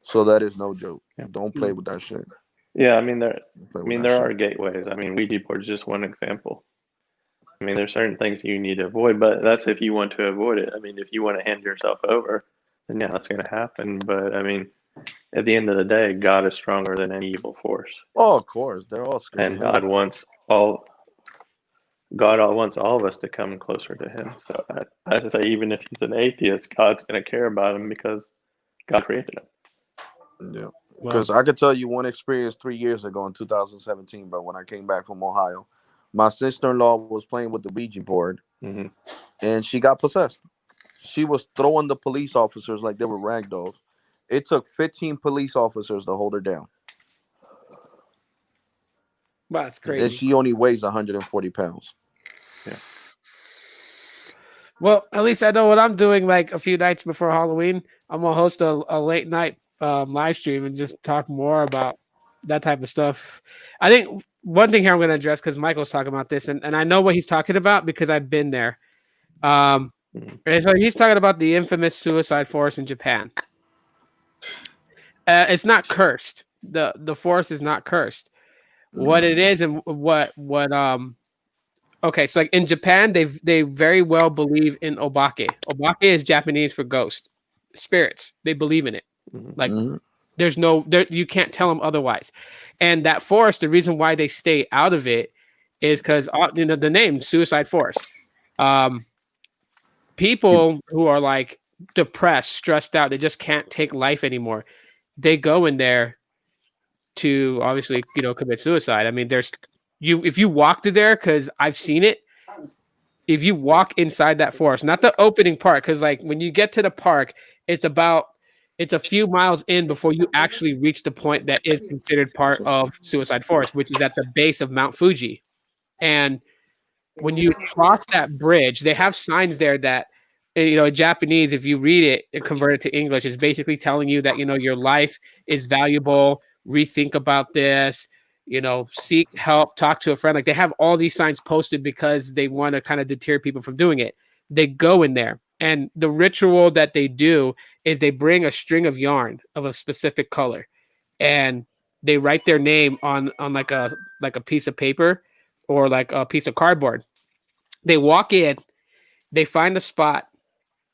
So that is no joke. Yeah, Don't play with that shit. yeah. I mean, there. Don't play I with mean, that there shit. are gateways. I mean, Ouija board is just one example. I mean, there's certain things you need to avoid, but that's if you want to avoid it. I mean, if you want to hand yourself over, then yeah, that's going to happen. But I mean, at the end of the day, God is stronger than any evil force, Oh, of course, they're all scared of and him. God wants all of us to come closer to Him. So I should say, even if he's an atheist, God's going to care about him because God created him. Yeah, Well, because I could tell you one experience 3 years ago in 2017, bro. When I came back from Ohio, My sister-in-law was playing with the Ouija board, Mhm. and she got possessed. She was throwing the police officers like they were rag dolls. It took 15 police officers to hold her down, Wow, that's and crazy. she only weighs 140 pounds. Well, at least I know what I'm doing. Like a few nights before Halloween, I'm gonna host a late night live stream and just talk more about that type of stuff. I think one thing here I'm gonna address because Michael's talking about this, and I know what he's talking about because I've been there. Mhm. And so he's talking about the infamous suicide forest in Japan. It's not cursed. The forest is not cursed. What it is and what okay, so like in Japan, they very well believe in obake. Obake is Japanese for ghost, spirits. They believe in it. Mhm. Like Mhm. there's no there you can't tell them otherwise. And that forest, the reason why they stay out of it is because the name suicide forest. Um, people who are like depressed, stressed out, they just can't take life anymore. They go in there to obviously commit suicide. I mean, there's you if you walk through there because I've seen it if you walk inside that forest, not the opening part, because like when you get to the park, it's a few miles in before you actually reach the point that is considered part of Suicide Forest, which is at the base of Mount Fuji. And when you cross that bridge, they have signs there that Japanese, if you read it and convert it to English, is basically telling you that your life is valuable. Rethink about this. Seek help, talk to a friend. Like they have all these signs posted because they want to kind of deter people from doing it. They go in there, and the ritual that they do is they bring a string of yarn of a specific color, and they write their name on like a piece of paper or like a piece of cardboard. They walk in, they find a spot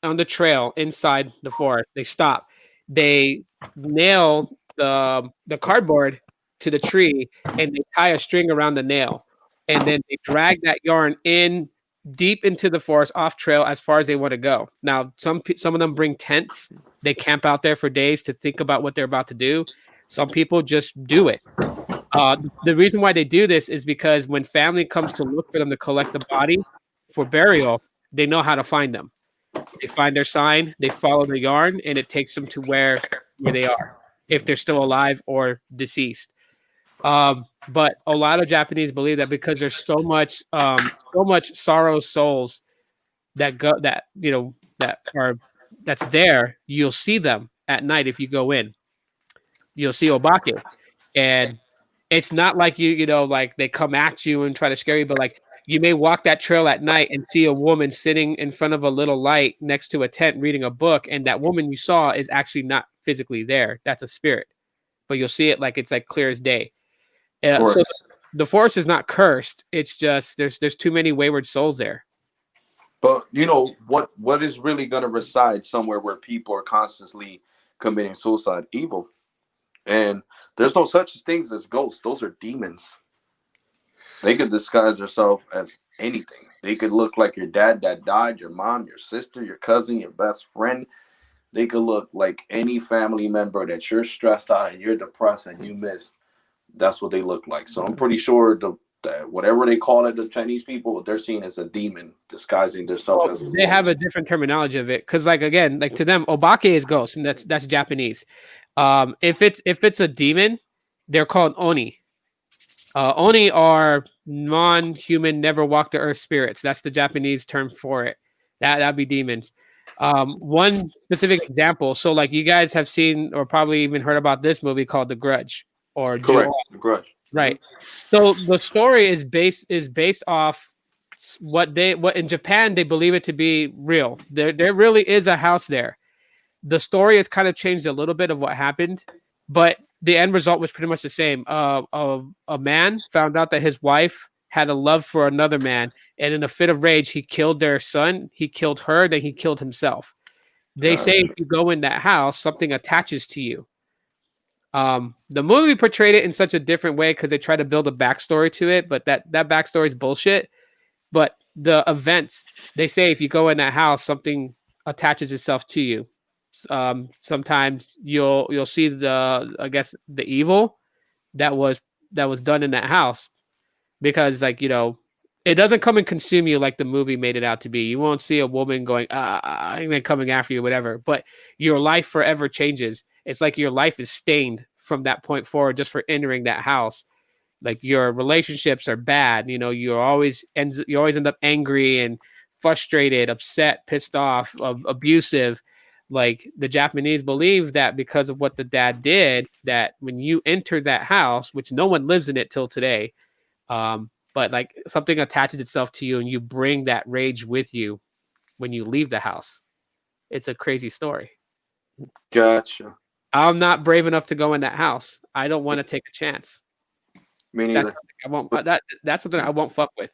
on the trail inside the forest. They stop. They nail the cardboard to the tree and they tie a string around the nail. And then they drag that yarn in deep into the forest off trail as far as they want to go. Now, some of them bring tents. They camp out there for days to think about what they're about to do. Some people just do it. The reason why they do this is because when family comes to look for them to collect the body for burial, they know how to find them. They find their sign, they follow the yarn, and it takes them to where they are, if they're still alive or deceased. But a lot of Japanese believe that because there's so much sorrow souls that go that's there, you'll see them at night if you go in. You'll see obake, and it's not like like they come at you and try to scare you, but like you may walk that trail at night and see a woman sitting in front of a little light next to a tent reading a book, and that woman you saw is actually not physically there. That's a spirit, but you'll see it like it's like clear as day. So the forest is not cursed. It's just there's too many wayward souls there. But what is really gonna reside somewhere where people are constantly committing suicide? Evil. And there's no such things as ghosts. Those are demons. They could disguise themselves as anything. They could look like your dad that died, your mom, your sister, your cousin, your best friend. They could look like any family member that you're stressed out and you're depressed and you miss. That's what they look like. So I'm pretty sure whatever they call it, the Chinese people, what they're seeing as a demon disguising themselves as a They have woman. a different terminology of it because, like again, like to them, obake is ghost, and that's Japanese. If it's a demon, they're called oni. Oni are non-human, never walk the earth spirits. That's the Japanese term for it. That'd be demons. One specific example. So, like you guys have seen or probably even heard about this movie called The Grudge or Correct. The grudge. right. So the story is based off what in Japan they believe it to be real. There really is a house there. The story has kind of changed a little bit of what happened, but the end result was pretty much the same. A man found out that his wife had a love for another man, and in a fit of rage, he killed their son. He killed her, then he killed himself. They say if you go in that house, something attaches to you. The movie portrayed it in such a different way because they try to build a backstory to it, but that backstory is bullshit. But the events, they say if you go in that house, something attaches itself to you. Sometimes you'll see I guess the evil that was done in that house because like It doesn't come and consume you like the movie made it out to be. You won't see a woman going, and then coming after you, whatever. But your life forever changes. It's like your life is stained from that point forward just for entering that house. Like your relationships are bad. You know, you always end up angry and frustrated, upset, pissed off, abusive. Like the Japanese believe that because of what the dad did, that when you enter that house, which no one lives in it till today, but like something attaches itself to you and you bring that rage with you when you leave the house. It's a crazy story. Gotcha. I'm not brave enough to go in that house. I don't want to take a chance. Me That's neither. something I won't. That's something I won't fuck with.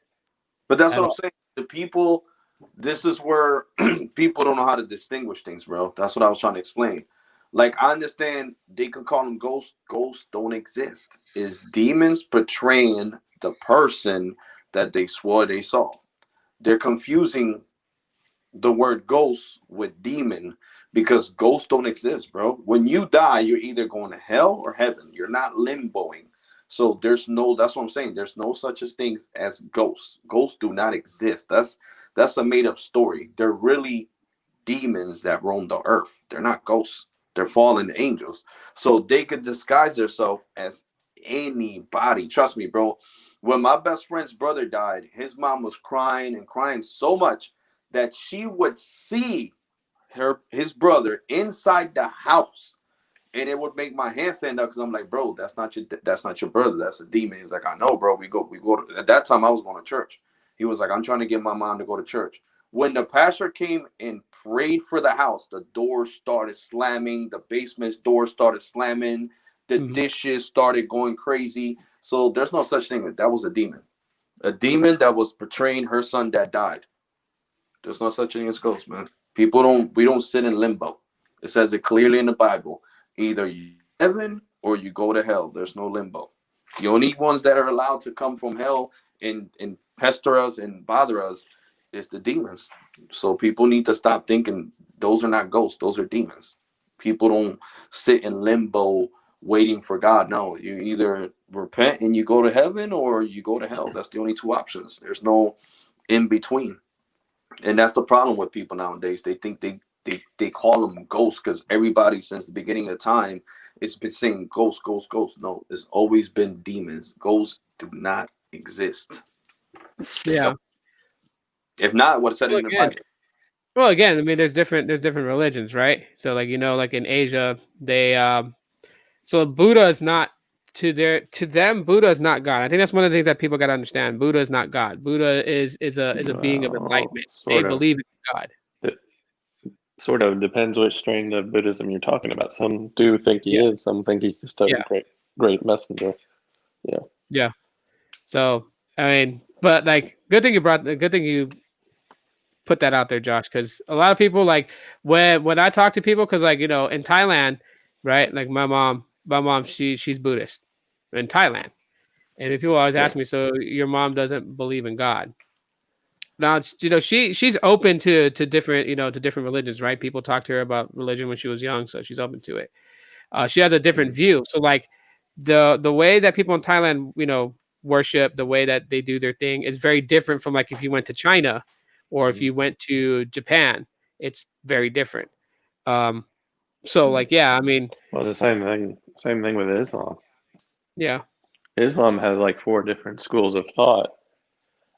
But that's At what I'm all. saying. The people, this is where people don't know how to distinguish things, bro. That's what I was trying to explain. Like, I understand they could call them ghosts. Ghosts don't exist. It's demons portraying the person that they swore they saw. They're confusing the word ghost with demon because ghosts don't exist, bro. When you die, you're either going to hell or heaven. You're not limboing. So that's what I'm saying. There's no such as things as ghosts. Ghosts do not exist. That's a made up story. They're really demons that roam the earth. They're not ghosts. They're fallen angels. So they could disguise themselves as anybody. Trust me, bro. When my best friend's brother died, his mom was crying and crying so much that she would see his brother inside the house, and it would make my hand stand up because I'm like, bro, that's not your brother. That's a demon. He's like, I know, bro. We go at that time I was going to church. He was like, I'm trying to get my mom to go to church. When the pastor came and prayed for the house, the doors started slamming, the basement's door started slamming, the dishes started going crazy. So there's no such thing. That was a demon that was portraying her son that died. There's no such thing as ghosts, man. We don't sit in limbo. It says it clearly in the Bible. Either you heaven or you go to hell. There's no limbo. The only ones that are allowed to come from hell and pester us and bother us is the demons. So people need to stop thinking those are not ghosts. Those are demons. People don't sit in limbo waiting for God. No, you either repent and you go to heaven or you go to hell. That's the only two options. There's no in between. And that's the problem with people nowadays. They think they call them ghosts because everybody since the beginning of time it's been saying ghosts, ghosts, ghosts. No, it's always been demons. Ghosts do not exist. Yeah. If not, what's said Well, in the Bible? again, I mean, there's different religions, right? So, like like in Asia, they so Buddha is not to them. Buddha is not God. I think that's one of the things that people got to understand. Buddha is not God. Buddha is a being of enlightenment. They believe in God. It sort of depends which strain of Buddhism you're talking about. Some do think he is. Some think he's just a great messenger. Yeah. Yeah. So I mean, but like, good thing you put that out there, Josh, because a lot of people like when I talk to people, because like in Thailand, right? Like my mom, she's Buddhist in Thailand, and people always ask me, so your mom doesn't believe in God? Now she's open to different to different religions, right? People talk to her about religion when she was young, so she's open to it. She has a different view. So like the way that people in Thailand worship, the way that they do their thing is very different from like if you went to China or if you went to Japan. It's very different. So like I mean, well, it's the same thing with Islam. Yeah. Islam has like 4 different schools of thought,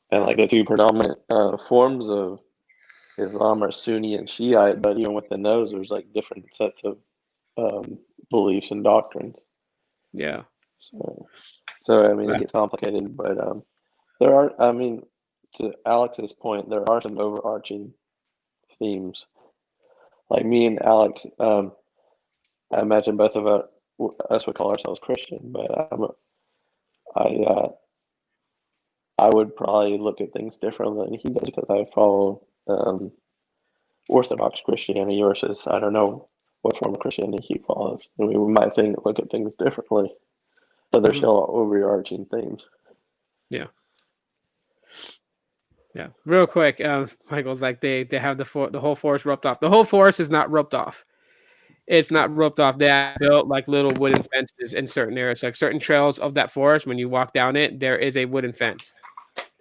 and like the 2 predominant forms of Islam are Sunni and Shiite. But even within those, there's like different sets of beliefs and doctrines. Yeah. So I mean, it gets complicated, but there are. I mean, to Alex's point, there are some overarching themes. Like me and Alex, I imagine both of us would call ourselves Christian, but I would probably look at things differently than he does because I follow Orthodox Christianity versus I don't know what form of Christianity he follows. I mean, we might look at things differently, but there's still overarching themes. Yeah. Yeah. Real quick, Michael's like they have the whole forest roped off. The whole forest is not roped off. It's not roped off. They have built like little wooden fences in certain areas, like certain trails of that forest. When you walk down it, there is a wooden fence.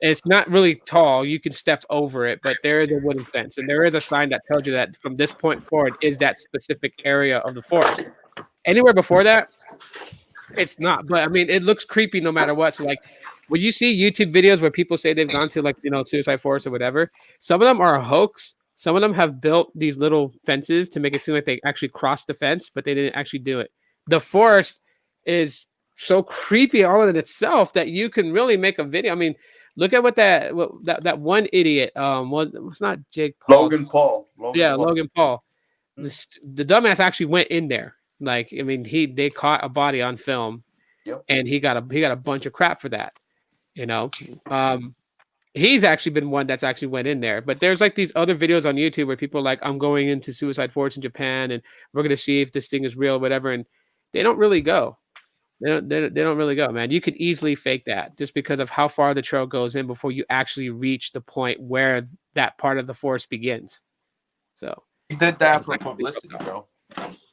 It's not really tall. You can step over it, but there is a wooden fence, and there is a sign that tells you that from this point forward is that specific area of the forest. Anywhere before that, it's not. But I mean, it looks creepy no matter what. So like, when you see YouTube videos where people say they've gone to like suicide forest or whatever, some of them are a hoax. Some of them have built these little fences to make it seem like they actually crossed the fence, but they didn't actually do it. The forest is so creepy all in itself that you can really make a video. I mean, look at what that one idiot it's not Jake Paul. Logan Paul. Logan Paul. The dumbass actually went in there. Like, I mean, they caught a body on film, and he got a bunch of crap for that. He's actually been one that's actually went in there. But there's like these other videos on YouTube where people are like, I'm going into suicide forest in Japan, and we're gonna see if this thing is real or whatever. And they don't really go. They don't really go, man. You could easily fake that just because of how far the trail goes in before you actually reach the point where that part of the forest begins. So he did that for publicity, bro.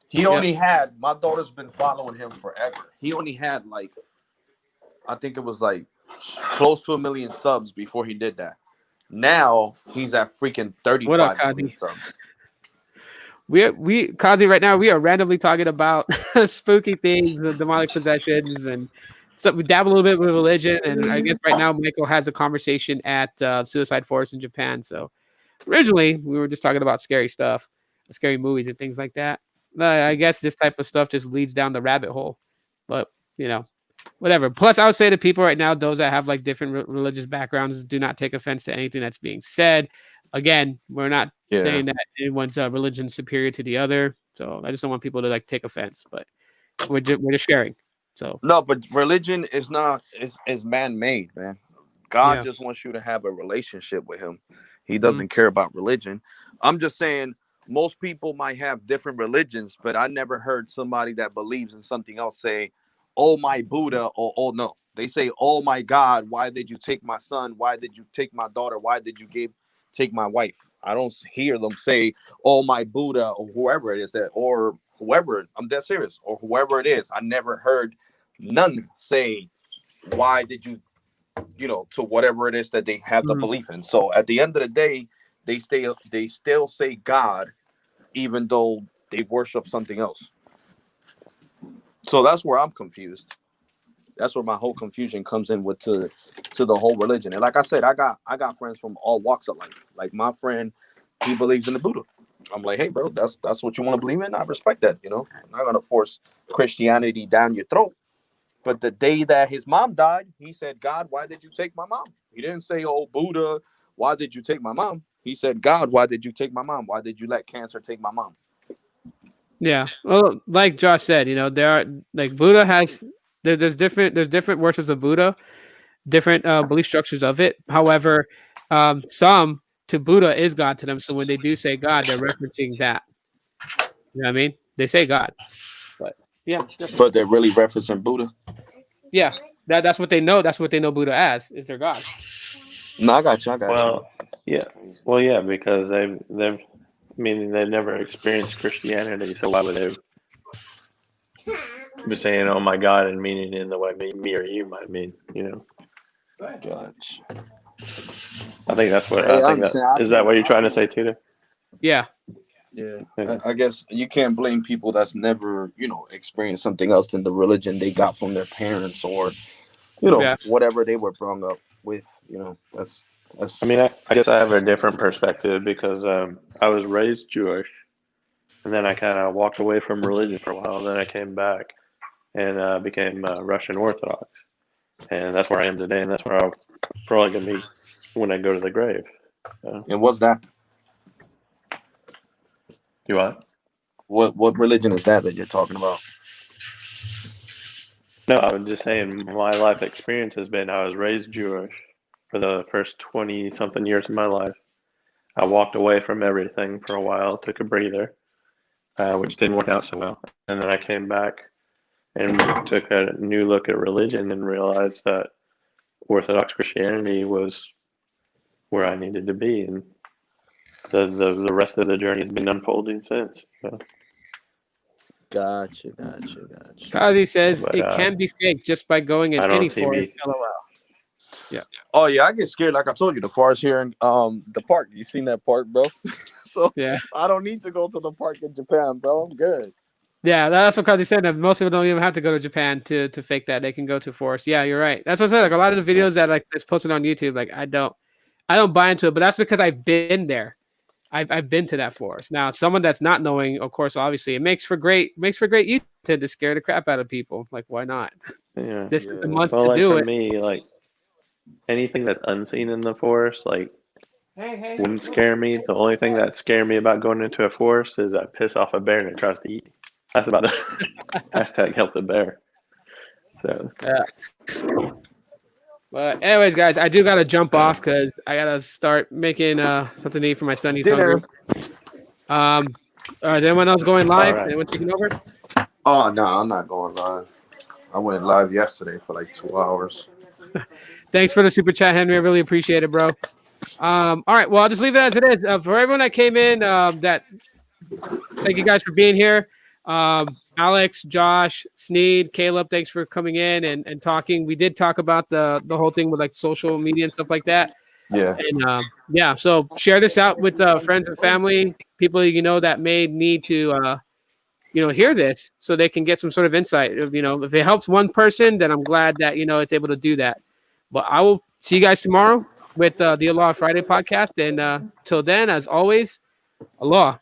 He only had, my daughter's been following him forever. He only had like, I think it was like close to 1 million subs before he did that. Now he's at freaking 35 million subs. Kazi, right now we are randomly talking about spooky things and demonic possessions, and so we dabble a little bit with religion. And I guess right now Michael has a conversation at Suicide Forest in Japan. So originally we were just talking about scary stuff, scary movies and things like that. I guess this type of stuff just leads down the rabbit hole, but whatever. Plus, I would say to people right now, those that have like different religious backgrounds, do not take offense to anything that's being said. Again, we're not saying that anyone's religion is superior to the other. So I just don't want people to like take offense, but we're just sharing. So no, but religion is not is man-made, man. God just wants you to have a relationship with him. He doesn't care about religion. I'm just saying most people might have different religions, but I never heard somebody that believes in something else say, "Oh my Buddha," or "Oh no." They say, "Oh my God, why did you take my son? Why did you take my daughter? Why did you take my wife?" I don't hear them say, "Oh my Buddha," or whoever it is that, or whoever. I'm dead serious, or whoever it is. I never heard none say, "Why did you," to whatever it is that they have the belief in. So at the end of the day, they still say God, even though they worship something else. So that's where I'm confused. That's where my whole confusion comes in with to the whole religion. And like I said, I got friends from all walks of life. Like my friend, he believes in the Buddha. I'm like, hey, bro, that's what you want to believe in. I respect that. I'm not gonna force Christianity down your throat. But the day that his mom died, he said, "God, why did you take my mom?" He didn't say, "Oh, Buddha, why did you take my mom?" He said, "God, why did you take my mom? Why did you let cancer take my mom?" Yeah. Well, like Josh said, there are like Buddha has there's different worships of Buddha, different belief structures of it. However, some to Buddha is God to them. So when they do say God, they're referencing that. You know what I mean? They say God, but yeah. But they're really referencing Buddha. Yeah, that's what they know. That's what they know Buddha as is their God. No, I got you. Well, yeah. Well, yeah, because they've never experienced Christianity, so why would they be saying, "Oh my God," and meaning in the way me or you might mean? Gotcha. I think that's what is that what you're trying to say, Tito? Yeah. Yeah. I guess you can't blame people that's never, experienced something else than the religion they got from their parents or, whatever they were brought up with. That's. I mean, I guess I have a different perspective because I was raised Jewish, and then I kind of walked away from religion for a while. And then I came back and became Russian Orthodox, and that's where I am today, and that's where I'll probably gonna be when I go to the grave. And what's that? You what? What religion is that you're talking about? No, I was just saying my life experience has been I was raised Jewish for the first 20-something years of my life. I walked away from everything for a while, took a breather, which didn't work out so well. And then I came back and took a new look at religion and realized that Orthodox Christianity was where I needed to be. And the rest of the journey has been unfolding since. So. Gotcha. Kazi says it can be fake just by going in any forest. LOL. Yeah. Oh yeah, I get scared. Like I told you, the forest here in the park. You seen that park, bro? So Yeah. I don't need to go to the park in Japan, bro. I'm good. Yeah, that's what Kazi said. That most people don't even have to go to Japan to fake that. They can go to forest. Yeah, you're right. That's what I said. Like a lot of the videos that like that's posted on YouTube, like I don't buy into it. But that's because I've been there. I've been to that forest. Now, someone that's not knowing, of course, obviously, it makes for great YouTube to scare the crap out of people. Like, why not? Yeah. This is the month Well, to like do for it. me, like anything that's unseen in the forest, like Hey. wouldn't scare me. The only thing that scared me about going into a forest is I piss off a bear and it tries to eat me. That's about the hashtag help the bear. So Yeah. But anyways, guys, I do gotta jump off because I gotta start making something to eat for my son. He's Dinner. hungry. Is anyone else going all live? right. Anyone taking over? Oh no, I'm not going live. I went live yesterday for like 2 hours. Thanks for the super chat, Henry. I really appreciate it, bro. All right. Well, I'll just leave it as it is. For everyone that came in, thank you guys for being here. Alex, Josh, Sneed, Caleb, thanks for coming in and talking. We did talk about the whole thing with like social media and stuff like that. Yeah. And yeah, so share this out with friends and family, people you know that may need to hear this so they can get some sort of insight. If it helps one person, then I'm glad that it's able to do that. But I will see you guys tomorrow with the Aloha Friday podcast. And till then, as always, aloha.